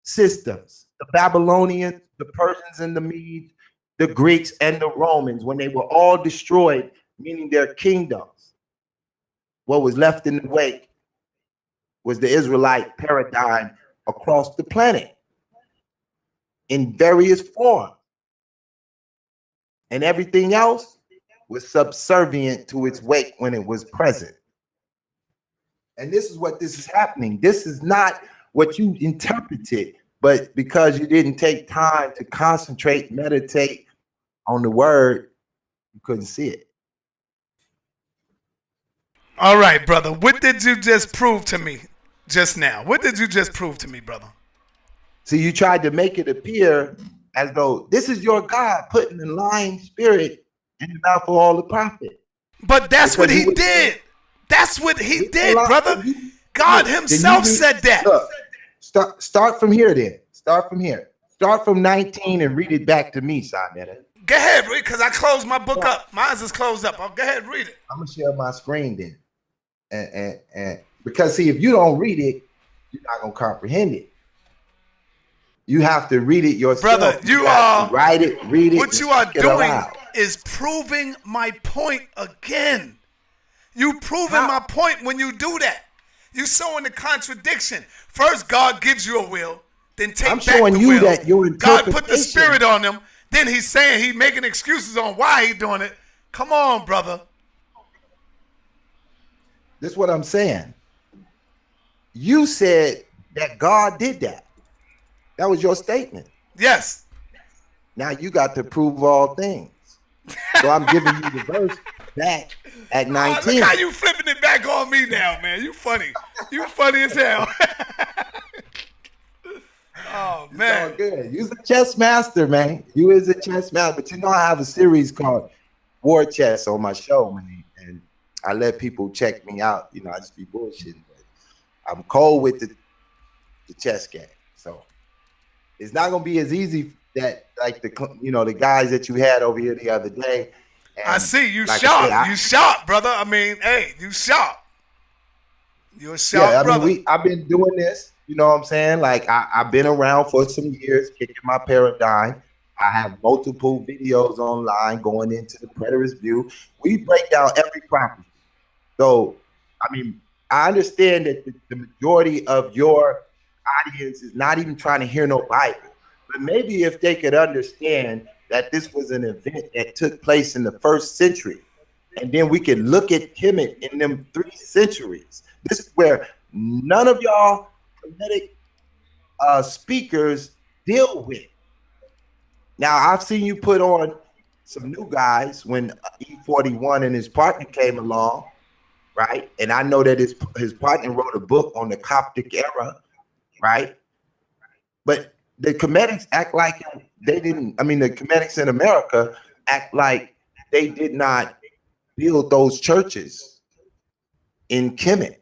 Speaker 4: systems: the Babylonians, the Persians and the Medes, the Greeks and the Romans. When they were all destroyed, meaning their kingdoms, what was left in the wake was the Israelite paradigm across the planet in various forms. And everything else was subservient to its wake when it was present. And this is what this is happening. This is not what you interpreted, but because you didn't take time to concentrate, meditate on the word, you couldn't see it.
Speaker 1: All right, brother. What did you just prove to me just now? What did you just prove to me, brother?
Speaker 4: See, you tried to make it appear as though this is your God putting the lying spirit in the mouth of all the prophets.
Speaker 1: But that's what he did. That's what he did, brother. God himself said that.
Speaker 4: Look, start from here then. Start from here. Start from 19 and read it back to me, Simon.
Speaker 1: Go ahead, read, because I closed my book up. Mine's is closed up. Go ahead, read it.
Speaker 4: I'm going to share my screen then. And because, see, if you don't read it, you're not going to comprehend it. You have to read it yourself.
Speaker 1: Brother, you are
Speaker 4: write it, read it.
Speaker 1: What you are doing is proving my point again. You proving my point when you do that. You showing the contradiction. First, God gives you a will, then take back the will. I'm showing you that your interpretation. God put the spirit on him. Then he's saying he's making excuses on why he's doing it. Come on, brother.
Speaker 4: This is what I'm saying. You said that God did that. That was your statement.
Speaker 1: Yes.
Speaker 4: Now you got to prove all things. So I'm giving you the verse back at 19.
Speaker 1: Look how you flipping it back on me now, man. You funny. You funny as hell. Oh man,
Speaker 4: it's all good. You's a chess master, man. You is a chess master. But you know, I have a series called War Chess on my show, man, and I let people check me out. You know, I just be bullshitting, but I'm cold with the chess game. So it's not gonna be as easy that like the guys that you had over here the other day. And
Speaker 1: I see you
Speaker 4: like
Speaker 1: sharp. You sharp, brother. I mean, hey, you sharp. You're a sharp
Speaker 4: yeah, I
Speaker 1: brother.
Speaker 4: mean, I've been doing this. You know what I'm saying? Like I've been around for some years, kicking my paradigm. I have multiple videos online going into the preterist view. We break down every prophecy. So, I mean, I understand that the majority of your audience is not even trying to hear no Bible. But maybe if they could understand that this was an event that took place in the first century, and then we could look at Kemet in them 3 centuries. This is where none of y'all Kemetic speakers deal with. Now, I've seen you put on some new guys when E41 and his partner came along, right? And I know that his partner wrote a book on the Coptic era, right? But the Kemetics act like they didn't. I mean, the Kemetics in America act like they did not build those churches in Kemet.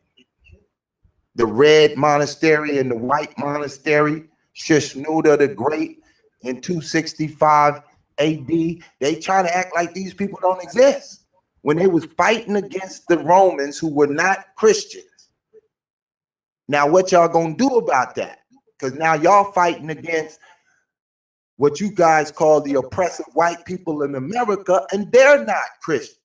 Speaker 4: The Red Monastery and the White Monastery, Shishnuda the Great in 265 AD. They try to act like these people don't exist when they was fighting against the Romans who were not Christians. Now, what y'all gonna do about that? Because now y'all fighting against what you guys call the oppressive white people in America, and they're not Christian.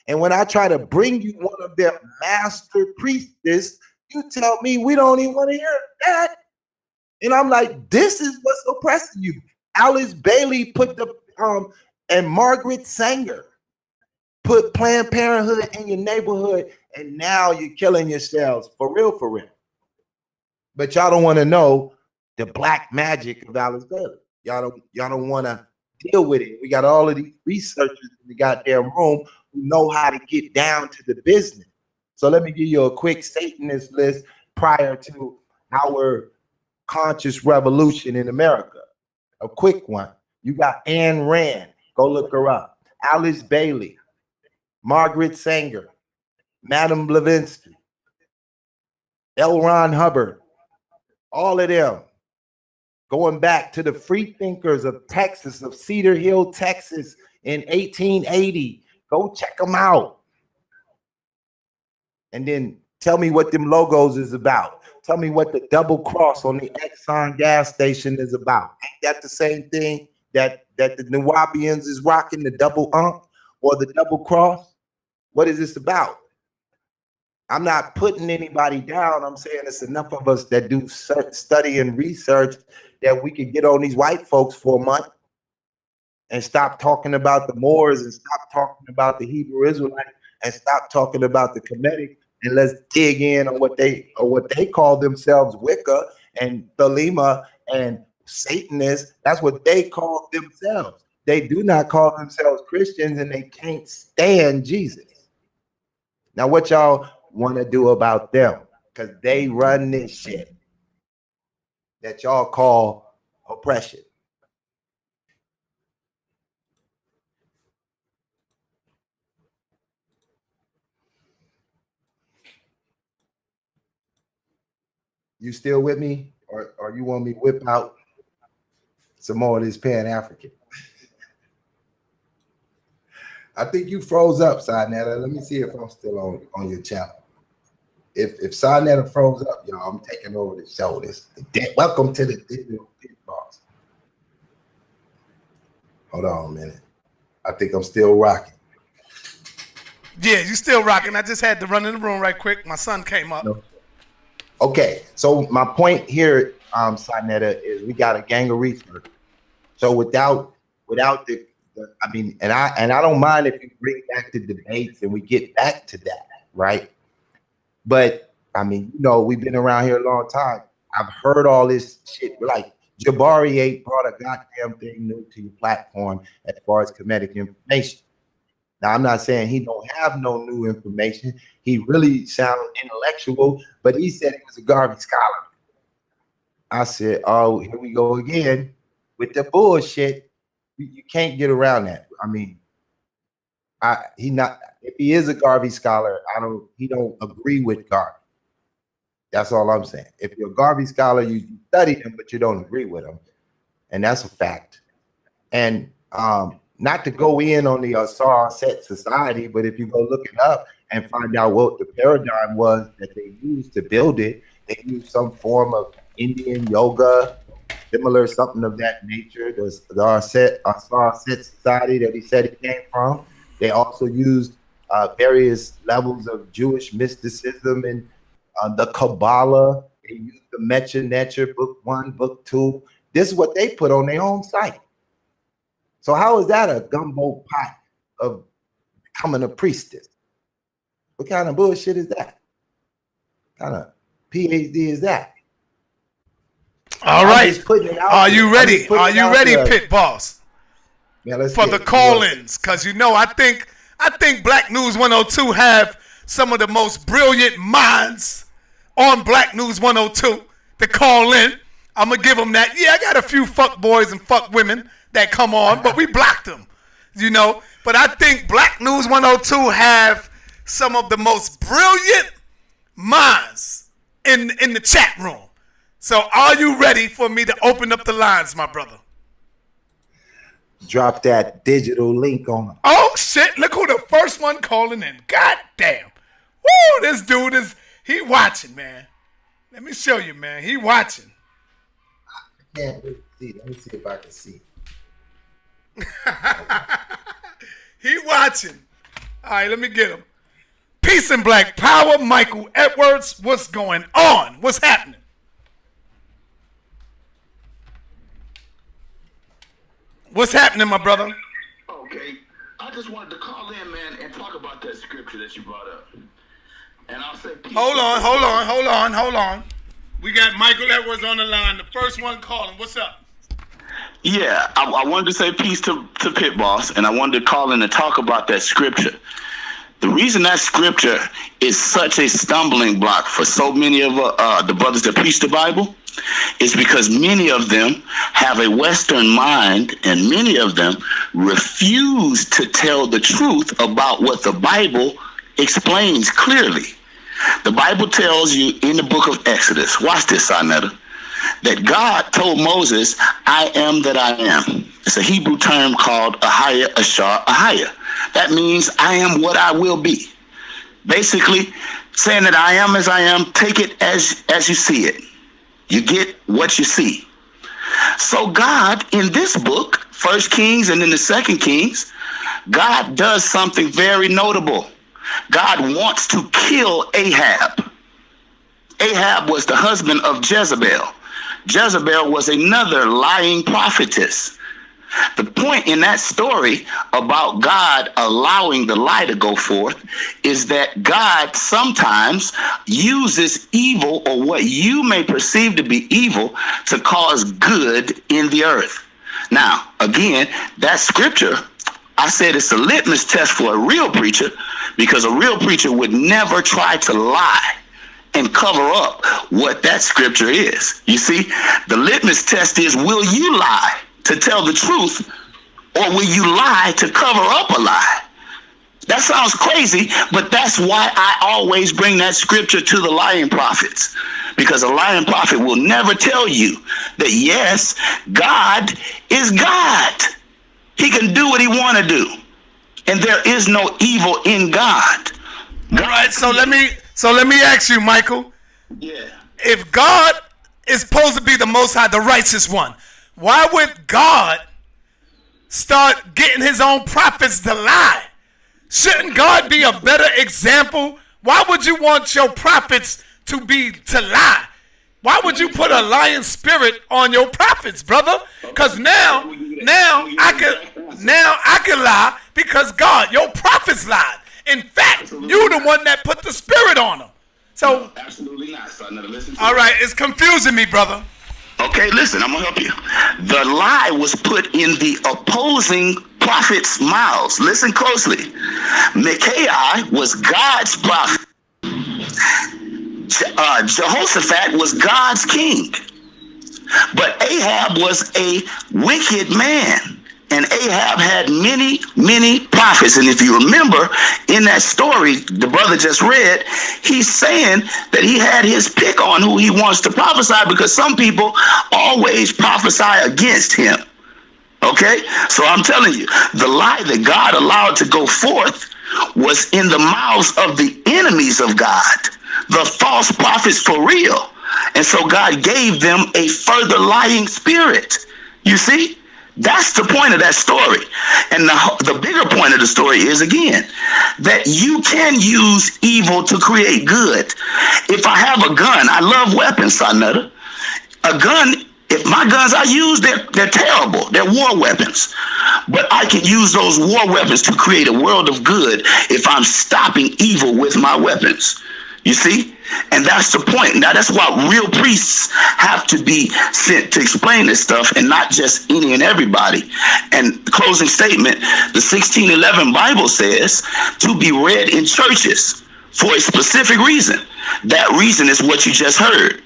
Speaker 4: And when I try to bring you one of their master priestess, you tell me we don't even want to hear that. And I'm like, this is what's oppressing you. Alice Bailey put and Margaret Sanger put Planned Parenthood in your neighborhood, and now you're killing yourselves for real, for real. But y'all don't want to know the black magic of Alice Bailey. Y'all don't want to deal with it. We got all of these researchers in the goddamn room who know how to get down to the business. So let me give you a quick Satanist list prior to our conscious revolution in America. A quick one. You got Ayn Rand. Go look her up. Alice Bailey, Margaret Sanger, Madame Blavatsky, L. Ron Hubbard, all of them. Going back to the free thinkers of Texas, of Cedar Hill, Texas in 1880. Go check them out. And then tell me what them logos is about. Tell me what the double cross on the Exxon gas station is about. Ain't that the same thing that the Nuwabians is rocking, the double or the double cross? What is this about? I'm not putting anybody down. I'm saying it's enough of us that do study and research that we could get on these white folks for a month and stop talking about the Moors and stop talking about the Hebrew Israelites and stop talking about the Kemetic, and let's dig in on what they call themselves, Wicca and Thelema and Satanists. That's what they call themselves. They do not call themselves Christians, and they can't stand Jesus. Now, what y'all want to do about them? Because they run this shit that y'all call oppression. You still with me? Or you want me to whip out some more of this Pan-African? I think you froze up, Sinetta. Let me see if I'm still on your channel. If Sinetta froze up, y'all, I'm taking over the show. Welcome to the Digital Pit Boss. Hold on a minute. I think I'm still rocking.
Speaker 1: Yeah, you still rocking. I just had to run in the room right quick. My son came up.
Speaker 4: No. Okay, so my point here, Sinetta, is we got a gang of research. So without the I mean, and I don't mind if you bring back the debates and we get back to that, right? But I mean, you know, we've been around here a long time. I've heard all this shit. Like Jabari 8 brought a goddamn thing new to your platform as far as Kemetic information. Now, I'm not saying he don't have no new information. He really sounds intellectual, but he said he was a Garvey scholar. I said, oh, here we go again with the bullshit. You can't get around that. I mean, if he is a Garvey scholar, he don't agree with Garvey. That's all I'm saying. If you're a Garvey scholar, you study him, but you don't agree with him. And that's a fact. And not to go in on the Set society, but if you go look it up and find out what the paradigm was that they used to build it, they used some form of Indian yoga, similar, something of that nature. There's the Set society that he said he came from. They also used various levels of Jewish mysticism and the Kabbalah. They used the Mecha Necher, book 1, book 2. This is what they put on their own site. So how is that a gumbo pot of becoming a priestess? What kind of bullshit is that? What kind of PhD is that?
Speaker 1: All right. Are you ready? Are you ready, Pitt Boss?
Speaker 4: Yeah,
Speaker 1: for the call-ins, because I think Black News 102 have some of the most brilliant minds on Black News 102 to call in. I'm gonna give them that. Yeah, I got a few fuck boys and fuck women that come on, but we blocked them, But I think Black News 102 have some of the most brilliant minds in the chat room. So are you ready for me to open up the lines, my brother?
Speaker 4: Drop that digital link on them.
Speaker 1: Oh, shit. Look who the first one calling in. God damn. Woo, this dude he watching, man. Let me show you, man. He watching.
Speaker 4: I can't really see. Let me see if I can see.
Speaker 1: He watching. All right, let me get him. Peace and Black Power, Michael Edwards. What's going on? What's happening? What's happening, my brother?
Speaker 5: Okay, I just wanted to call in, man, and talk about that scripture that you brought up. And I'll say, hold
Speaker 1: on. We got Michael Edwards on the line, the first one calling. What's up?
Speaker 5: Yeah, I wanted to say peace to Pitt Boss, and I wanted to call in and talk about that scripture. The reason that scripture is such a stumbling block for so many of the brothers that preach the Bible is because many of them have a Western mind, and many of them refuse to tell the truth about what the Bible explains clearly. The Bible tells you in the book of Exodus, watch this, Sarnetta, that God told Moses, I am that I am. It's a Hebrew term called Ahaya, Ashar, Ahaya. That means I am what I will be. Basically, saying that I am as I am, take it as you see it. You get what you see. So God, in this book, 1 Kings and then the 2 Kings, God does something very notable. God wants to kill Ahab. Ahab was the husband of Jezebel. Jezebel was another lying prophetess. The point in that story about God allowing the lie to go forth is that God sometimes uses evil, or what you may perceive to be evil, to cause good in the earth. Now, again, that scripture, I said it's a litmus test for a real preacher, because a real preacher would never try to lie and cover up what that scripture is. You see, the litmus test is, will you lie to tell the truth, or will you lie to cover up a lie? That sounds crazy, but that's why I always bring that scripture to the lying prophets, because a lying prophet will never tell you that, yes, God is God. He can do what he want to do, and there is no evil in God.
Speaker 1: All right, so let me ask you, Michael.
Speaker 5: Yeah.
Speaker 1: If God is supposed to be the Most High, the righteous one, why would God start getting his own prophets to lie? Shouldn't God be a better example? Why would you want your prophets to lie? Why would you put a lying spirit on your prophets, brother? Because now I can lie because God, your prophets lied. In fact, you're the one that put the spirit on them. So,
Speaker 5: no, absolutely not, son. Now, listen to
Speaker 1: all right, it's confusing me, brother.
Speaker 5: Okay, listen, I'm going to help you. The lie was put in the opposing prophets' mouths. Listen closely. Micaiah was God's prophet. Jehoshaphat was God's king. But Ahab was a wicked man. And Ahab had many, many prophets. And if you remember in that story the brother just read, he's saying that he had his pick on who he wants to prophesy, because some people always prophesy against him. Okay? So I'm telling you, the lie that God allowed to go forth was in the mouths of the enemies of God, the false prophets for real. And so God gave them a further lying spirit. You see? That's the point of that story. And the bigger point of the story is, again, that you can use evil to create good. If I have a gun, I love weapons, Sonetta. A gun, if my guns I use, they're terrible. They're war weapons. But I can use those war weapons to create a world of good if I'm stopping evil with my weapons. You see? And that's the point. Now, that's why real priests have to be sent to explain this stuff, and not just any and everybody. And closing statement, the 1611 Bible says to be read in churches for a specific reason. That reason is what you just heard.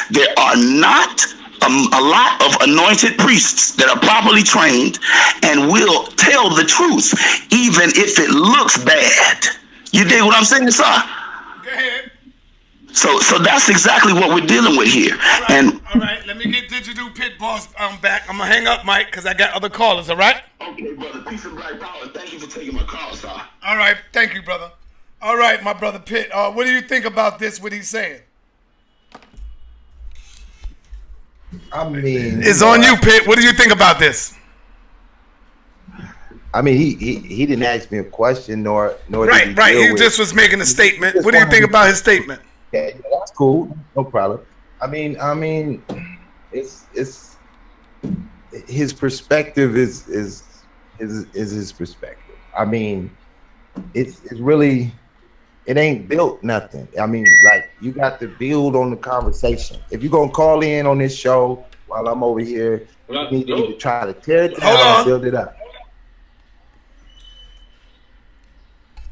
Speaker 5: There are not a lot of anointed priests that are properly trained and will tell the truth, even if it looks bad. You dig what I'm saying, sir?
Speaker 1: Go ahead.
Speaker 5: So that's exactly what we're dealing with here.
Speaker 1: All right. Let me get Digital Pit Boss back. I'm gonna hang up, Mike, because I got other callers. All right.
Speaker 5: Okay, brother. Peace and black power. Thank you for taking my call, sir.
Speaker 1: All right. Thank you, brother. All right, my brother Pitt. What do you think about this? What he's saying?
Speaker 4: I mean,
Speaker 1: It's on you, Pitt. What do you think about this?
Speaker 4: I mean, he didn't ask me a question, nor
Speaker 1: Right. He just was making a statement. What do you think about his statement?
Speaker 4: Yeah, that's cool. No problem. I mean, it's his perspective is his perspective. I mean, it's really, it ain't built nothing. I mean, like, you got to build on the conversation. If you're gonna call in on this show while I'm over here, you need to either try to tear it down or build it up.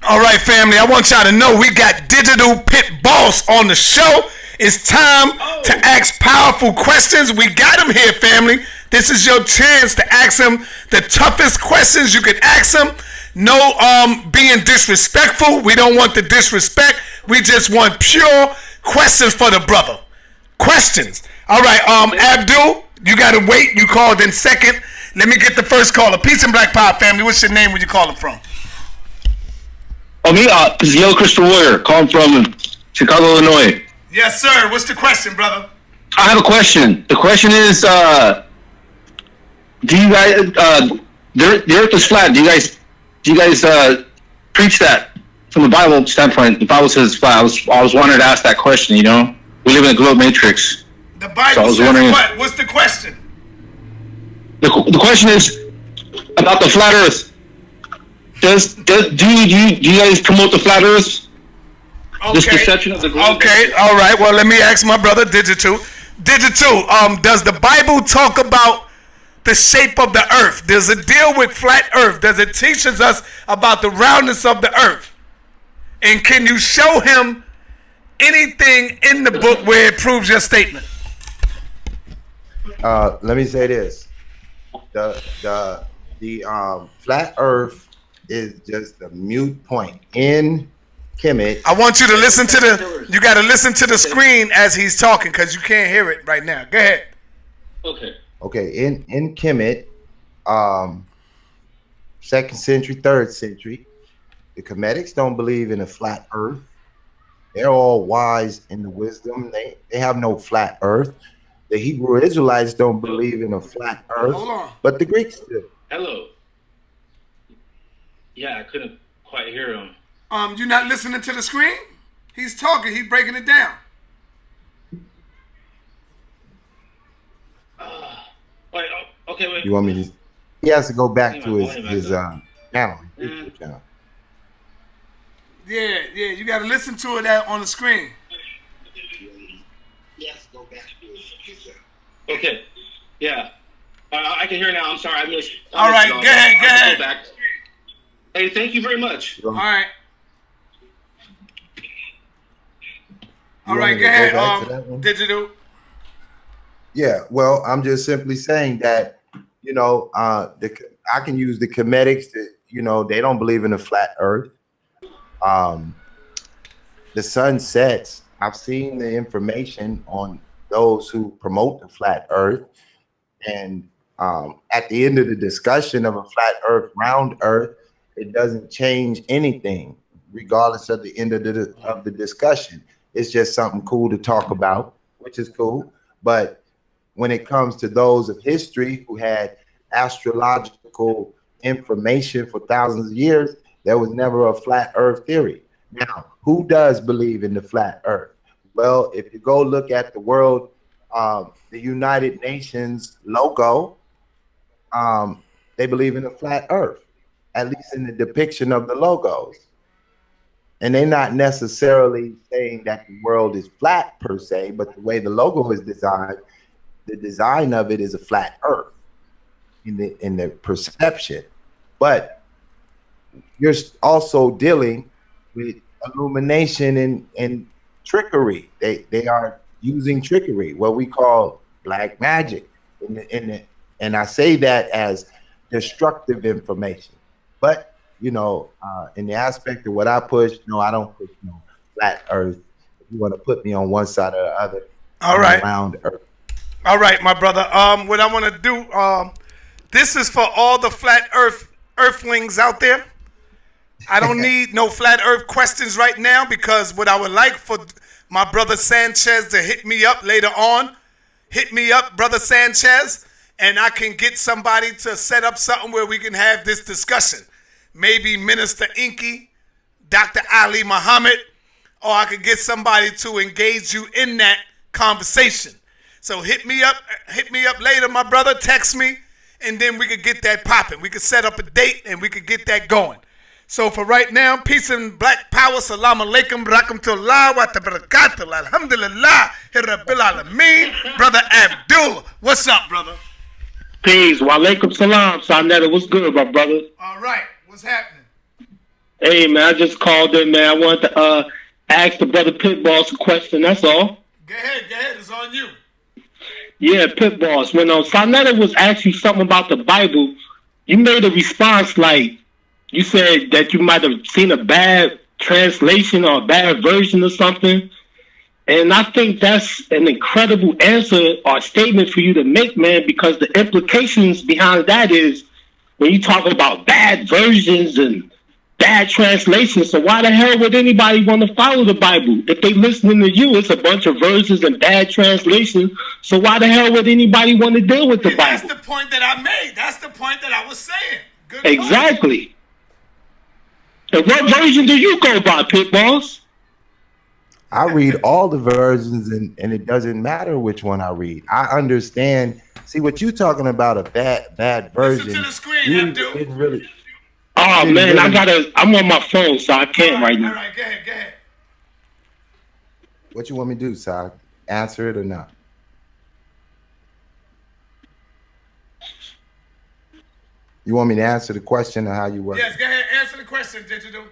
Speaker 1: All right, family, I want y'all to know we got Digital Pit Boss on the show. It's time to ask powerful questions. We got him here, family. This is your chance to ask him the toughest questions you could ask him. No being disrespectful. We don't want the disrespect. We just want pure questions for the brother. Questions. All right, Abdul, you got to wait. You called in second. Let me get the first caller. Peace and Black Power, family. What's your name? Where you calling from?
Speaker 6: Oh, me? This is Yellow Crystal Warrior, calling from Chicago, Illinois.
Speaker 1: Yes, sir. What's the question, brother?
Speaker 6: I have a question. The question is, do you guys, the earth is flat. Do you guys preach that from the Bible standpoint? The Bible says it's flat. I was wanting to ask that question, you know? We live in a globe matrix.
Speaker 1: The Bible says what? What's the question?
Speaker 6: The question is about the flat earth. Do you guys promote the flat earth?
Speaker 1: Okay.
Speaker 6: This deception of the globe.
Speaker 1: Okay, all right. Well, let me ask my brother Digital. Does the Bible talk about the shape of the earth? Does it deal with flat earth? Does it teach us about the roundness of the earth? And can you show him anything in the book where it proves your statement?
Speaker 4: Let me say this: the flat earth is just a mute point in Kemet.
Speaker 1: I want you to listen to you got to listen to the screen as he's talking, because you can't hear it right now. Go ahead.
Speaker 4: Okay, in Kemet, 2nd century, 3rd century, the Kemetics don't believe in a flat earth. They're all wise in the wisdom. They have no flat earth. The Hebrew Israelites don't believe in a flat earth, but the Greeks do.
Speaker 6: Hello. Yeah, I couldn't quite hear him.
Speaker 1: You're not listening to the screen? He's talking. He's breaking it down.
Speaker 6: Wait.
Speaker 4: You want me to? He has to go back to his channel. Channel.
Speaker 1: Yeah. You got to listen to it on the screen.
Speaker 6: Okay. Yeah.
Speaker 7: I can hear now. I'm sorry, I missed.
Speaker 1: All right, go ahead.
Speaker 7: Go back. Hey, thank you very much.
Speaker 1: All right. All right, go ahead. Digital.
Speaker 4: Yeah, well, I'm just simply saying that, I can use the Comedics that, they don't believe in a flat earth. The sun sets. I've seen the information on those who promote the flat earth. And at the end of the discussion of a flat earth, round earth, it doesn't change anything, regardless of the end of the discussion. It's just something cool to talk about, which is cool. But when it comes to those of history who had astrological information for thousands of years, there was never a flat earth theory. Now, who does believe in the flat earth? Well, if you go look at the world, the United Nations logo, they believe in a flat earth, at least in the depiction of the logos. And they're not necessarily saying that the world is flat per se, but the way the logo is designed, the design of it is a flat earth in the perception. But you're also dealing with illumination and trickery. They are using trickery, what we call black magic. And I say that as destructive information. But in the aspect of what I push, no, I don't push no flat earth. If you want to put me on one side or the other,
Speaker 1: all right,
Speaker 4: round earth.
Speaker 1: All right, my brother. What I want to do, this is for all the flat earthlings out there. I don't need no flat earth questions right now, because what I would like for my brother Sanchez to hit me up later on. Hit me up, brother Sanchez, and I can get somebody to set up something where we can have this discussion. Maybe Minister Inky, Dr. Ali Muhammad, or I could get somebody to engage you in that conversation. So hit me up later, my brother. Text me, and then we could get that popping. We could set up a date, and we could get that going. So for right now, peace and black power. Salam alaikum, rahmatullah wa barakatuh. Alhamdulillah, rabbil alameen. Brother Abdullah, what's up, brother?
Speaker 7: Peace. Wa alaikum salam. Sarnetta, what's good, my brother?
Speaker 1: All right. What's happening?
Speaker 7: Hey, man, I just called in, man. I wanted to ask the brother Pitt Boss a question. That's all.
Speaker 1: Go ahead. It's on you.
Speaker 7: Yeah, Pitt Boss. When Sarnetta was asking something about the Bible, you made a response like, you said that you might have seen a bad translation or a bad version or something. And I think that's an incredible answer or statement for you to make, man, because the implications behind that is when you talk about bad versions and bad translations. So why the hell would anybody want to follow the Bible? If they listening to you, it's a bunch of verses and bad translations. So why the hell would anybody want to deal with the Bible?
Speaker 1: That's the point that I made. That's the point that I was saying. Good
Speaker 7: exactly. Point. And what version do you go by, Pit Boss?
Speaker 4: I read all the versions, and it doesn't matter which one I read. I understand. See, what you talking about, a bad version.
Speaker 1: Listen to the screen,
Speaker 4: didn't really.
Speaker 7: Oh man, really, I'm on my phone, so I can't right now.
Speaker 1: All right, go ahead.
Speaker 4: What you want me to do, Si? Answer it or not? You want me to answer the question or how you work?
Speaker 1: Yes, go ahead. Answer the question, Digital.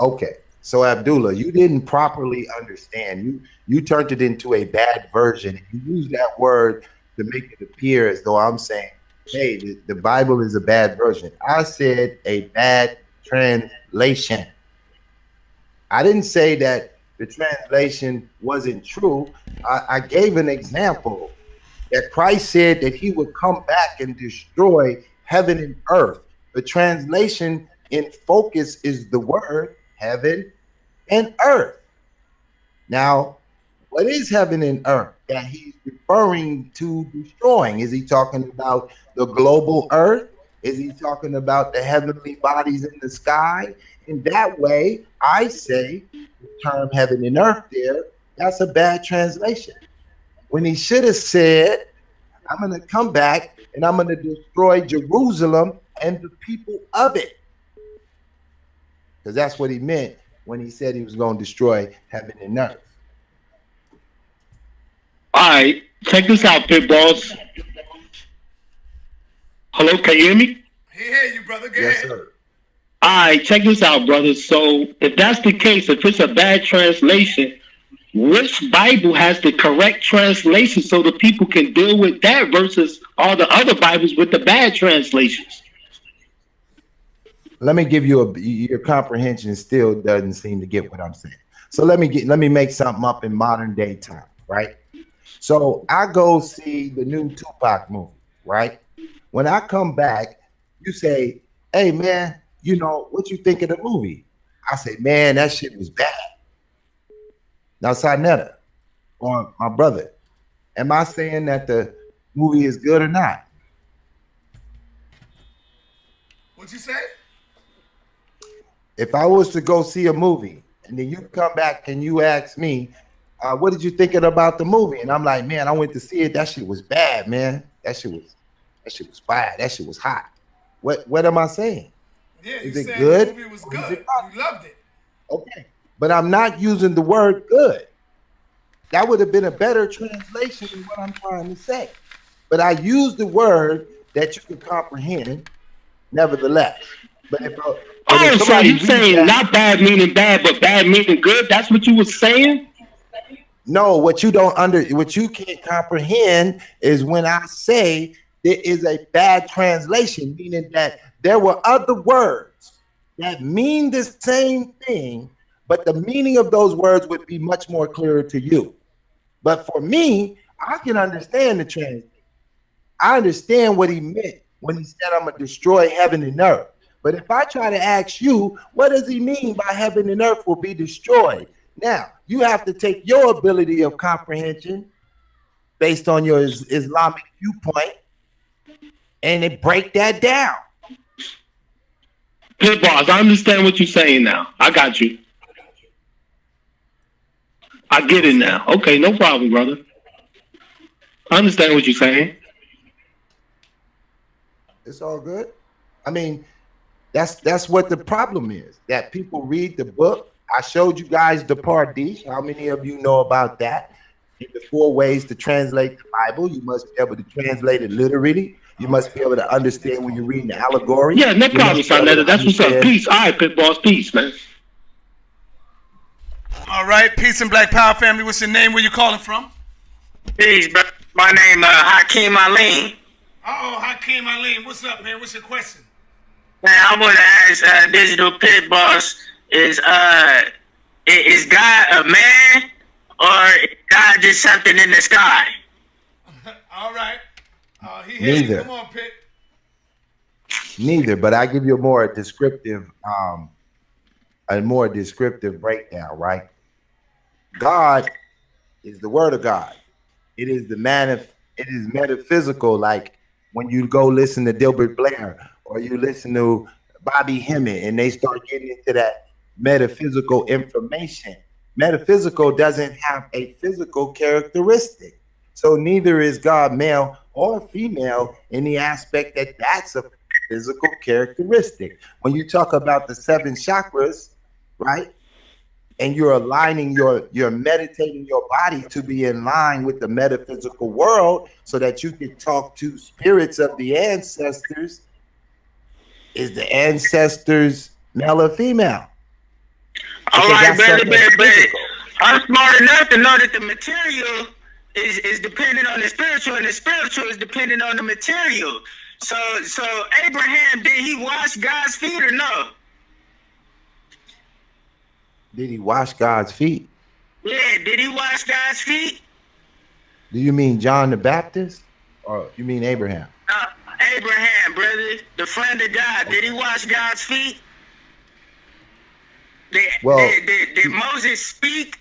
Speaker 4: Okay. So Abdullah, you didn't properly understand. You turned it into a bad version. You used that word to make it appear as though I'm saying, hey, the Bible is a bad version. I said a bad translation. I didn't say that the translation wasn't true. I gave an example that Christ said that he would come back and destroy heaven and earth. The translation in focus is the word heaven and earth. Now, what is heaven and earth that he's referring to destroying? Is he talking about the global earth? Is he talking about the heavenly bodies in the sky? In that way, I say the term heaven and earth there, that's a bad translation. When he should have said, I'm going to come back and I'm going to destroy Jerusalem and the people of it. Because that's what he meant when he said he was going to destroy heaven and earth.
Speaker 7: All right, check this out, Pit Boss. Hello, can you hear me?
Speaker 1: He hear you, brother. Go
Speaker 4: Yes,
Speaker 1: ahead.
Speaker 4: sir.
Speaker 7: All right, check this out, brother. So if that's the case, if it's a bad translation, which Bible has the correct translation so the people can deal with that versus all the other Bibles with the bad translations?
Speaker 4: Let me give you your comprehension still doesn't seem to get what I'm saying. So let me make something up in modern day time, right? So I go see the new Tupac movie, right? When I come back, you say, "Hey man, you know what you think of the movie?" I say, "Man, that shit was bad." Now, Sinetta, or my brother, am I saying that the movie is good or not?
Speaker 1: What'd you say?
Speaker 4: If I was to go see a movie and then you come back and you ask me, what did you think about the movie? And I'm like, man, I went to see it. That shit was bad, man. That shit was bad. That shit was hot. What am I saying?
Speaker 1: Yeah,
Speaker 4: Is
Speaker 1: you
Speaker 4: it
Speaker 1: said
Speaker 4: good
Speaker 1: the movie was
Speaker 4: or is
Speaker 1: good.
Speaker 4: it not?
Speaker 1: You loved it.
Speaker 4: Okay. But I'm not using the word good. That would have been a better translation than what I'm trying to say. But I use the word that you can comprehend, nevertheless. But if
Speaker 7: Oh, so
Speaker 4: somebody
Speaker 7: you
Speaker 4: reads
Speaker 7: saying
Speaker 4: that,
Speaker 7: not bad meaning bad, but bad meaning good? That's what you was saying?
Speaker 4: no, what you can't comprehend is when I say there is a bad translation, meaning that there were other words that mean the same thing, but the meaning of those words would be much more clearer to you. But for me, I can understand the translation. I understand what he meant when he said, "I'm gonna destroy heaven and earth." But if I try to ask you, what does he mean by heaven and earth will be destroyed? Now, you have to take your ability of comprehension based on your Islamic viewpoint and then break that down.
Speaker 7: Pit boss, I understand what you're saying now. I got you. I get it now. Okay, no problem, brother. I understand what you're saying.
Speaker 4: It's all good. I mean, that's what the problem is. That people read the book. I showed you guys the Pardesh. How many of you know about that? The 4 ways to translate the Bible. You must be able to translate it literally. You must be able to understand when you're reading the allegory.
Speaker 7: Yeah, no
Speaker 4: You
Speaker 7: problem,
Speaker 4: must be able
Speaker 7: Sonetta.
Speaker 4: to
Speaker 7: That's what's up.
Speaker 4: understand.
Speaker 7: Peace. All right, Pit boss. Peace, man.
Speaker 1: All right, peace and Black Power family. What's your name? Where you calling from?
Speaker 8: Peace, bro. My name Hakeem Aline.
Speaker 1: Hakeem Aline. What's up, man? What's your question?
Speaker 8: Man, I want to ask Digital Pit Boss, is God a man or is God just something in the sky?
Speaker 1: All right. He hear you.
Speaker 4: Neither.
Speaker 1: Come on, Pitt.
Speaker 4: Neither, but I give you a more descriptive breakdown, right? God is the word of God. It is it is metaphysical, like when you go listen to Dilbert Blair or you listen to Bobby Hemmett and they start getting into that metaphysical information. Metaphysical doesn't have a physical characteristic. So neither is God male or female in the aspect that that's a physical characteristic. When you talk about the 7 chakras, right? And you're aligning you're meditating your body to be in line with the metaphysical world so that you can talk to spirits of the ancestors. Is the ancestors male or female?
Speaker 8: All
Speaker 4: Because
Speaker 8: right,
Speaker 4: that's
Speaker 8: brother,
Speaker 4: something that's
Speaker 8: but
Speaker 4: physical.
Speaker 8: I'm smart enough to know that the material is dependent on the spiritual, and the spiritual is dependent on the material. So Abraham, did he wash God's feet or no?
Speaker 4: Did he wash God's feet?
Speaker 8: Yeah, did he wash God's feet?
Speaker 4: Do you mean John the Baptist or you mean Abraham?
Speaker 8: Abraham, brother, the friend of God, did he wash God's feet? Did Moses speak?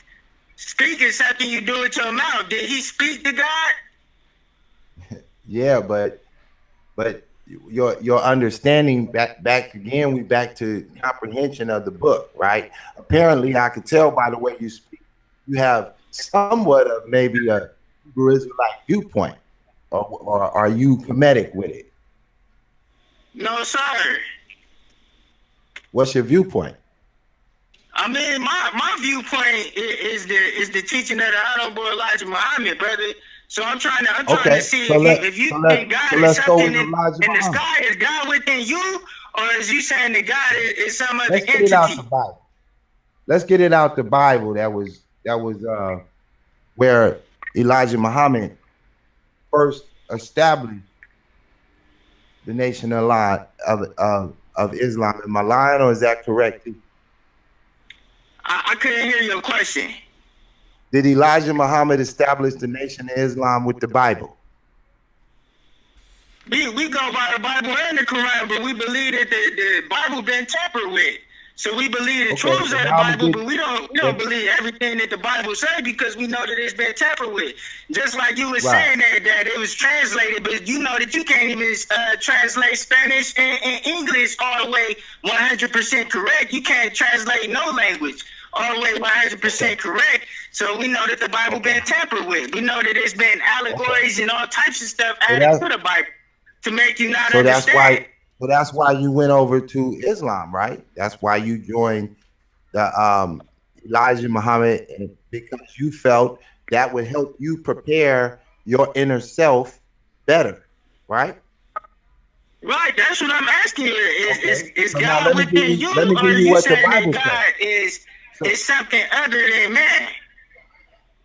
Speaker 8: Speak is something you do with your mouth. Did he speak to God?
Speaker 4: Yeah, but your understanding back again, we back to comprehension of the book, right? Apparently, I could tell by the way you speak, you have somewhat of maybe a Hebrew Israelite viewpoint, or are you comedic with it?
Speaker 8: No, sir.
Speaker 4: What's your viewpoint?
Speaker 8: I mean, my viewpoint is the teaching of the Honorable Elijah Muhammad, brother. So I'm trying to
Speaker 4: Okay,
Speaker 8: see
Speaker 4: so
Speaker 8: if you think God is
Speaker 4: let's go
Speaker 8: something
Speaker 4: with Elijah
Speaker 8: in the
Speaker 4: Muhammad.
Speaker 8: sky. Is God within you, or is you saying that God is some other
Speaker 4: Let's get it out
Speaker 8: entity?
Speaker 4: the Bible. Let's get it out the Bible. That was where Elijah Muhammad first established the nation of Islam. Am I lying, or is that correct?
Speaker 8: I couldn't hear your question.
Speaker 4: Did Elijah Muhammad establish the nation of Islam with the Bible?
Speaker 8: We go by the Bible and the Quran, but we believe that the Bible been tampered with. So we believe the truths of the Bible, but we don't believe everything that the Bible say, because we know that it's been tampered with. Just like you were saying that it was translated, but you know that you can't even translate Spanish and English all the way 100% correct. You can't translate no language all the way 100% correct. So we know that the Bible been tampered with. We know that it's been allegories and all types of stuff added to the Bible to make you not understand.
Speaker 4: That's why you went over to Islam, right? That's why you joined the Elijah Muhammad, because you felt that would help you prepare your inner self better, right?
Speaker 8: Right, that's what I'm asking you. Is
Speaker 4: So
Speaker 8: God within you,
Speaker 4: let me
Speaker 8: or
Speaker 4: give
Speaker 8: are
Speaker 4: you
Speaker 8: you
Speaker 4: what the
Speaker 8: saying
Speaker 4: Bible
Speaker 8: that God
Speaker 4: says.
Speaker 8: is something other than man?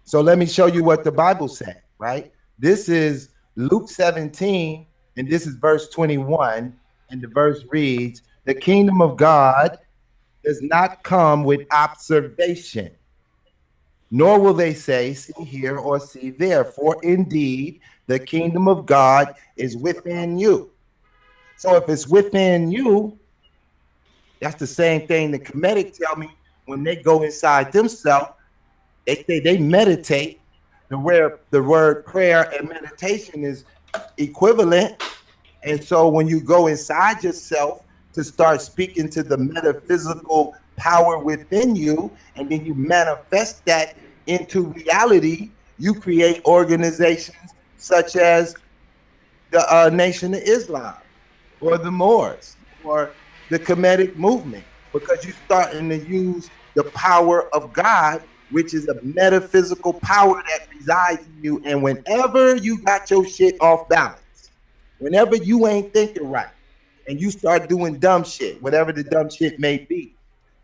Speaker 4: So let me show you what the Bible said, right? This is Luke 17, and this is verse 21, and the verse reads, "The kingdom of God does not come with observation, nor will they say, see here or see there, for indeed the kingdom of God is within you." So if it's within you, that's the same thing the Kemetic tell me when they go inside themselves. They say they meditate, where the word prayer and meditation is equivalent. And so when you go inside yourself to start speaking to the metaphysical power within you, and then you manifest that into reality, you create organizations such as the Nation of Islam, or the Moors, or the Kemetic movement, because you're starting to use the power of God, which is a metaphysical power that resides in you. And whenever you got your shit off balance, whenever you ain't thinking right, and you start doing dumb shit, whatever the dumb shit may be,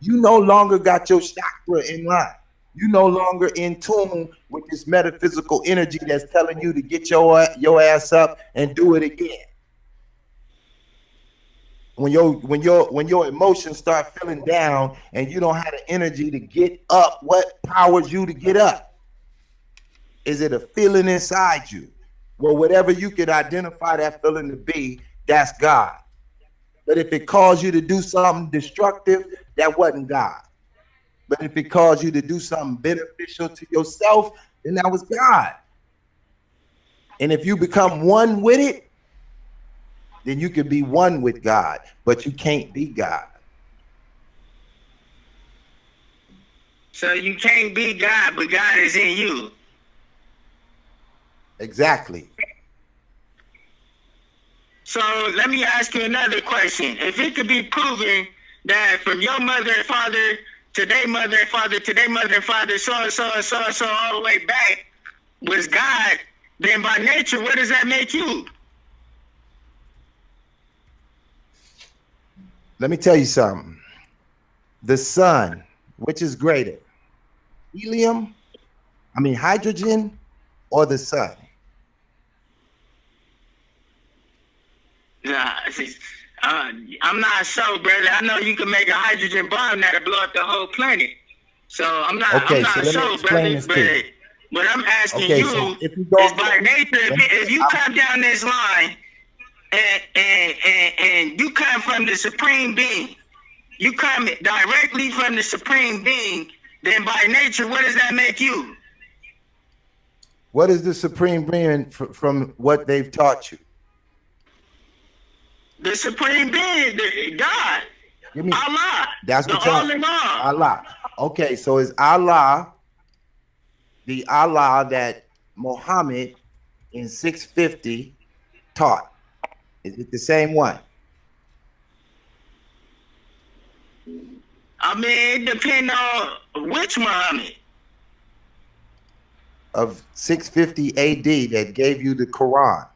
Speaker 4: you no longer got your chakra in line. You no longer in tune with this metaphysical energy that's telling you to get your ass up and do it again. When your emotions start feeling down and you don't have the energy to get up, what powers you to get up? Is it a feeling inside you? Well, whatever you can identify that feeling to be, that's God. But if it caused you to do something destructive, that wasn't God. But if it caused you to do something beneficial to yourself, then that was God. And if you become one with it, then you can be one with God, but you can't be God.
Speaker 8: So you can't be God, but God is in you.
Speaker 4: Exactly.
Speaker 8: So let me ask you another question. If it could be proven that from your mother and father to their mother and father to their mother and father, so and so and so and so all the way back was God, then by nature, what does that make you?
Speaker 4: Let me tell you something. The sun, which is greater, hydrogen, or the sun?
Speaker 8: Nah, I'm not sure, brother. I know you can make a hydrogen bomb that'll blow up the whole planet. So I'm not sure, brother. But I'm asking you,
Speaker 4: so if you
Speaker 8: is by nature, if you come down this line and you come from the Supreme Being, you come directly from the Supreme Being, then by nature, what does that make you?
Speaker 4: What is the Supreme Being from what they've taught you?
Speaker 8: The Supreme Being, God, Allah.
Speaker 4: That's what
Speaker 8: all in all.
Speaker 4: Allah. Okay, so is Allah the Allah that Muhammad in 650 taught? Is it the same one?
Speaker 8: I mean, it depends on which Muhammad.
Speaker 4: of 650 AD that gave you the Quran?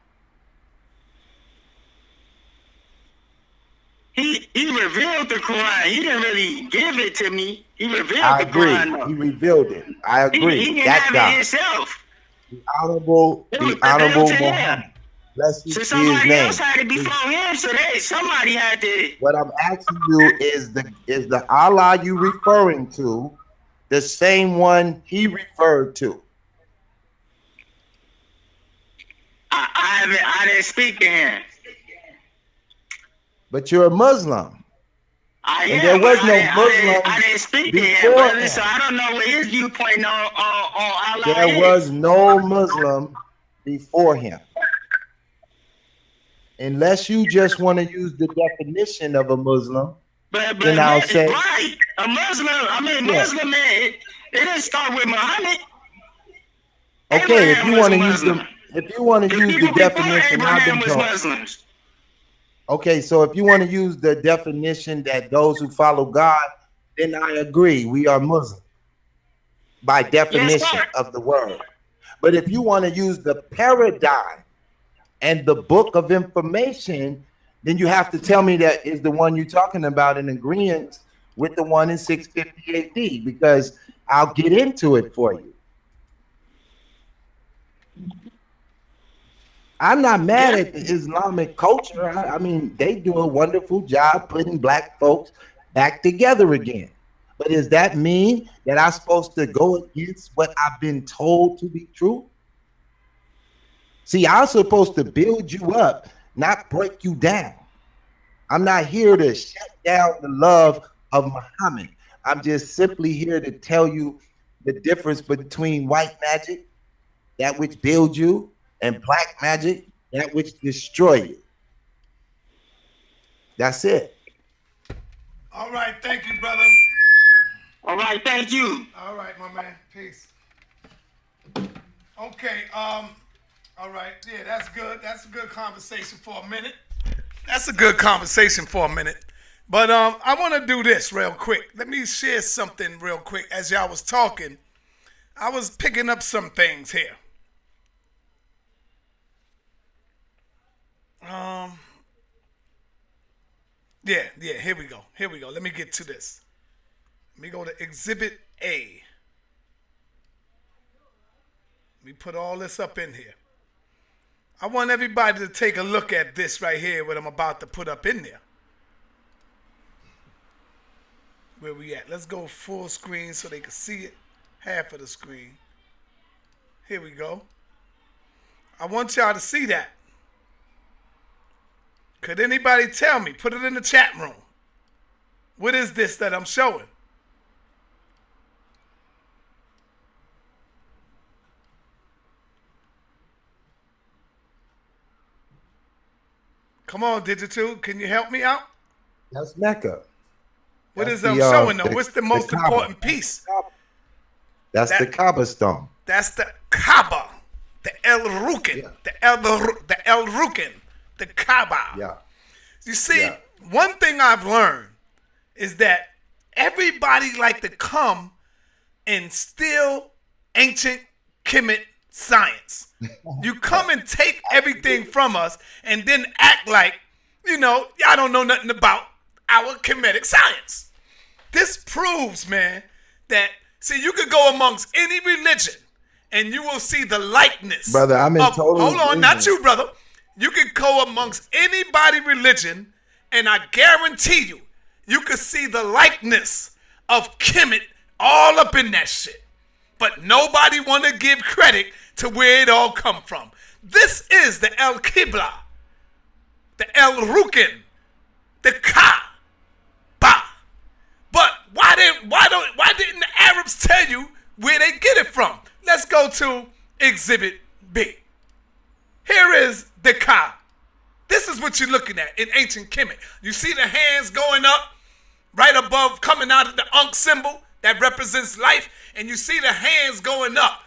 Speaker 8: He revealed the Quran. He didn't really give it to me. He revealed
Speaker 4: I
Speaker 8: the
Speaker 4: agree.
Speaker 8: Quran. Though.
Speaker 4: He revealed it. I agree.
Speaker 8: He didn't
Speaker 4: That
Speaker 8: have
Speaker 4: guy.
Speaker 8: it himself.
Speaker 4: The honorable
Speaker 8: It was revealed to
Speaker 4: Muhammad.
Speaker 8: him.
Speaker 4: Blessed
Speaker 8: So
Speaker 4: be his
Speaker 8: somebody
Speaker 4: name.
Speaker 8: else had it before him. So somebody had to.
Speaker 4: What I'm asking you is the Allah you referring to the same one he referred to?
Speaker 8: I didn't speak to him.
Speaker 4: But you're a Muslim.
Speaker 8: And
Speaker 4: there was no Muslim
Speaker 8: I didn't speak to him,
Speaker 4: before
Speaker 8: brother,
Speaker 4: him.
Speaker 8: so I don't know what his viewpoint on Allah
Speaker 4: There
Speaker 8: is.
Speaker 4: was no Muslim before him. Unless you just want to use the definition of a Muslim,
Speaker 8: but
Speaker 4: then I'll say
Speaker 8: right, a Muslim. Muslim man, it didn't start with Muhammad.
Speaker 4: okay. If
Speaker 8: Abraham
Speaker 4: you
Speaker 8: was
Speaker 4: want
Speaker 8: a
Speaker 4: to use
Speaker 8: Muslim.
Speaker 4: the
Speaker 8: People before
Speaker 4: definition, I've
Speaker 8: Abraham
Speaker 4: been
Speaker 8: was
Speaker 4: told.
Speaker 8: Muslims.
Speaker 4: Okay, so if you want to use the definition that those who follow God, then I agree. We are Muslim by definition of the word. But if you want to use the paradigm and the book of information, then you have to tell me that is the one you're talking about in agreement with the one in 650 AD, because I'll get into it for you. I'm not mad at the Islamic culture. I mean, they do a wonderful job putting black folks back together again. But does that mean that I'm supposed to go against what I've been told to be true? See, I'm supposed to build you up, not break you down. I'm not here to shut down the love of Muhammad. I'm just simply here to tell you the difference between white magic, that which builds you, and black magic, that which destroy you. That's it.
Speaker 1: All right, thank you, brother.
Speaker 8: All right, thank you.
Speaker 1: All right, my man. Peace. Okay, all right. Yeah, that's good. That's a good conversation for a minute. But I want to do this real quick. Let me share something real quick. As y'all was talking, I was picking up some things here. Yeah, here we go. Let me get to this. Let me go to Exhibit A. Let me put all this up in here. I want everybody to take a look at this right here, what I'm about to put up in there. Where we at? Let's go full screen so they can see it. Half of the screen. Here we go. I want y'all to see that. Could anybody tell me? Put it in the chat room. What is this that I'm showing? Come on, Digital. Can you help me out?
Speaker 4: That's Mecca.
Speaker 1: What is I'm showing though? What's the most
Speaker 4: Kaaba.
Speaker 1: important piece?
Speaker 4: That's the Kaaba stone.
Speaker 1: That's the Kaaba. The El Rukin.
Speaker 4: Yeah.
Speaker 1: The El Rukin. The Kaaba.
Speaker 4: Yeah.
Speaker 1: You see,
Speaker 4: Yeah.
Speaker 1: one thing I've learned is that everybody like to come and steal ancient Kemet science. You come and take everything from us and then act like, y'all don't know nothing about our Kemetic science. This proves, man, that, see, you could go amongst any religion and you will see the likeness.
Speaker 4: Brother, I'm in total
Speaker 1: Hold on,
Speaker 4: agreement.
Speaker 1: not you, brother. You can go amongst anybody religion, and I guarantee you can see the likeness of Kemet all up in that shit. But nobody want to give credit to where it all come from. This is the El Qibla, the El Rukin, the Kaaba. But why didn't the Arabs tell you where they get it from? Let's go to Exhibit B. Here is the Kaaba. This is what you're looking at in ancient Kemet. You see the hands going up right above, coming out of the Ankh symbol that represents life, and you see the hands going up,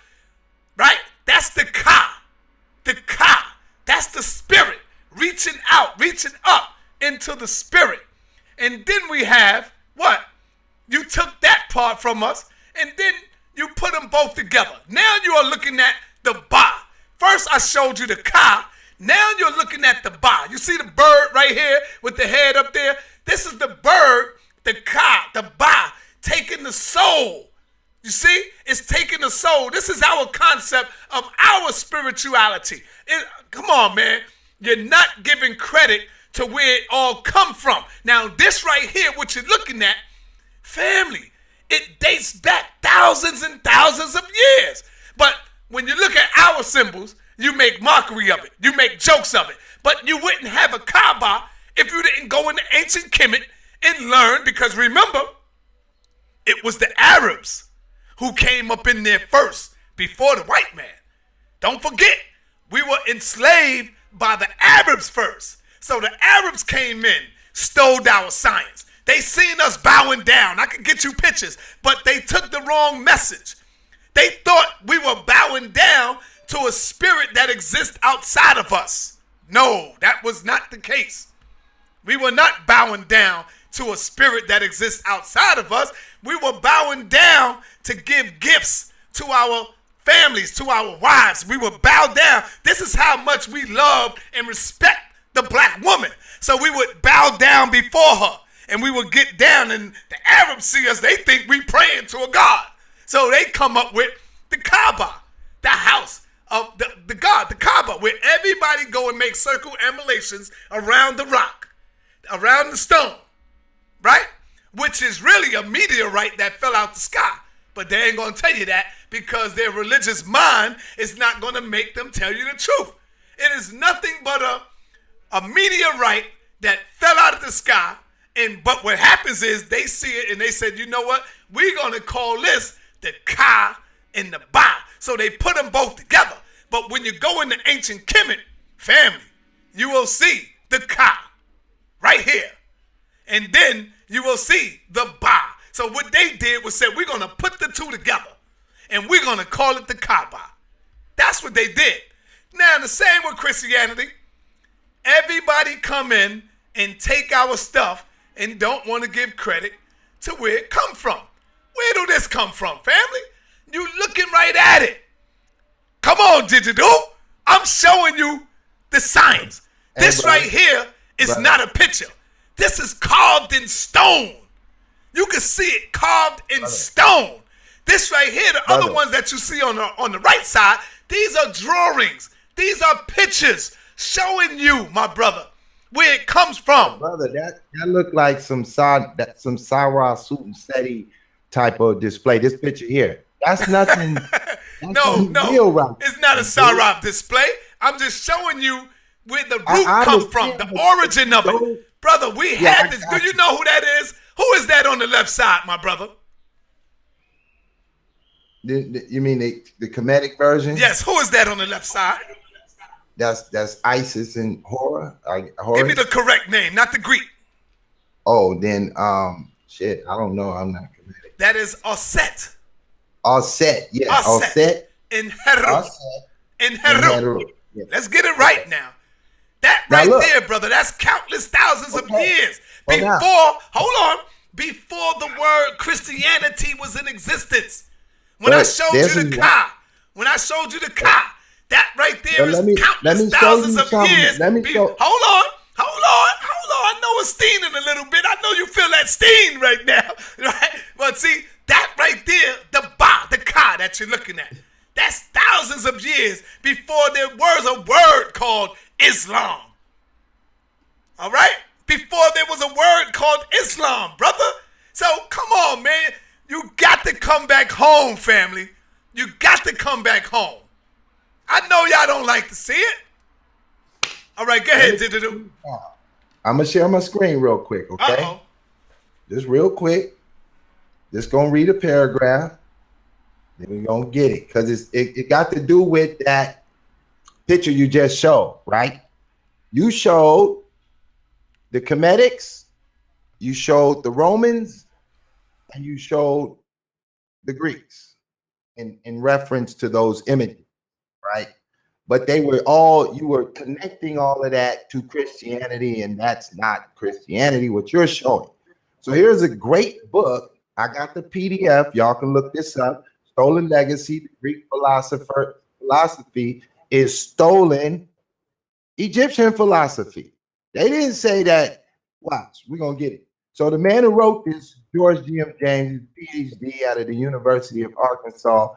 Speaker 1: right? That's the Ka. The Ka. That's the spirit reaching out, reaching up into the spirit. And then we have what? You took that part from us, and then you put them both together. Now you are looking at the ba. First I showed you the ka. Now you're looking at the ba. You see the bird right here with the head up there? This is the bird, the ka, the ba, taking the soul. You see? It's taking the soul. This is our concept of our spirituality. Come on, man. You're not giving credit to where it all come from. Now, this right here, what you're looking at, family, it dates back thousands and thousands of years. But when you look at our symbols, you make mockery of it. You make jokes of it. But you wouldn't have a Kaaba if you didn't go into ancient Kemet and learn, because remember, it was the Arabs who came up in there first before the white man. Don't forget, we were enslaved by the Arabs first. So the Arabs came in, stole our science. They seen us bowing down. I can get you pictures, but they took the wrong message. They thought we were bowing down to a spirit that exists outside of us. No, that was not the case. We were not bowing down to a spirit that exists outside of us. We were bowing down to give gifts to our families, to our wives. We would bow down. This is how much we love and respect the black woman. So we would bow down before her, and we would get down, and the Arabs see us, they think we praying to a god. So they come up with the Kaaba, the house of the god, the Kaaba, where everybody go and make circumambulations around the rock, around the stone, right? Which is really a meteorite that fell out the sky. But they ain't going to tell you that because their religious mind is not going to make them tell you the truth. It is nothing but a meteorite that fell out of the sky. But what happens is they see it and they said, you know what? We're going to call this the Ka and the Ba. So they put them both together. But when you go into ancient Kemet, family, you will see the Ka right here. And then you will see the Ba. So what they did was said, we're going to put the two together and we're going to call it the Kaaba. That's what they did. Now, the same with Christianity. Everybody come in and take our stuff and don't want to give credit to where it come from. Where do this come from, family? You looking right at it. Come on, digital. I'm showing you the science. This right here is not a picture. This is carved in stone. You can see it carved in stone. This right here, the other ones that you see on the right side, these are drawings. These are pictures showing you, my brother, where it comes from.
Speaker 4: Brother, that looked like some Sarah Seti type of display. This picture here. That's nothing.
Speaker 1: No,
Speaker 4: real, right?
Speaker 1: It's not a Sarah display. I'm just showing you where the root comes from, the origin of it. Brother, we had this. Do you know who that is? Who is that on the left side, my brother?
Speaker 4: You mean the Kemetic version?
Speaker 1: Yes, who is that on the left side?
Speaker 4: That's Isis and Horror.
Speaker 1: Give me the correct name, not the Greek.
Speaker 4: Oh, then shit, I don't know. I'm not Kemetic.
Speaker 1: That is Osset.
Speaker 4: Osset, yeah. Osset.
Speaker 1: In Heru. In Heru. Yeah. Let's get it right now. That right there, brother, that's countless thousands of years. Before the word Christianity was in existence. When I showed you the Ka, that right there is countless thousands of years. Hold on. I know it's steaming a little bit. I know you feel that steam right now, right? But see, that right there, the Ka that you're looking at, that's thousands of years before there was a word called Islam. All right? Before there was a word called Islam, brother. So come on, man. You got to come back home, family. You got to come back home. I know y'all don't like to see it. All right, go ahead, Digital.
Speaker 4: I'm going to share my screen real quick, okay?
Speaker 1: Uh-oh.
Speaker 4: Just real quick. Just going to read a paragraph. Then we're going to get it. Because it got to do with that picture you just showed, right? You showed the Kemetics, you showed the Romans, and you showed the Greeks in reference to those images, right? But they were you were connecting all of that to Christianity, and that's not Christianity, what you're showing. So here's a great book. I got the PDF. Y'all can look this up. stolen legacy. The Greek philosophy is stolen Egyptian philosophy. They didn't say that. Watch, we're gonna get it. So the man who wrote this, George G.M. James, PhD out of the University of Arkansas,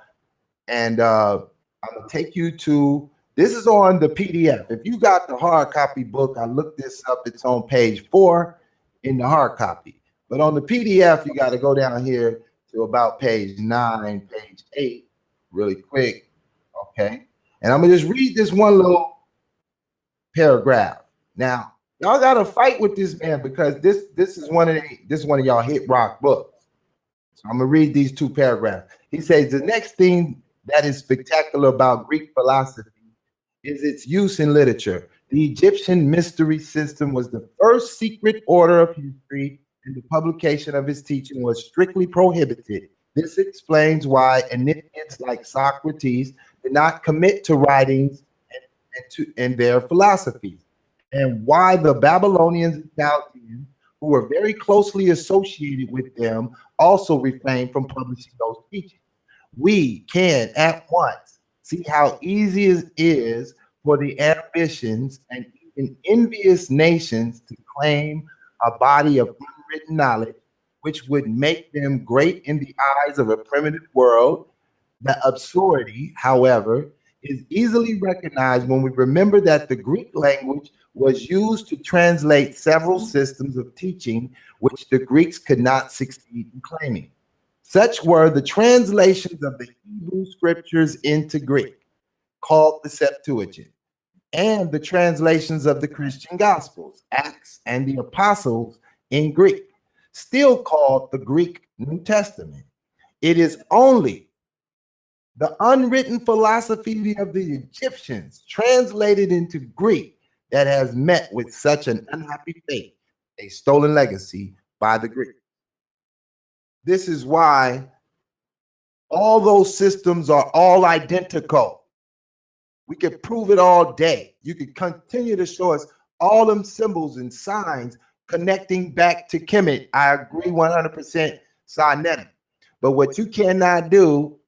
Speaker 4: and I'm gonna take you to. This is on the PDF. If you got the hard copy book, I looked this up. It's on page 4 in the hard copy. But on the PDF, you got to go down here to about page 9, page 8, really quick. Okay. And I'm gonna just read this one little paragraph. Now, y'all got to fight with this man because this is one of y'all hit rock books. So I'm gonna read these 2 paragraphs. He says the next thing that is spectacular about Greek philosophy is its use in literature. The Egyptian mystery system was the first secret order of history, and the publication of its teaching was strictly prohibited. This explains why initiates like Socrates did not commit to writings and their philosophies, and why the Babylonians and Chaldeans, who were very closely associated with them, also refrained from publishing those teachings. We can at once see how easy it is for the ambitions and even envious nations to claim a body of unwritten knowledge, which would make them great in the eyes of a primitive world. The absurdity, however, is easily recognized when we remember that the Greek language was used to translate several systems of teaching which the Greeks could not succeed in claiming. Such were the translations of the Hebrew scriptures into Greek, called the Septuagint, and the translations of the Christian Gospels, Acts, and the Apostles in Greek, still called the Greek New Testament. It is only the unwritten philosophy of the Egyptians translated into Greek that has met with such an unhappy fate, a stolen legacy by the Greeks. This is why all those systems are all identical. We could prove it all day. You could continue to show us all them symbols and signs connecting back to Kemet. I agree 100%, Sonetta. But what you cannot do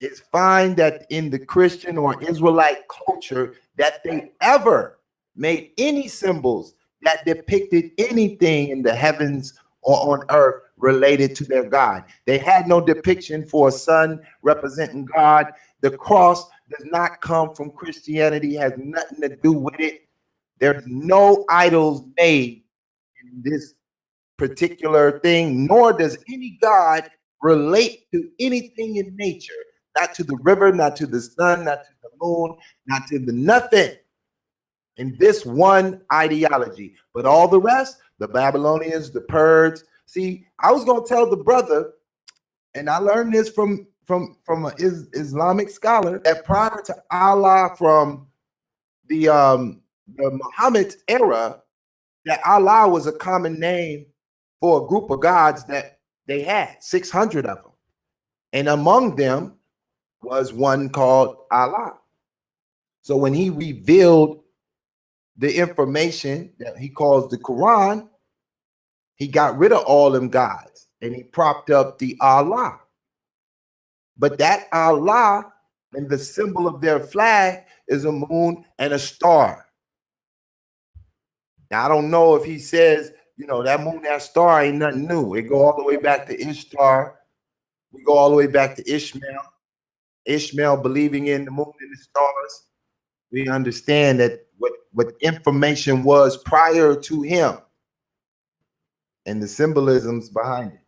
Speaker 4: is find that in the Christian or Israelite culture that they ever made any symbols that depicted anything in the heavens or on earth related to their God. They had no depiction for a sun representing God. The cross does not come from Christianity, has nothing to do with it. There's no idols made in this particular thing, nor does any God relate to anything in nature, not to the river, not to the sun, not to the moon, not to the nothing in this one ideology. But all the rest, the Babylonians, the Persians. See, I was going to tell the brother, and I learned this from an Islamic scholar, that prior to Allah, from the Muhammad era, that Allah was a common name for a group of gods that they had, 600 of them. And among them was one called Allah. So when he revealed the information that he calls the Quran, he got rid of all them gods and he propped up the Allah. But that Allah and the symbol of their flag is a moon and a star. Now, I don't know if he says, you know, that moon, that star ain't nothing new. It go all the way back to Ishtar. We go all the way back to Ishmael. Ishmael believing in the moon and the stars. We understand that what information was prior to him and the symbolisms behind it.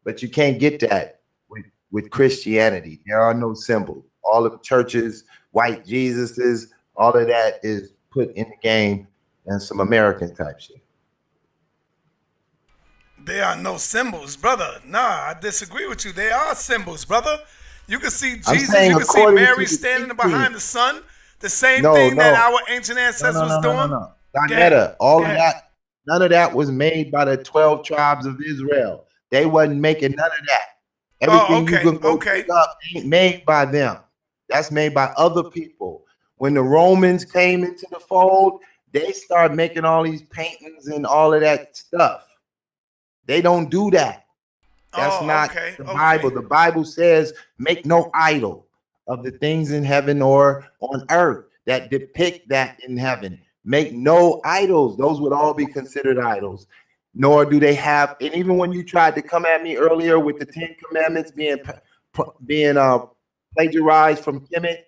Speaker 4: But you can't get that with Christianity. There are no symbols. All of the churches, white Jesuses, all of that is put in the game and some American type shit.
Speaker 1: There are no symbols, brother. Nah, I disagree with you. They are symbols, brother. You can see Jesus, you can see Mary standing behind the sun. The same thing that our ancient ancestors was doing.
Speaker 4: Donetta, all of that, none of that was made by the 12 tribes of Israel. They wasn't making none of that. Everything you can go pick up ain't made by them. That's made by other people. When the Romans came into the fold, they started making all these paintings and all of that stuff. They don't do that. That's not
Speaker 1: okay,
Speaker 4: the Bible. The Bible says, make no idol of the things in heaven or on earth that depict that in heaven. Make no idols. Those would all be considered idols. Nor do they have, and even when you tried to come at me earlier with the 10 Commandments being plagiarized from Kemet,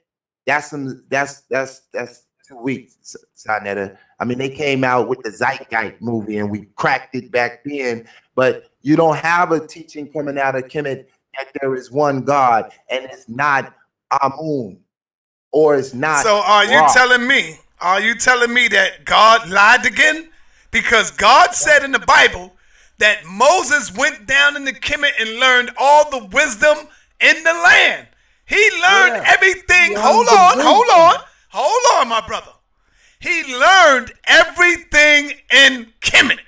Speaker 4: that's 2 weeks, Sonetta. I mean, they came out with the Zeitgeist movie and we cracked it back then, but you don't have a teaching coming out of Kemet that there is one God and it's not Amun or it's not.
Speaker 1: So are you telling me that God lied again? Because God said in the Bible that Moses went down in the Kemet and learned all the wisdom in the land. He learned everything. Hold on, my brother. He learned everything in Kemet.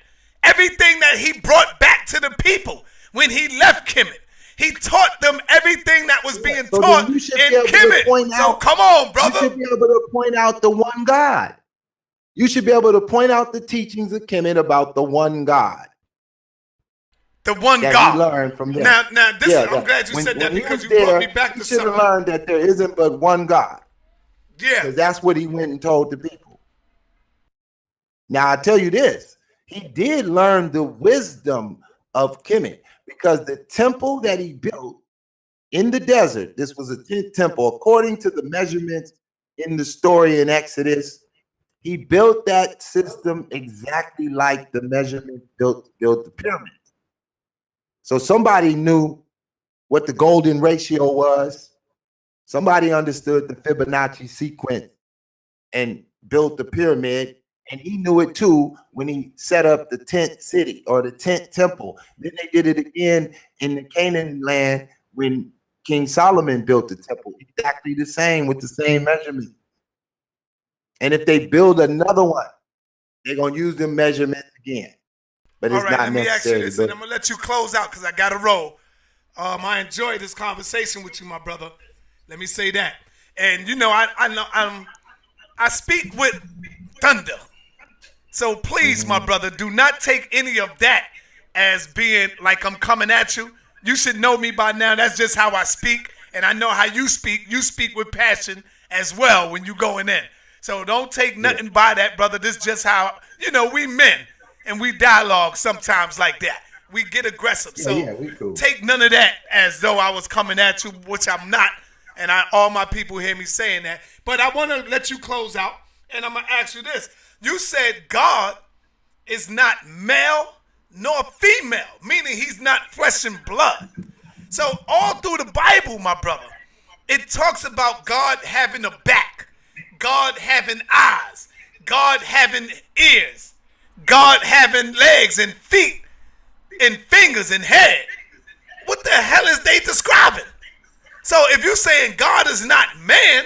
Speaker 1: Everything that he brought back to the people when he left Kemet. He taught them everything that was being taught in Kemet. So come on, brother.
Speaker 4: You should be able to point out the one God. You should be able to point out the teachings of Kemet about the one God.
Speaker 1: The one
Speaker 4: that
Speaker 1: God.
Speaker 4: You learned from them.
Speaker 1: Now, I'm glad you said that because you brought me back to something.
Speaker 4: You should have learned that there isn't but one God.
Speaker 1: Yeah.
Speaker 4: Because that's what he went and told the people. Now, I tell you this. He did learn the wisdom of Kemet because the temple that he built in the desert, this was a 10th temple, according to the measurements in the story in Exodus, he built that system exactly like the measurement built the pyramids. So somebody knew what the golden ratio was. Somebody understood the Fibonacci sequence and built the pyramid. And he knew it too when he set up the 10th city or the 10th temple. Then they did it again in the Canaan land when King Solomon built the temple. Exactly the same with the same measurement. And if they build another one, they're going to use the measurements again. But it's not necessary. All right, let me ask you this,
Speaker 1: and I'm going to let you close out because I got to roll. I enjoyed this conversation with you, my brother. Let me say that. And, you know, I speak with thunder. So please, my brother, do not take any of that as being like I'm coming at you. You should know me by now. That's just how I speak. And I know how you speak. You speak with passion as well when you going in. So don't take nothing by that, brother. This is just how, you know, we men and we dialogue sometimes like that. We get aggressive. So
Speaker 4: we cool.
Speaker 1: Take none of that as though I was coming at you, which I'm not. And all my people hear me saying that. But I want to let you close out. And I'm going to ask you this. You said God is not male nor female, meaning he's not flesh and blood. So all through the Bible, my brother, it talks about God having a back, God having eyes, God having ears, God having legs and feet and fingers and head. What the hell is they describing? So if you're saying God is not man,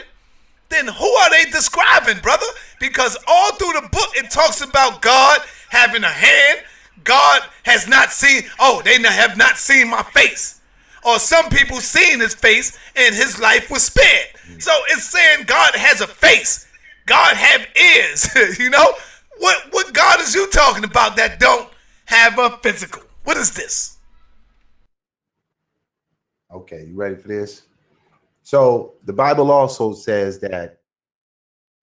Speaker 1: then who are they describing, brother? Because all through the book, it talks about God having a hand. God has not seen, they have not seen my face. Or some people seen his face and his life was spared. So it's saying God has a face. God have ears. You know? What God is you talking about that don't have a physical? What is this?
Speaker 4: Okay, you ready for this? So the Bible also says that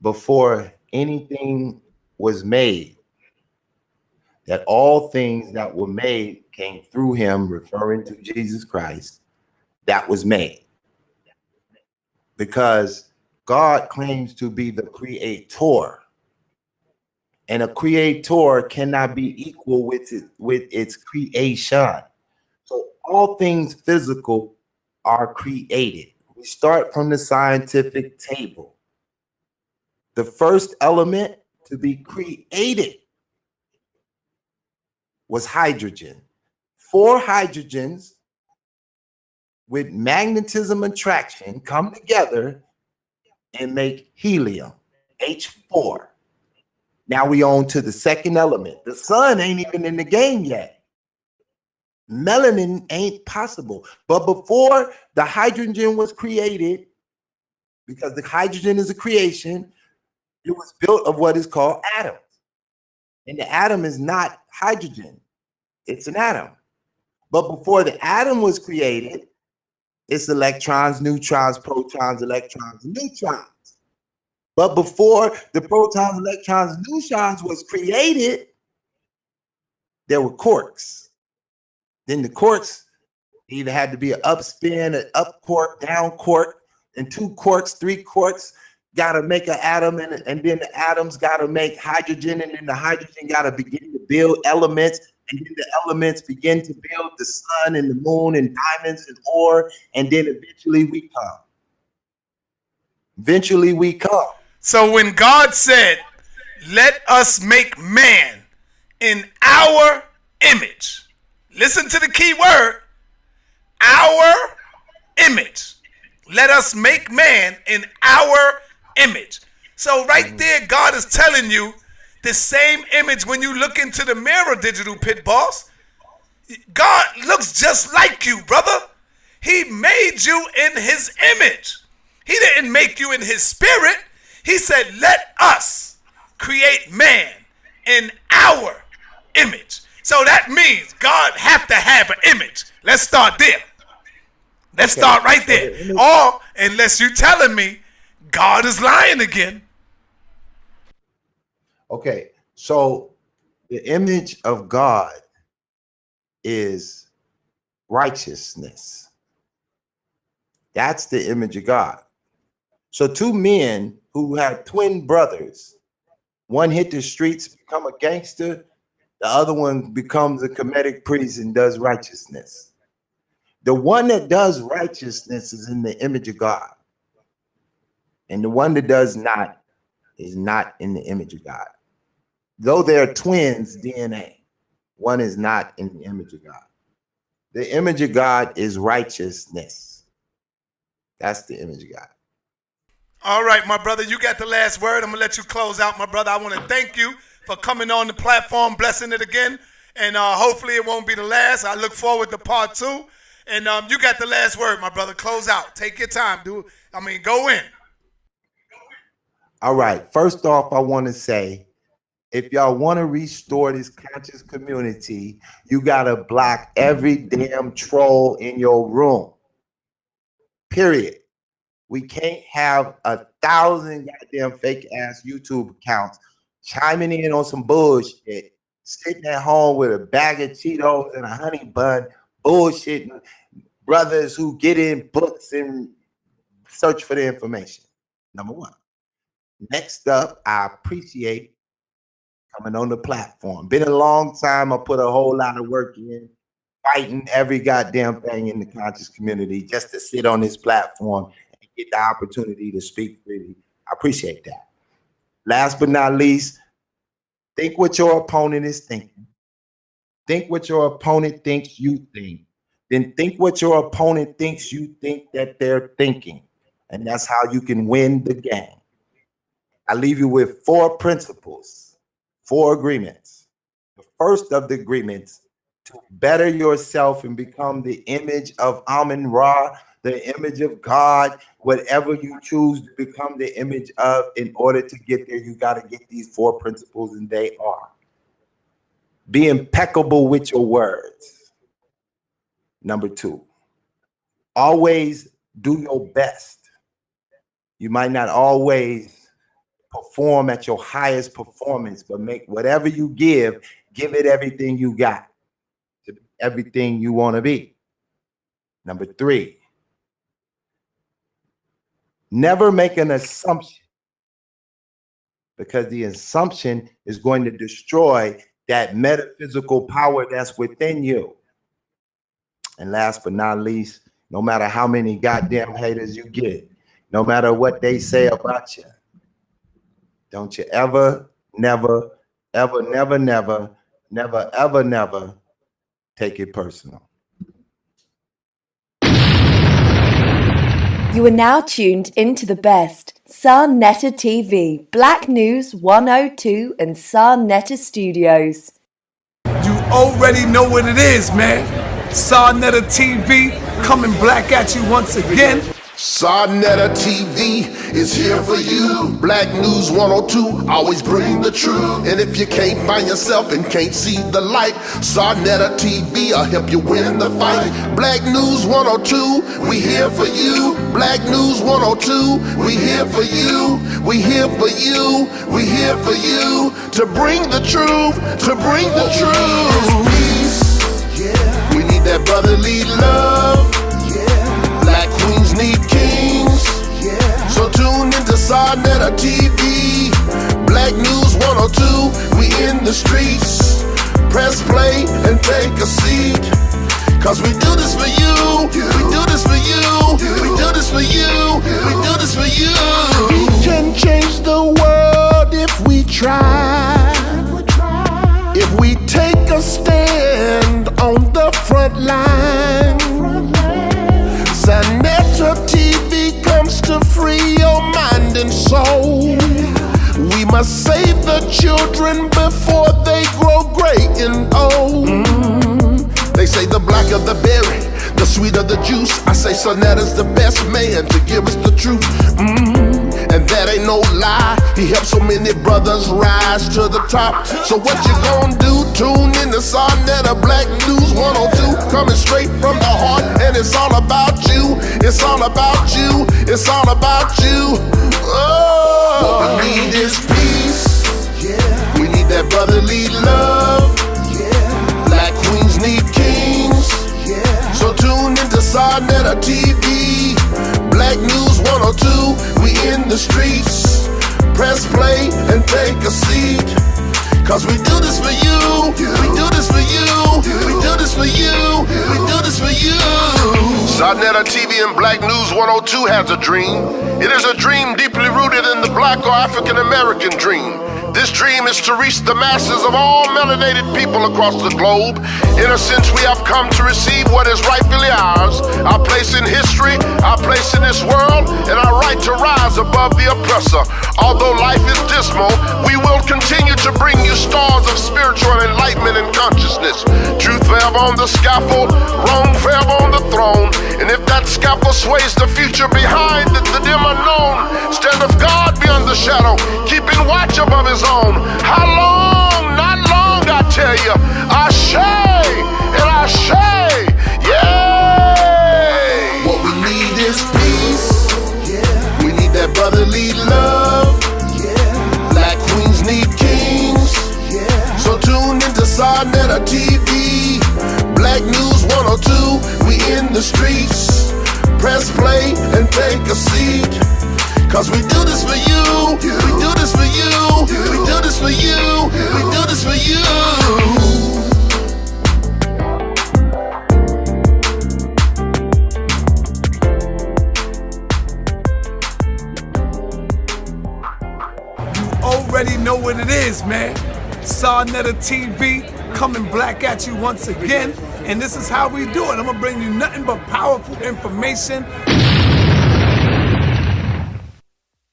Speaker 4: before anything was made, that all things that were made came through him, referring to Jesus Christ, that was made. Because God claims to be the creator. And a creator cannot be equal with its creation. So all things physical are created. We start from the scientific table. The first element to be created was hydrogen. 4 hydrogens with magnetism attraction come together and make helium, H4. Now we on to the second element. The sun ain't even in the game yet. Melanin ain't possible. But before the hydrogen was created, because the hydrogen is a creation, it was built of what is called atoms. And the atom is not hydrogen. It's an atom. But before the atom was created, it's electrons, neutrons, protons, electrons, and neutrons. But before the protons, electrons, and neutrons was created, there were quarks. Then the quarks either had to be an up spin, an up quark, down quark, and 2 quarks, 3 quarks got to make an atom, and then the atoms got to make hydrogen, and then the hydrogen got to begin to build elements, and then the elements begin to build the sun and the moon and diamonds and ore, and then eventually we come. Eventually we come.
Speaker 1: So when God said, let us make man in our image, listen to the key word, our image. Let us make man in our image. So right there, God is telling you the same image when you look into the mirror, digital pit boss. God looks just like you, brother. He made you in his image. He didn't make you in his spirit. He said, let us create man in our image. So that means God have to have an image. Let's start there. Let's start right there. Or unless you're telling me God is lying again.
Speaker 4: Okay, so the image of God is righteousness. That's the image of God. So 2 men who have twin brothers, one hit the streets, become a gangster, the other one becomes a Kemetic priest and does righteousness. The one that does righteousness is in the image of God. And the one that does not is not in the image of God. Though they are twins DNA, one is not in the image of God. The image of God is righteousness. That's the image of God.
Speaker 1: All right, my brother, you got the last word. I'm going to let you close out, my brother. I want to thank you for coming on the platform, blessing it again. And hopefully it won't be the last. I look forward to part 2. And you got the last word, my brother. Close out. Take your time. Go in.
Speaker 4: All right. First off, I want to say, if y'all want to restore this conscious community, you got to block every damn troll in your room. Period. We can't have 1,000 goddamn fake ass YouTube accounts chiming in on some bullshit, sitting at home with a bag of Cheetos and a honey bun, bullshitting brothers who get in books and search for the information. Number 1. Next up, I appreciate coming on the platform. Been a long time. I put a whole lot of work in, fighting every goddamn thing in the conscious community just to sit on this platform and get the opportunity to speak freely. I appreciate that. Last but not least, think what your opponent is thinking. Think what your opponent thinks you think. Then think what your opponent thinks you think that they're thinking. And that's how you can win the game. I leave you with 4 principles, 4 agreements. The first of the agreements, to better yourself and become the image of Amun-Ra, the image of God, whatever you choose to become the image of. In order to get there, you got to get these 4 principles, and they are: be impeccable with your words. Number 2, always do your best. You might not always perform at your highest performance, but make whatever you give it everything you got to be everything you want to be. Number 3, never make an assumption, because the assumption is going to destroy that metaphysical power that's within you. And last but not least, no matter how many goddamn haters you get, no matter what they say about you, don't you ever, never, ever, never, never, never, ever, never take it personal.
Speaker 2: You are now tuned into the best. Sarnetta TV, Black News 102 and Sarnetta Studios.
Speaker 1: You already know what it is, man. Sarnetta TV coming black at you once again.
Speaker 3: Sarnetta TV is here for you. Black News 102, always bring the truth. And if you can't find yourself and can't see the light, Sarnetta TV will help you win the fight. Black News 102, we here for you. Black News 102, we here for you. We here for you. We here for you. To bring the truth, to bring the truth. Peace, yeah. We need that brotherly love. Black queens need kings, yeah. So tune into Sarnetta TV. Black News 102, we in the streets. Press play and take a seat. Cause we do this for you, we do this for you, we do this for you, we do this for you. We can change the world if we try. If we take a stand on the front line. Sarnetta TV comes to free your mind and soul. We must save the children before they grow gray and old. They say the blacker the berry, the sweeter the juice. I say Sarnetta's the best man to give us the truth. And that ain't no lie. He helped so many brothers rise to the top. So what you gonna do? Tune in to Sarnetta Black News 102, coming straight from the heart. And it's all about you. It's all about you. It's all about you. Oh, what we need is peace. Yeah. We need that brotherly love. Yeah. Black queens need kings. Yeah. So tune into Sarnetta TV. Black News 102, we in the streets. Press play and take a seat. Cause we do this for you, we do this for you, we do this for you, we do this for you. Sarnetta TV and Black News 102 has a dream. It is a dream deeply rooted in the Black or African American dream. This dream is to reach the masses of all melanated people across the globe. In a sense, we have come to receive what is rightfully ours, our place in history, our place in this world, and our right to rise above the oppressor. Although life is dismal, we will continue to bring you stars of spiritual enlightenment and consciousness. Truth forever on the scaffold, wrong forever on the throne. And if that scaffold sways the future behind the dim unknown, stand of God beyond the shadow, keeping watch above his own. How long? Not long, I tell you. Ashe and Ashe, yeah. What we need is peace. Yeah. We need that brotherly love. Yeah. Black queens need kings. Yeah. So tune into Sarnetta TV. Black News 102, we in the streets. Press play and take a seat. Cause we do this for you, we do this for you, we do this for you, we do this for you.
Speaker 1: You already know what it is, man. Sarnetta TV coming black at you once again. And this is how we do it. I'm gonna bring you nothing but powerful information,